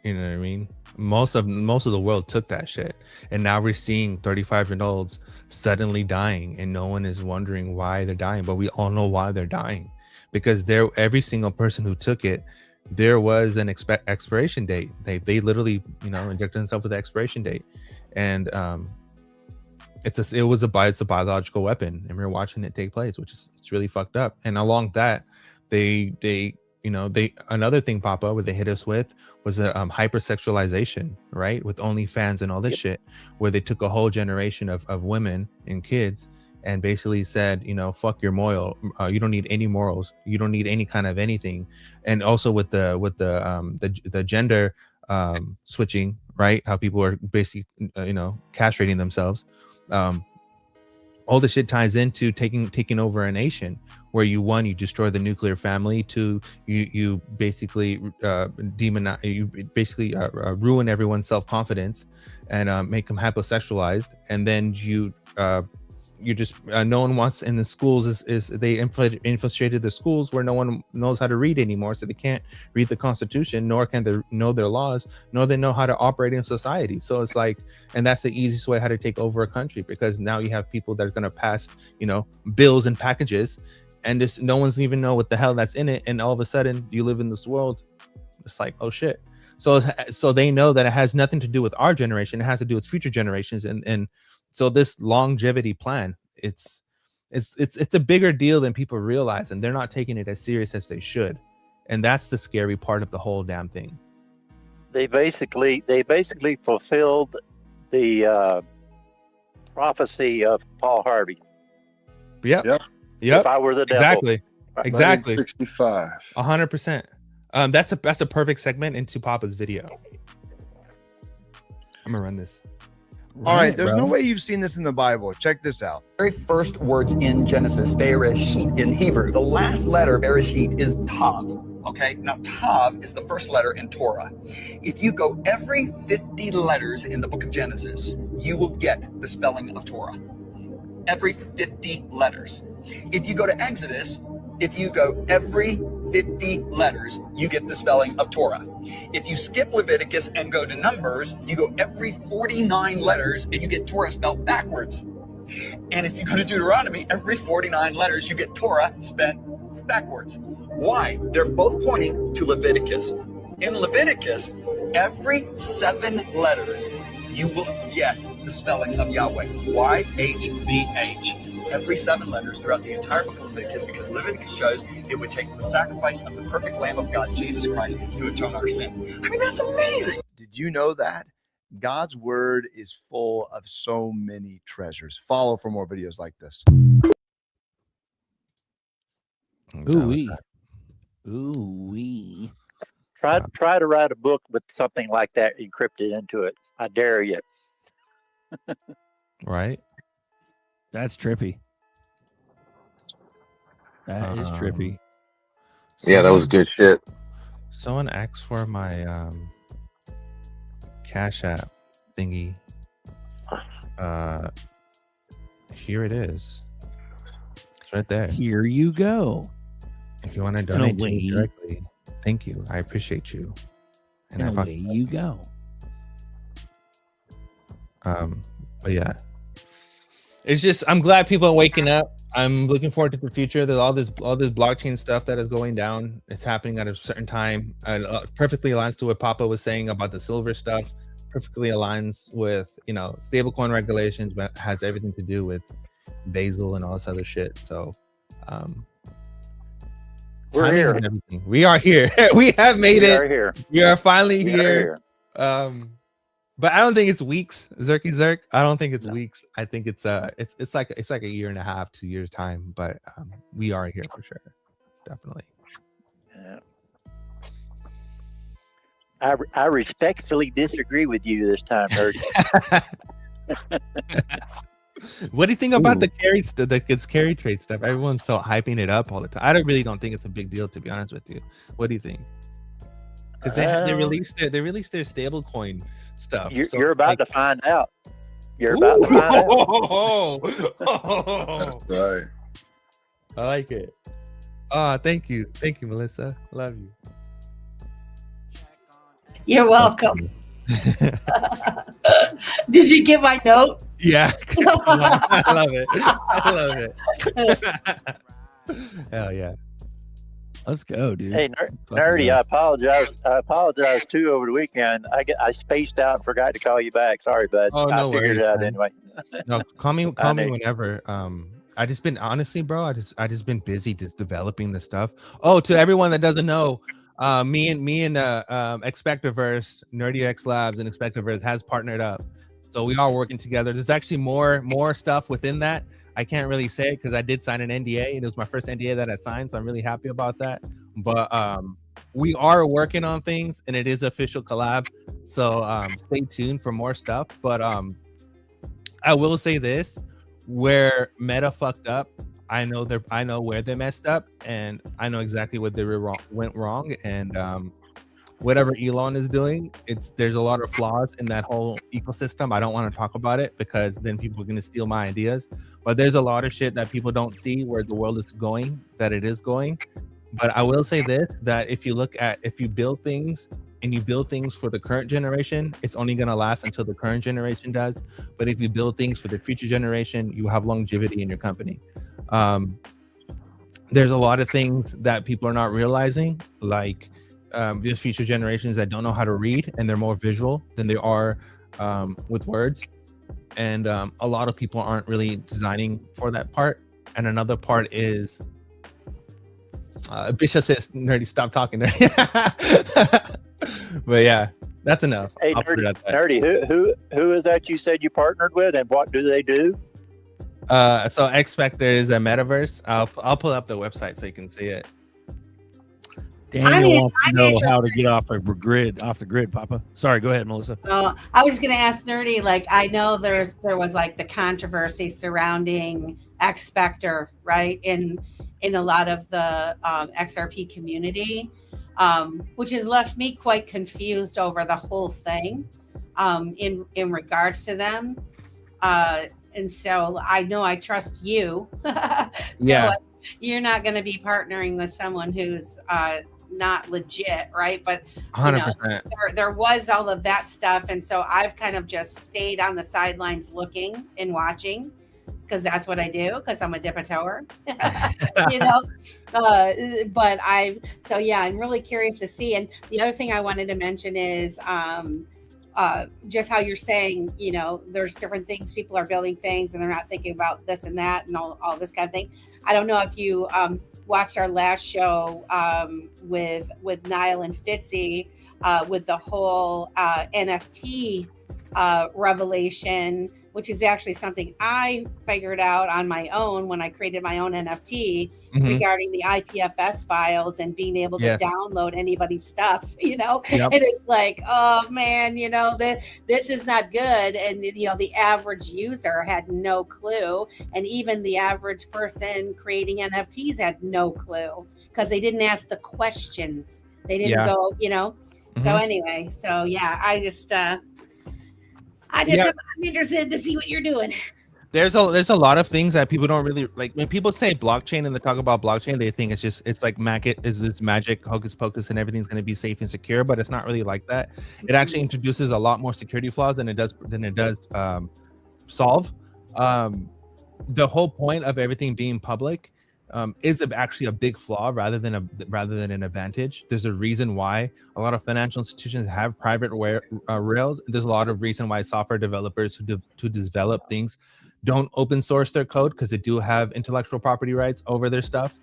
You know what I mean? Most of the world took that shit, and now we're seeing 35-year-olds suddenly dying, and no one is wondering why they're dying, but we all know why they're dying, because every single person who took it, there was an expiration date. They literally, you know, injected themselves with the expiration date, and it's a biological weapon, and we're watching it take place, which is it's really fucked up. And along that, another thing pop up where they hit us with was a hypersexualization, right? With OnlyFans and all this shit, where they took a whole generation of women and kids and basically said, you know, fuck your moral. You don't need any morals. You don't need any kind of anything. And also with the gender switching, right? How people are basically, castrating themselves. All the shit ties into taking over a nation, where you destroy the nuclear family, two, you basically ruin everyone's self-confidence and make them hyposexualized, and then you just no one wants in the schools is they infiltrated the schools where no one knows how to read anymore, so they can't read the Constitution, nor can they know their laws, nor they know how to operate in society. So it's like, and that's the easiest way how to take over a country, because now you have people that are going to pass, bills and packages, and just no one's even know what the hell that's in it, and all of a sudden you live in this world. It's like, oh shit. So they know that it has nothing to do with our generation, it has to do with future generations, and so this longevity plan, it's a bigger deal than people realize, and they're not taking it as serious as they should. And that's the scary part of the whole damn thing. They basically fulfilled the prophecy of Paul Harvey. Yep. If I were the devil. Exactly. 65. 100%. That's a perfect segment into Papa's video. I'm gonna run this. All right, there's no way you've seen this in the Bible. Check this out. Very first words in Genesis, Bereshit in Hebrew. The last letter, Bereshit, is Tav. Okay, now Tav is the first letter in Torah. If you go every 50 letters in the book of Genesis, you will get the spelling of Torah. Every 50 letters. If you go to Exodus, if you go every 50 letters, you get the spelling of Torah. If you skip Leviticus and go to Numbers, you go every 49 letters and you get Torah spelled backwards. And if you go to Deuteronomy, every 49 letters, you get Torah spelled backwards. Why? They're both pointing to Leviticus. In Leviticus, every 7 letters, you will get the spelling of Yahweh. YHVH. Every 7 letters throughout the entire book of Leviticus, because Leviticus shows it would take the sacrifice of the perfect Lamb of God, Jesus Christ, to atone our sins. I mean, that's amazing. Did you know that? God's word is full of so many treasures. Follow for more videos like this. Ooh-wee. Ooh-wee. Try to write a book with something like that encrypted into it. I dare you. Right? That's trippy. That is trippy. Yeah, that was good shit. Someone asked for my Cash App thingy. Here it is. It's right there. Here you go. If you want to donate to me directly, thank you. I appreciate you. And away you go. But yeah, it's just, I'm glad people are waking up. I'm looking forward to the future. There's all this blockchain stuff that is going down. It's happening at a certain time. Perfectly aligns to what Papa was saying about the silver stuff. Perfectly aligns with, you know, stablecoin regulations, but has everything to do with Basel and all this other shit. So we're here. We are here. We have made it. We are here. We are finally We here. are But I don't think it's weeks, Zerky Zerk. I don't think it's weeks. I think it's like a year and a half, 2 years time. But we are here for sure, definitely. Yeah. I respectfully disagree with you this time, Nerdy. What do you think about the carry trade stuff? Everyone's so hyping it up all the time. I really don't think it's a big deal, to be honest with you. What do you think? Because they released their stable coin stuff. You're about to find out. You're about to find out. That's right. I like it. Thank you, Melissa. Love you. You're welcome. Did you get my note? Yeah. I love it. I love it. Hell yeah. Let's go, dude. Hey, Nerdy, I apologize too over the weekend. I spaced out and forgot to call you back. Sorry, bud. Oh, no I figured worries, it out man. anyway. No, call me whenever. I just been, honestly, bro, I just been busy just developing the stuff. Oh, to everyone that doesn't know, me and Expectaverse, Nerdy X Labs and Expectaverse has partnered up. So we are working together. There's actually more stuff within that. I can't really say it because I did sign an NDA. It was my first NDA that I signed, so I'm really happy about that. But we are working on things, and it is official collab. So stay tuned for more stuff. But I will say this: where Meta fucked up, I know where they messed up, and I know exactly what they went wrong. And whatever Elon is doing, there's a lot of flaws in that whole ecosystem. I don't want to talk about it because then people are going to steal my ideas. But there's a lot of shit that people don't see where the world is going, that it is going. But I will say this, that if you build things and you build things for the current generation, it's only going to last until the current generation does. But if you build things for the future generation, you have longevity in your company. There's a lot of things that people are not realizing, like there's future generations that don't know how to read, and they're more visual than they are with words. And a lot of people aren't really designing for that part. And another part is Bishop says, Nerdy, stop talking. But yeah, that's enough. Hey, Nerdy, who is that you said you partnered with, and what do they do? So Expector is a metaverse. I'll pull up the website so you can see it. Daniel wants to know how to get off the grid, Papa. Sorry, go ahead, Melissa. I was going to ask Nerdy, like, I know there was like the controversy surrounding X Spectre, right? In a lot of the XRP community, which has left me quite confused over the whole thing in regards to them. And so I know I trust you. So you're not going to be partnering with someone who's not legit, right? But 100%. There was all of that stuff, and so I've kind of just stayed on the sidelines looking and watching, because that's what I do, because I'm a dipper-tower. But I'm really curious to see. And the other thing I wanted to mention is just how you're saying, there's different things, people are building things and they're not thinking about this and that and all this kind of thing. I don't know if you watched our last show with Niall and Fitzy with the whole NFT revelation, which is actually something I figured out on my own when I created my own NFT regarding the IPFS files and being able to download anybody's stuff, and it's like, oh man, this is not good. And, the average user had no clue. And even the average person creating NFTs had no clue because they didn't ask the questions. They didn't go, So anyway, I'm interested to see what you're doing. There's a lot of things that people don't really like. When people say blockchain and they talk about blockchain, they think it's like this magic hocus pocus and everything's going to be safe and secure, but it's not really like that. It actually introduces a lot more security flaws than it does solve. The whole point of everything being public is actually a big flaw rather than an advantage. There's a reason why a lot of financial institutions have private rails. There's a lot of reason why software developers who develop things don't open source their code, because they do have intellectual property rights over their stuff.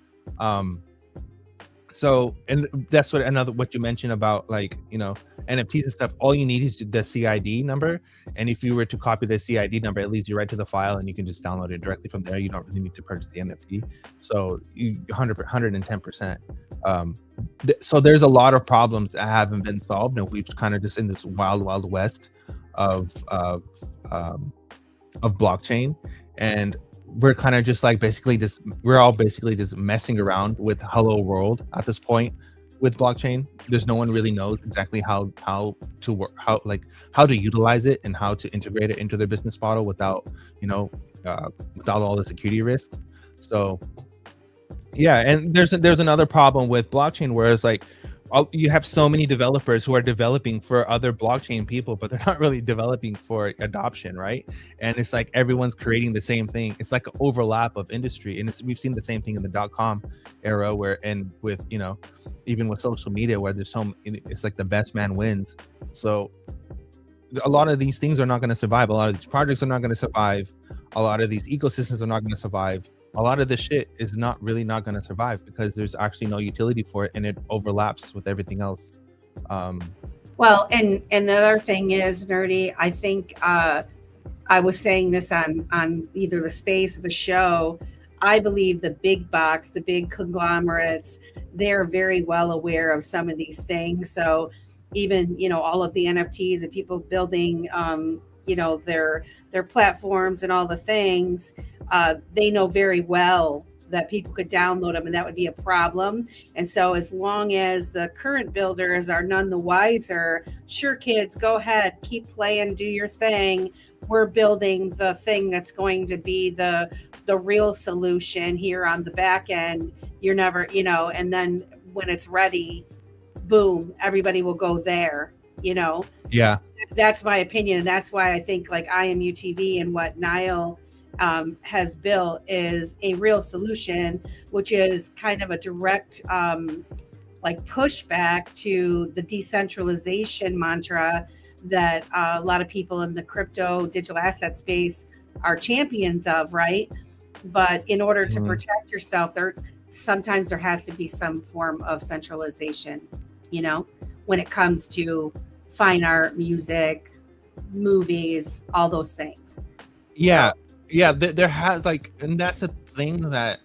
So, and that's what you mentioned about, like, NFTs and stuff. All you need is the CID number, and if you were to copy the CID number, it leads you right to the file, and you can just download it directly from there. You don't really need to purchase the NFT. So, 110%. So there's a lot of problems that haven't been solved, and we've kind of just in this wild west of blockchain, and we're kind of just like we're all basically just messing around with hello world at this point with blockchain. There's no one really knows exactly how to work, how to utilize it and how to integrate it into their business model without without all the security risks. So and there's another problem with blockchain, whereas you have so many developers who are developing for other blockchain people, but they're not really developing for adoption, right? And it's like everyone's creating the same thing. It's like an overlap of industry, and we've seen the same thing in the .com era, even with social media, where it's like the best man wins. So a lot of these things are not going to survive. A lot of these projects are not going to survive. A lot of these ecosystems are not going to survive. A lot of this shit is not going to survive because there's actually no utility for it, and it overlaps with everything else. Well, and the other thing is, Nerdy, I think I was saying this on either the space or the show. I believe the big box, the big conglomerates, they're very well aware of some of these things. So even, all of the NFTs and people building, their platforms and all the things, they know very well that people could download them and that would be a problem. And so as long as the current builders are none the wiser, sure, kids, go ahead, keep playing, do your thing. We're building the thing that's going to be the real solution here on the back end. You're never, and then when it's ready, boom, everybody will go there, Yeah. That's my opinion. And that's why I think IMU TV and what Niall has built is a real solution, which is kind of a direct pushback to the decentralization mantra that a lot of people in the crypto digital asset space are champions of, right? But in order to protect yourself, sometimes there has to be some form of centralization, when it comes to fine art, music, movies, all those things. Yeah. Yeah, there has and that's the thing that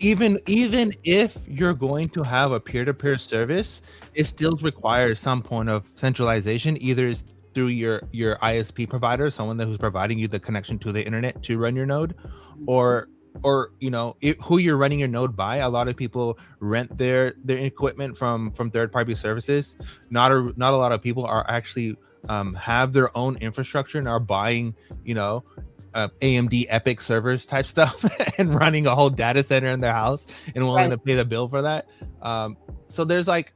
even if you're going to have a peer-to-peer service, it still requires some point of centralization, either through your ISP provider, someone who's providing you the connection to the internet to run your node, or who you're running your node by. A lot of people rent their equipment from third-party services. Not a lot of people are actually have their own infrastructure and are buying AMD Epic servers type stuff and running a whole data center in their house and willing to pay the bill for that. So there's like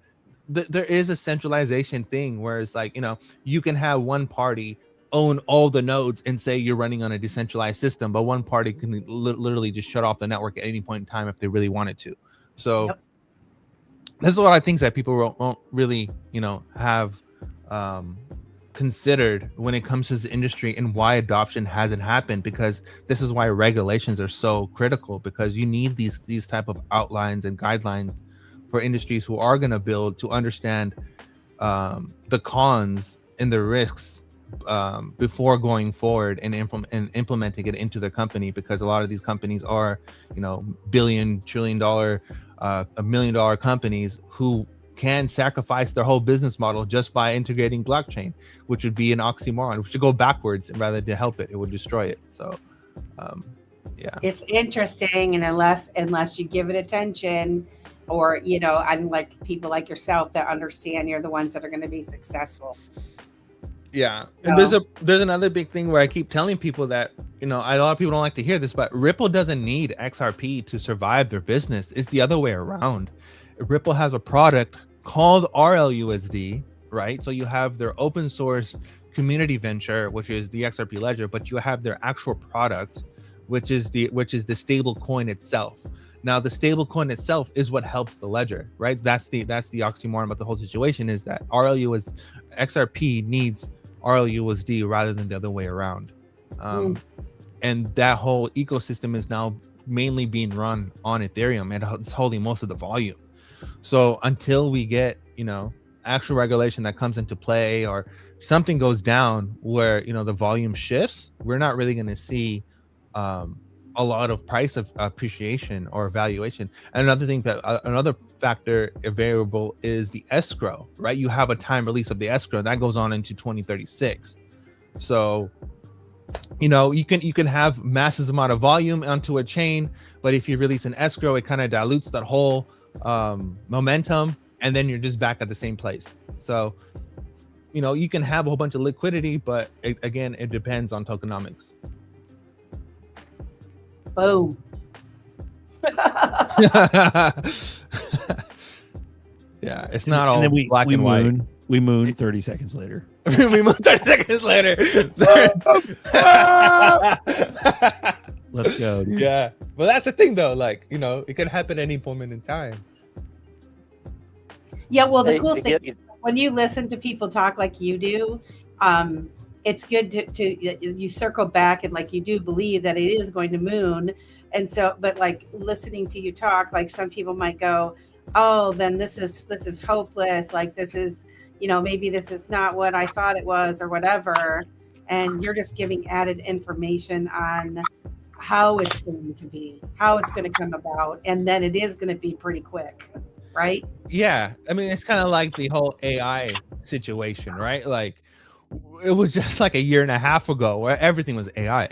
there is a centralization thing where it's like, you can have one party own all the nodes and say you're running on a decentralized system, but one party can literally just shut off the network at any point in time if they really wanted to. So there's a lot of things that people won't really have considered when it comes to this industry, and why adoption hasn't happened, because this is why regulations are so critical, because you need these type of outlines and guidelines for industries who are going to build, to understand the cons and the risks before going forward and implementing it into their company, because a lot of these companies are billion, $1 trillion, $1 million companies who can sacrifice their whole business model just by integrating blockchain, which would be an oxymoron, which would go backwards rather than help it. It would destroy it. So it's interesting, and unless you give it attention, or unlike people like yourself that understand, you're the ones that are going to be successful. Yeah. And there's another big thing where I keep telling people that, a lot of people don't like to hear this, but Ripple doesn't need XRP to survive their business. It's the other way around. Ripple has a product called RLUSD, right? So you have their open source community venture, which is the XRP ledger, but you have their actual product, which is the stable coin itself. Now, the stable coin itself is what helps the ledger, right? That's the oxymoron about the whole situation, is that XRP needs RLUSD rather than the other way around. And that whole ecosystem is now mainly being run on Ethereum, and it's holding most of the volume. So until we get, actual regulation that comes into play, or something goes down where, the volume shifts, we're not really going to see a lot of price of appreciation or valuation. And another factor, a variable, is the escrow, right? You have a time release of the escrow that goes on into 2036. So, you can have massive amount of volume onto a chain, but if you release an escrow, it kind of dilutes that whole momentum, and then you're just back at the same place. So you can have a whole bunch of liquidity, but again, it depends on tokenomics. Boom. Yeah, it's not all black and white. We moon 30 seconds later. We moon 30 seconds later. Let's go, dude. Yeah, but that's the thing, though. Like, it could happen any moment in time. Yeah, well, the cool thing, when you listen to people talk like you do, it's good to you circle back, and like you do believe that it is going to moon. And so, but like listening to you talk, like some people might go, oh, then this is hopeless. Like this is, maybe this is not what I thought it was, or whatever. And you're just giving added information on how it's going to be, how it's going to come about. And then it is going to be pretty quick, right? Yeah. I mean, it's kind of like the whole AI situation, right? Like, it was just like a year and a half ago where everything was AI,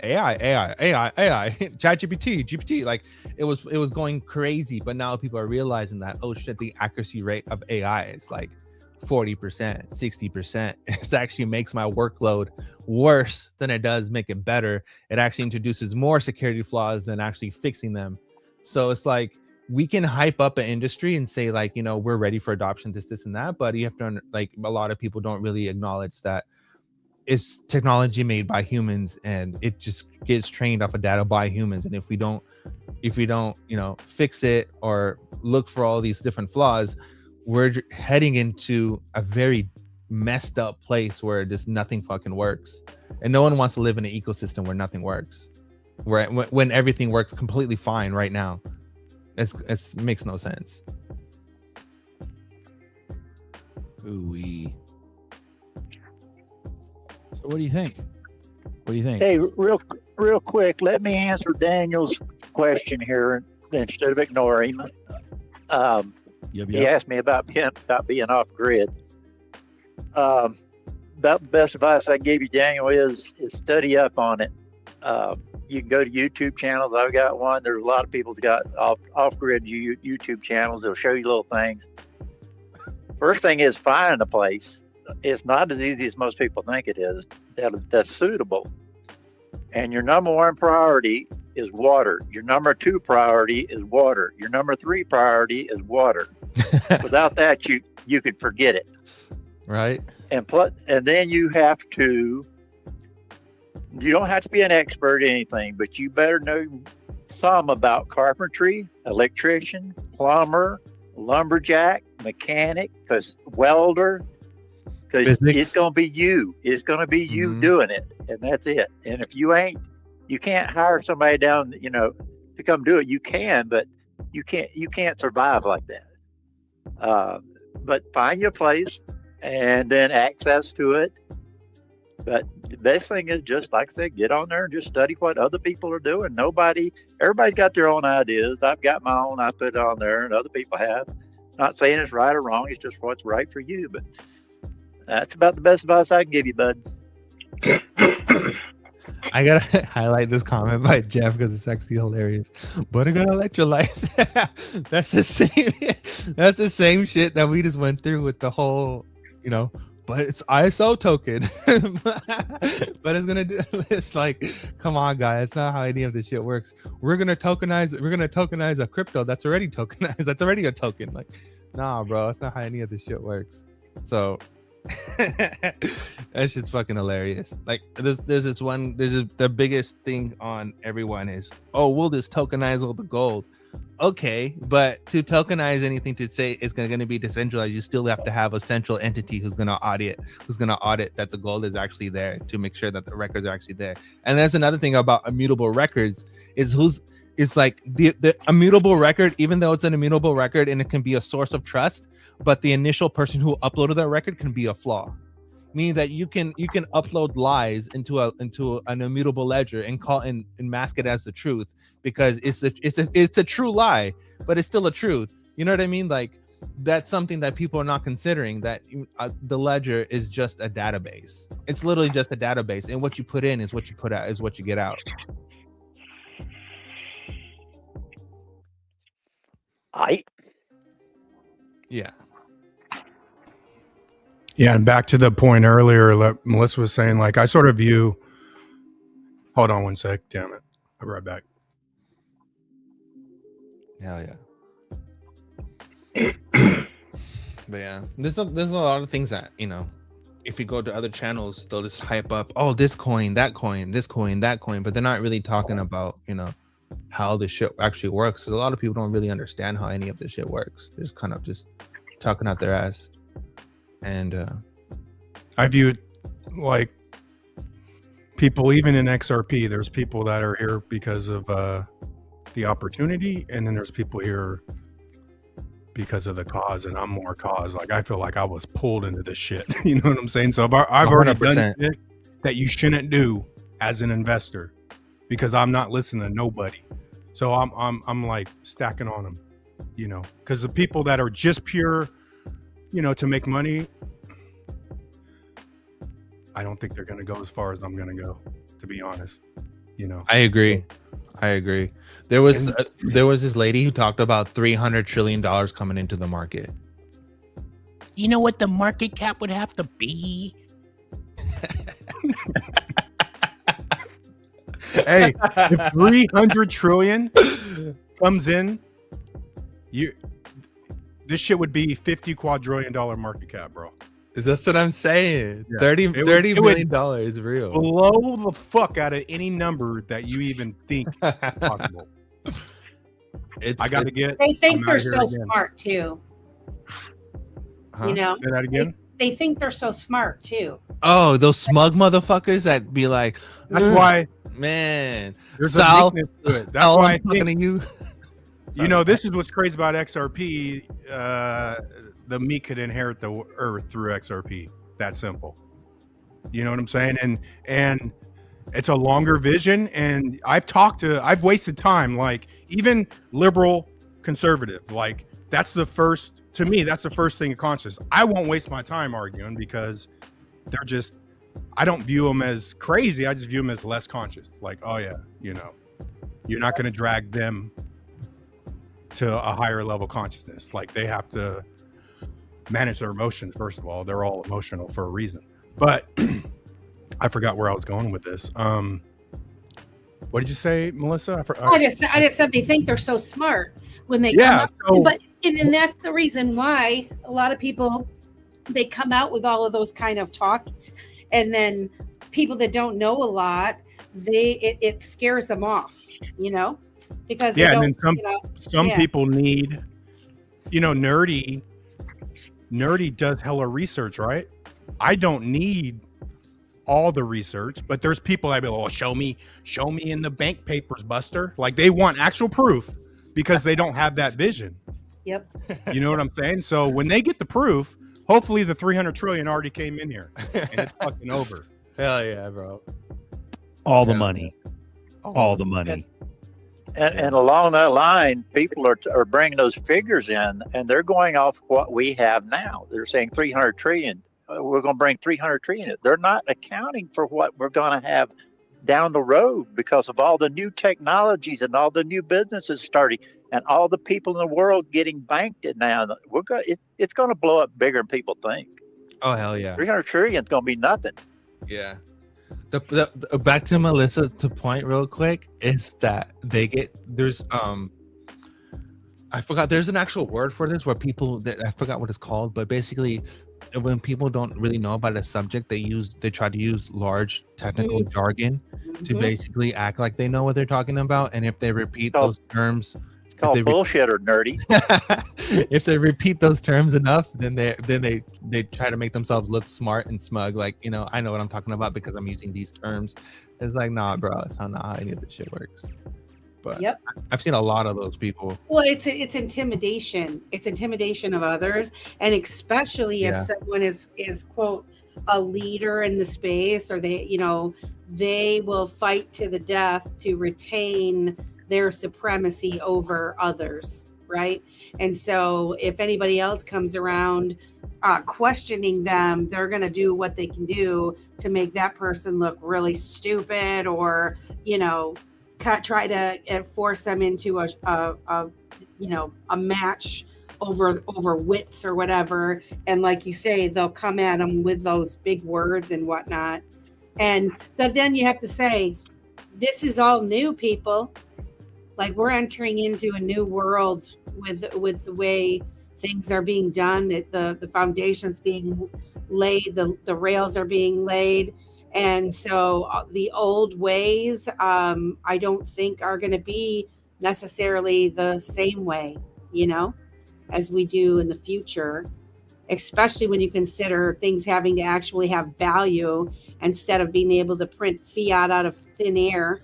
ChatGPT, GPT. Like it was going crazy, but now people are realizing that, oh shit, the accuracy rate of AI is like 40%, 60%. It actually makes my workload worse than it does make it better. It actually introduces more security flaws than actually fixing them. So it's like, we can hype up an industry and say like, we're ready for adoption, this and that, but you have to, like, a lot of people don't really acknowledge that it's technology made by humans, and it just gets trained off of data by humans. And if we don't fix it or look for all these different flaws, we're heading into a very messed up place where just nothing fucking works. And no one wants to live in an ecosystem where nothing works, where when everything works completely fine right now. It makes no sense. Ooh-wee. So what do you think? Hey, real quick, let me answer Daniel's question here. instead of ignoring him. He asked me about being off grid. About the best advice I can give you, Daniel, is study up on it. You can go to YouTube channels. I've got one. There's a lot of people's got off-grid YouTube channels. They'll show you little things. First thing is finding a place. It's not as easy as most people think it is. That's suitable. And your number one priority is water. Your number two priority is water. Your number three priority is water. Without that, you could forget it. Right. And then you have to. You don't have to be an expert in anything, but you better know some about carpentry, electrician, plumber, lumberjack, mechanic, welder, because it's going to be you. It's going to be you doing it, and that's it. And if you can't hire somebody down, to come do it. You can, but you can't survive like that. But find your place and then access to it. But the best thing is just, like I said, get on there and just study what other people are doing. Everybody's got their own ideas. I've got my own. I put it on there, and other people have. Not saying it's right or wrong. It's just what's right for you. But that's about the best advice I can give you, bud. I gotta highlight this comment by Jeff because it's actually hilarious. But I got electrolytes. That's the same. That's the same shit that we just went through with the whole, But it's ISO token. But it's gonna do. It's like, come on, guys. That's not how any of this shit works. We're gonna tokenize a crypto that's already tokenized. That's already a token. Like, nah, bro. That's not how any of this shit works. So that shit's fucking hilarious. Like, the biggest thing on everyone is, oh, we'll just tokenize all the gold. Okay, but to tokenize anything, to say it's going to be decentralized, you still have to have a central entity who's going to audit that the gold is actually there, to make sure that the records are actually there. And there's another thing about immutable records is it's like the immutable record, even though it's an immutable record and it can be a source of trust, but the initial person who uploaded that record can be a flaw. Meaning that you can upload lies into an immutable ledger and mask it as the truth, because it's a true lie, but it's still a truth. You know what I mean? Like, that's something that people are not considering, that the ledger is just a database. It's literally just a database, and what you put in is what you put out, is what you get out. Yeah. Yeah, and back to the point earlier that Melissa was saying, like, I sort of view. Hold on one sec, damn it! I'll be right back. Hell yeah. But yeah, there's a lot of things that, if you go to other channels, they'll just hype up, oh, this coin, that coin, this coin, that coin, but they're not really talking about, how this shit actually works. Because a lot of people don't really understand how any of this shit works. They're just kind of just talking out their ass. And I view it like people, even in XRP, there's people that are here because of the opportunity, and then there's people here because of the cause, and I'm more cause. Like, I feel like I was pulled into this shit. You know what I'm saying? So I've already done shit that you shouldn't do as an investor, because I'm not listening to nobody. So I'm like stacking on them, because the people that are just pure, to make money, I don't think they're going to go as far as I'm going to go, to be honest. I agree. I agree. There was this lady who talked about $300 trillion coming into the market. You know what the market cap would have to be? Hey, if 300 trillion comes in, this shit would be $50 quadrillion market cap, bro. That's what I'm saying. Yeah. $30 million is real. Blow the fuck out of any number that you even think is possible. I got to get. They think they're so smart too. Huh? Say that again. They think they're so smart too. Oh, those smug motherfuckers that be like, that's why, man. There's a weakness to it. That's why I'm talking to you. This is what's crazy about XRP. The meat could inherit the earth through XRP. That simple. You know what I'm saying? And It's a longer vision, and I've wasted time, like even liberal conservative, like that's the first thing of conscious. I won't waste my time arguing because they're just, I don't view them as crazy. I just view them as less conscious. Like, oh yeah, you know, you're not going to drag them to a higher level consciousness. Like they have to manage their emotions. First of all, they're all emotional for a reason. But I forgot where I was going with this. What did you say, Melissa? I just said they think they're so smart when they come out. And that's the reason why a lot of people, they come out with all of those kind of talks, and then people that don't know a lot, it scares them off, you know, because and then some people need, you know, nerdy does hella research, right? I don't need all the research, but there's people that be like, oh, show me in the bank papers, Buster. Like they want actual proof because they don't have that vision. Yep. You know what I'm saying? So when they get the proof, hopefully the 300 trillion already came in here and it's fucking over. Hell yeah, bro. All the money. All the money. And along that line, people are bringing those figures in, and they're going off what we have now. They're saying 300 trillion. We're going to bring 300 trillion. They're not accounting for what we're going to have down the road because of all the new technologies and all the new businesses starting and all the people in the world getting banked it now. It's going to blow up bigger than people think. Oh, hell yeah. 300 trillion is going to be nothing. Yeah. The back to Melissa to point real quick is that there's I forgot, there's an actual word for this where people I forgot what it's called, but basically when people don't really know about a subject, they try to use large technical jargon to basically act like they know what they're talking about, and if they repeat those terms, it's called bullshit or nerdy. If they repeat those terms enough, then they try to make themselves look smart and smug, like, you know, I know what I'm talking about because I'm using these terms. It's like, nah, bro, that's not how any of this shit works. But I've seen a lot of those people. Well, it's intimidation. It's intimidation of others, and especially if someone is quote a leader in the space, or they will fight to the death to retain their supremacy over others, right? And so if anybody else comes around questioning them, they're going to do what they can do to make that person look really stupid, or, you know, try to force them into a match over wits or whatever. And like you say, they'll come at them with those big words and whatnot. But then you have to say, this is all new, people. Like, we're entering into a new world with the way things are being done. The foundation's being laid, the rails are being laid. And so the old ways, I don't think are going to be necessarily the same way, you know, as we do in the future, especially when you consider things having to actually have value instead of being able to print fiat out of thin air.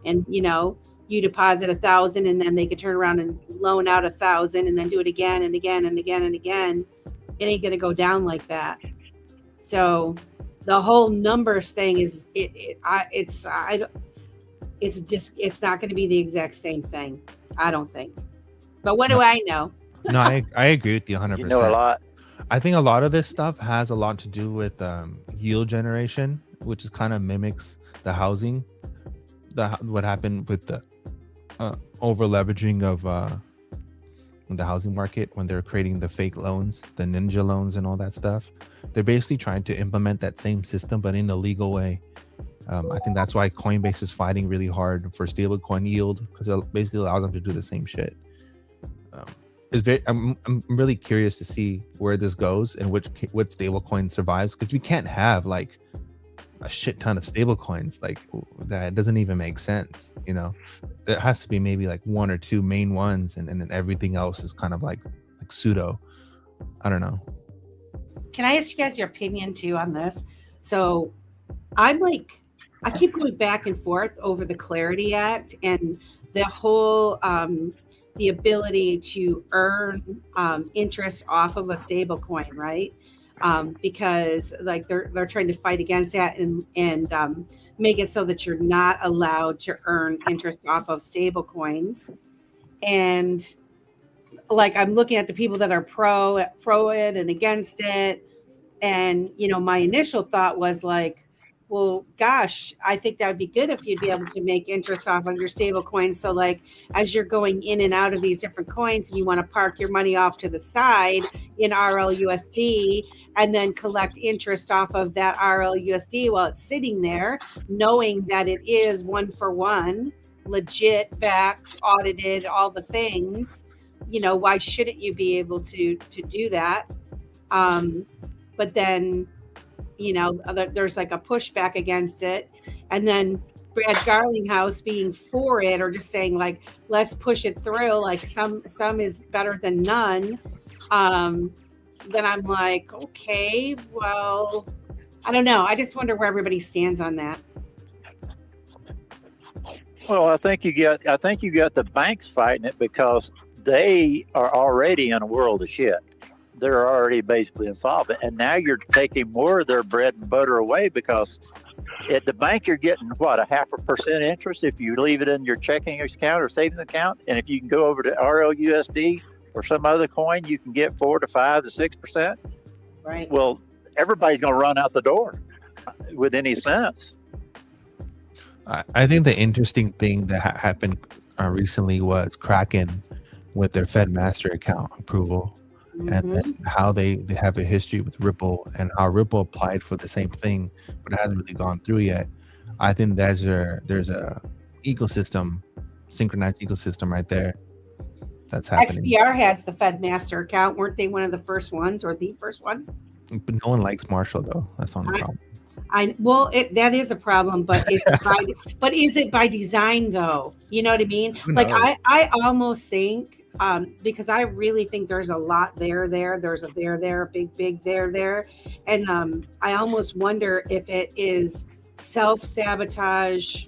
And, you know, you deposit 1,000 and then they could turn around and loan out 1,000 and then do it again and again and again and again. It ain't going to go down like that. So the whole numbers thing is it's not going to be the exact same thing. I don't think. But what do I know? No, I agree with you 100%. You know a lot. I think a lot of this stuff has a lot to do with yield generation, which is kind of mimics the housing, what happened with the over leveraging of the housing market when they're creating the fake loans, the ninja loans and all that stuff. They're basically trying to implement that same system, but in a legal way. I think that's why Coinbase is fighting really hard for stablecoin yield, because it basically allows them to do the same shit. I'm really curious to see where this goes and what stablecoin survives, because we can't have like a shit ton of stablecoins like that. Doesn't even make sense, you know. There has to be maybe like one or two main ones, and then everything else is kind of like pseudo. I don't know. Can I ask you guys your opinion too on this? So I keep going back and forth over the Clarity Act and the whole the ability to earn interest off of a stable coin, right? because like they're trying to fight against that and make it so that you're not allowed to earn interest off of stable coins. And like I'm looking at the people that are pro it and against it, and my initial thought was like, well, gosh, I think that would be good if you'd be able to make interest off of your stable coins. So like as you're going in and out of these different coins and you want to park your money off to the side in RLUSD and then collect interest off of that RLUSD while it's sitting there, knowing that it is 1-for-1, legit, backed, audited, all the things, why shouldn't you be able to do that? But then there's like a pushback against it, and then Brad Garlinghouse being for it or just saying like let's push it through, like some is better than none. Then I'm like, okay, well, I don't know. I just wonder where everybody stands on that. Well, I think you got the banks fighting it because they are already in a world of shit. They're already basically insolvent, and now you're taking more of their bread and butter away because at the bank you're getting what, 0.5% interest if you leave it in your checking account or savings account, and if you can go over to RLUSD or some other coin, you can get 4 to 5 to 6%. Right. Well, everybody's going to run out the door with any sense. I think the interesting thing that happened recently was Kraken with their Fed Master account approval. And then how they have a history with Ripple and how Ripple applied for the same thing, but it hasn't really gone through yet. I think there's a ecosystem, synchronized ecosystem right there that's happening. XBR has the Fed Master account. Weren't they one of the first ones or the first one? But no one likes Marshall though. That's the only problem. That is a problem, but is it by design though? You know what I mean? Like I almost think. Because I really think there's a lot there. There's a there, big there. And I almost wonder if it is self-sabotage,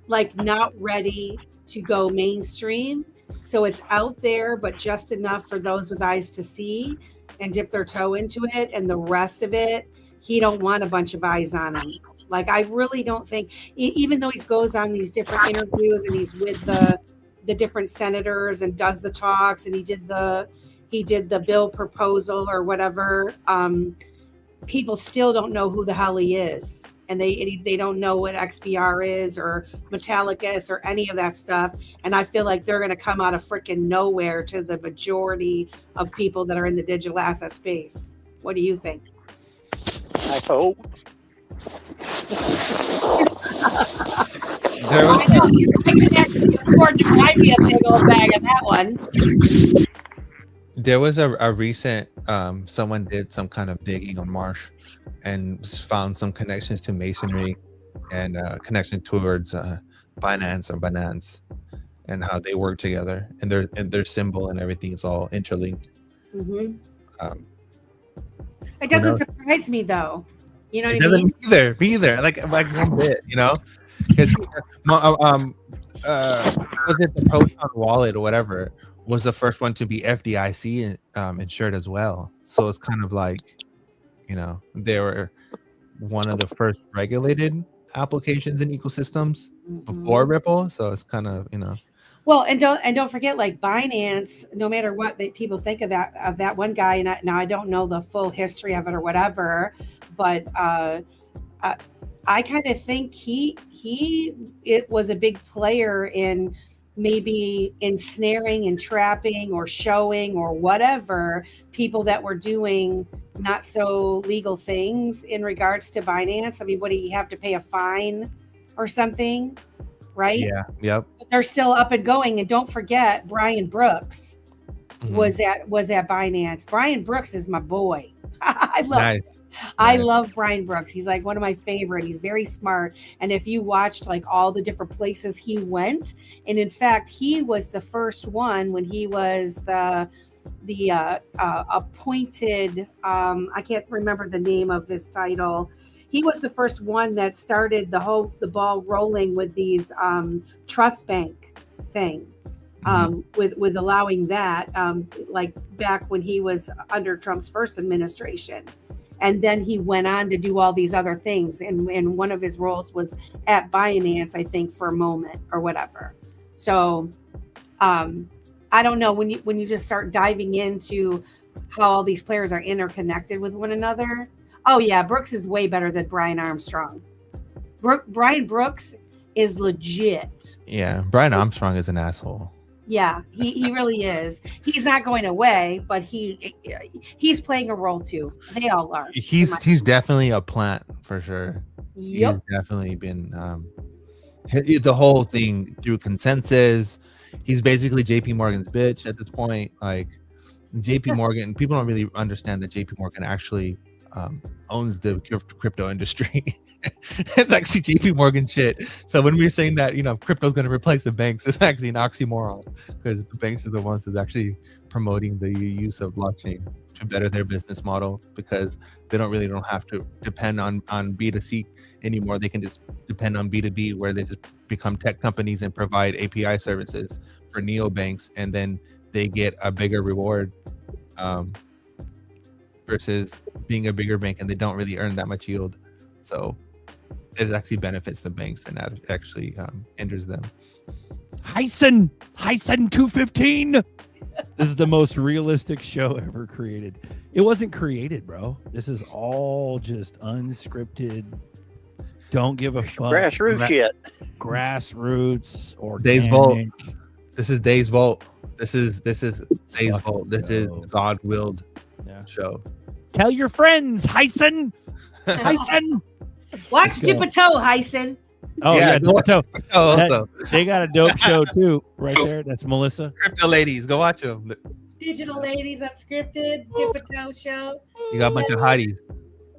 like not ready to go mainstream. So it's out there, but just enough for those with eyes to see and dip their toe into it. And the rest of it, he don't want a bunch of eyes on him. Like, I really don't think, even though he goes on these different interviews and he's with the different senators and does the talks and he did the bill proposal or whatever, people still don't know who the hell he is, and they don't know what XBR is or Metallicus or any of that stuff. And I feel like they're going to come out of freaking nowhere to the majority of people that are in the digital asset space. What do you think? I hope. I know I can actually afford to buy me a big old bag of that one. There was a recent someone did some kind of digging on Marsh and found some connections to Masonry and connection towards Binance and how they work together, and their symbol and everything is all interlinked. It doesn't surprise me though. You know what I mean? Me either. Like one bit, Because was it the Proton wallet or whatever was the first one to be FDIC insured as well. So it's kind of like, they were one of the first regulated applications in ecosystems before Ripple. So it's kind of, Well, and don't forget, like Binance, no matter what people think of that one guy, and now I don't know the full history of it or whatever, but I kind of think it was a big player in maybe ensnaring and trapping or showing or whatever people that were doing not so legal things in regards to Binance. I mean, what do you have to pay a fine or something, right? Yeah. Yep. But they're still up and going. And don't forget, Brian Brooks was at Binance. Brian Brooks is my boy. I love Brian Brooks. He's like one of my favorite. He's very smart. And if you watched like all the different places he went, and in fact, he was the first one when he was the appointed, I can't remember the name of this title. He was the first one that started the ball rolling with these trust bank thing. with allowing that, like back when he was under Trump's first administration. And then he went on to do all these other things. And one of his roles was at Binance, I think, for a moment or whatever. So I don't know, when you just start diving into how all these players are interconnected with one another. Oh yeah, Brooks is way better than Brian Armstrong. Brian Brooks is legit. Yeah, Brian Armstrong is an asshole. Yeah, he really is. He's not going away, but he's playing a role too. They all are. He's definitely a plant for sure. Yep. He's definitely been the whole thing through consensus. He's basically JP Morgan's bitch at this point. Like JP Morgan, people don't really understand that JP Morgan actually owns the crypto industry. It's actually JP Morgan shit. So when we're saying that, crypto is going to replace the banks, it's actually an oxymoron, because the banks are the ones who's actually promoting the use of blockchain to better their business model, because they don't have to depend on B2C anymore. They can just depend on B2B, where they just become tech companies and provide API services for neobanks, and then they get a bigger reward versus being a bigger bank, and they don't really earn that much yield. So it actually benefits the banks, and that actually hinders them. Hyson 215. This is the most realistic show ever created. It wasn't created, bro. This is all just unscripted. Don't give a fuck. Grassroots shit. Grassroots or Days Vault. This is Days Vault. This is Days Vault. This is God-willed show. Tell your friends, Hyson. Hyson. Watch Dipato, Hyson. Oh yeah, Dipato. Also, they got a dope show too, right there. That's Melissa. Crypto Ladies, go watch them. Digital Ladies Unscripted, Dipato show. You got a bunch of hotties.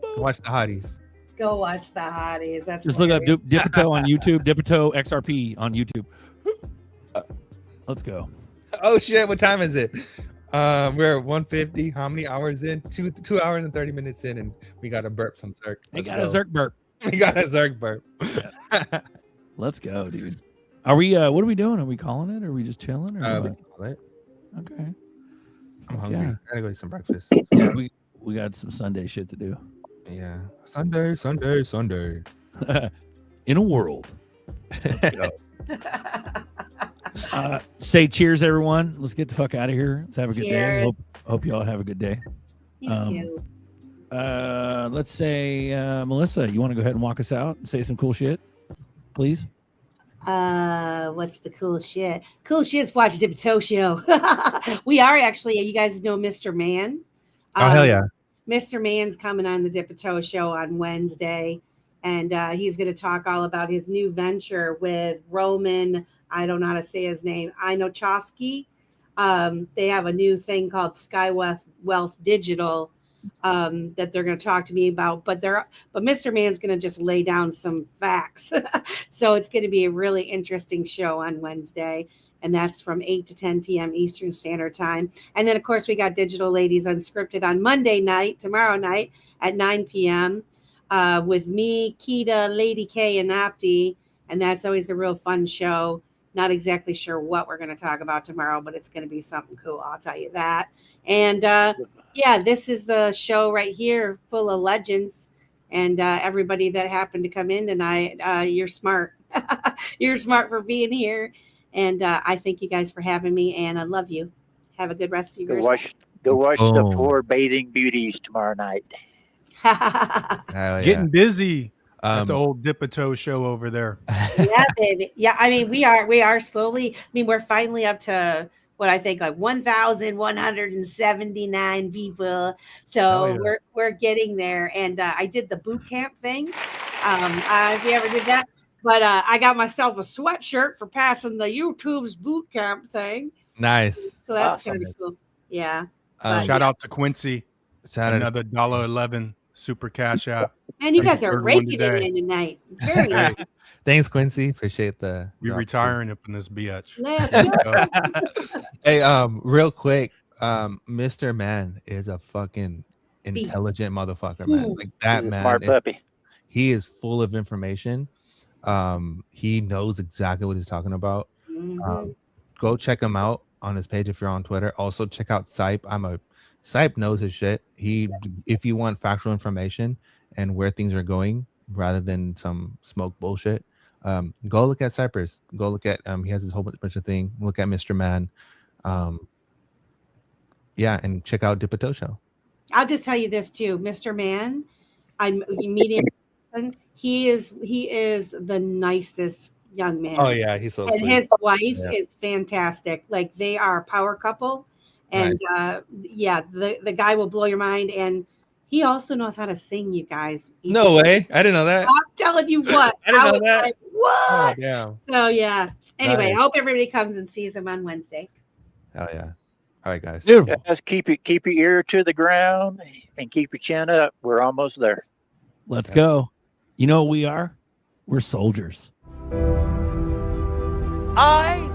Go watch the hotties. Go watch the hotties. That's just look up Dipato on YouTube. Dipato XRP on YouTube. Let's go. Oh shit! What time is it? We're at 1:50. How many hours in? 2 hours and 30 minutes in, and we got a burp from Zerk. We got a Zerk burp. We got a Zerk burp. Let's go, dude. Are we? What are we doing? Are we calling it? Or are we just chilling? Or we can call it. Okay. I'm hungry. I gotta go eat some breakfast. Yeah, we got some Sunday shit to do. Yeah, Sunday. In a world. Let's go. Say cheers, everyone. Let's get the fuck out of here. Let's have a good day. Hope you all have a good day. You too. Let's say, Melissa, you want to go ahead and walk us out and say some cool shit, please? What's the cool shit? Cool shit's watch Dipato show. We are actually, you guys know Mr. Man. Oh, hell yeah. Mr. Man's coming on the Dipato show on Wednesday, and he's going to talk all about his new venture with Roman. I don't know how to say his name. Inochowski. They have a new thing called Wealth Digital that they're going to talk to me about. But Mr. Man's going to just lay down some facts. So it's going to be a really interesting show on Wednesday. And that's from 8 to 10 p.m. Eastern Standard Time. And then, of course, we got Digital Ladies Unscripted on Monday night, tomorrow night at 9 p.m. With me, Keita, Lady K, and Opti. And that's always a real fun show. Not exactly sure what we're going to talk about tomorrow, but it's going to be something cool. I'll tell you that. And this is the show right here full of legends. And everybody that happened to come in tonight, you're smart. You're smart for being here. And I thank you guys for having me. And I love you. Have a good rest of your day. Go watch the 4 bathing beauties tomorrow night. Getting busy. At the old Dipato show over there. Yeah, baby. Yeah, I mean, we are slowly. I mean, we're finally up to what I think like 1,179 people. So we're getting there. And I did the boot camp thing. If you ever did that, but I got myself a sweatshirt for passing the YouTube's boot camp thing. Nice. So that's kind of cool. Yeah. Shout out to Quincy. Another $1.11 super cash app. Man, you guys are raking it in tonight. Very nice. Thanks, Quincy. Appreciate the. We're retiring up in this bitch. Hey, real quick, Mr. Man is a fucking intelligent motherfucker, man. Like that man. Smart puppy. He is full of information. He knows exactly what he's talking about. go check him out on his page if you're on Twitter. Also check out Sipe. Sipe knows his shit. If you want factual information and where things are going rather than some smoke bullshit, go look at Cypress. Go look at he has his whole bunch of thing. Look at Mr. Man. Yeah, and check out Dipato Show. I'll just tell you this too, Mr. Man. I'm meeting him. He is the nicest young man. Oh yeah, he's so and sweet. His wife is fantastic. Like they are a power couple. And yeah, the guy will blow your mind. And he also knows how to sing, you guys. No way. I didn't know that. I'm telling you what. I didn't know was that. like, what? Oh, damn. So yeah. Anyway, Nice. I hope everybody comes and sees him on Wednesday. Oh yeah. All right, guys. Just keep your ear to the ground and keep your chin up. We're almost there. Let's go. You know what we are? We're soldiers. I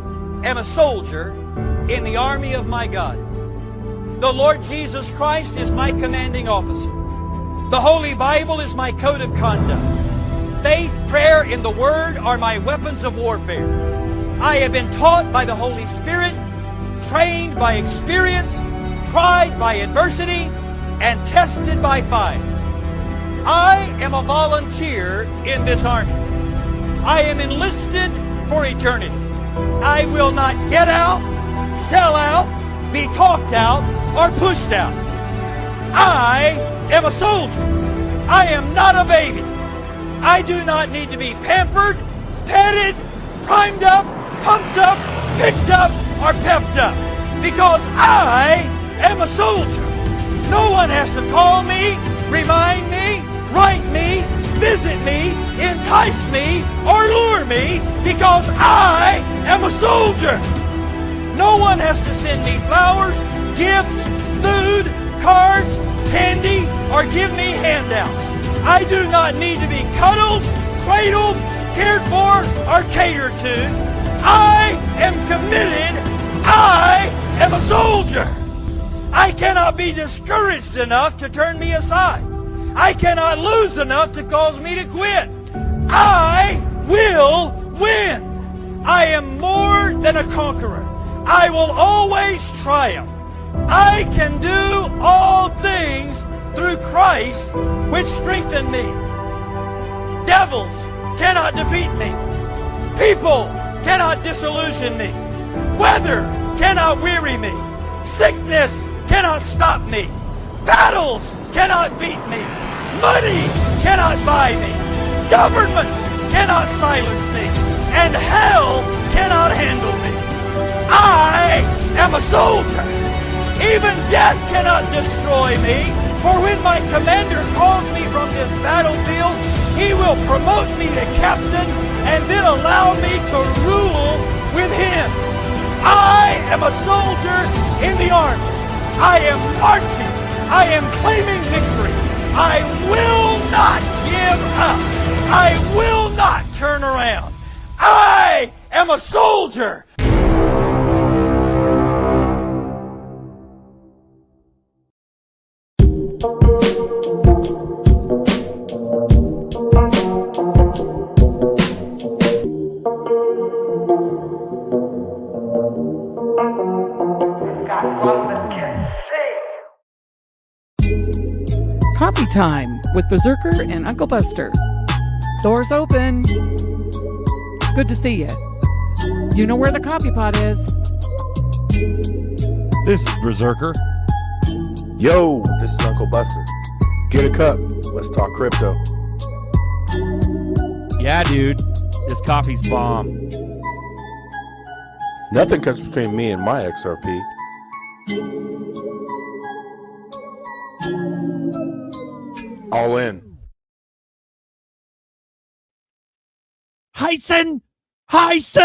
am a soldier in the army of my God. The Lord Jesus Christ is my commanding officer. The Holy Bible is my code of conduct. Faith, prayer, and the Word are my weapons of warfare. I have been taught by the Holy Spirit, trained by experience, tried by adversity, and tested by fire. I am a volunteer in this army. I am enlisted for eternity. I will not get out, sell out, be talked out, or pushed out. I am a soldier. I am not a baby. I do not need to be pampered, petted, primed up, pumped up, picked up, or pepped up, because I am a soldier. No one has to call me, remind me, write me, visit me, entice me, or lure me, because I am a soldier. No one has to send me flowers, gifts, food, cards, candy, or give me handouts. I do not need to be cuddled, cradled, cared for, or catered to. I am committed. I am a soldier. I cannot be discouraged enough to turn me aside. I cannot lose enough to cause me to quit. I will win. I am more than a conqueror. I will always triumph. I can do all things through Christ, which strengthen me. Devils cannot defeat me. People cannot disillusion me. Weather cannot weary me. Sickness cannot stop me. Battles cannot beat me. Money cannot buy me. Governments cannot silence me. And hell cannot handle me. I am a soldier. Even death cannot destroy me. For when my commander calls me from this battlefield, he will promote me to captain and then allow me to rule with him. I am a soldier in the army. I am marching. I am claiming victory. I will not give up. I will not turn around. I am a soldier. Coffee time with Berserker and Uncle Buster. Doors open. Good to see you. You know where the coffee pot is. This is Berserker. Yo, this is Uncle Buster. Get a cup. Let's talk crypto. Yeah, dude. This coffee's bomb. Nothing comes between me and my XRP. All in. Hyson! Hyson!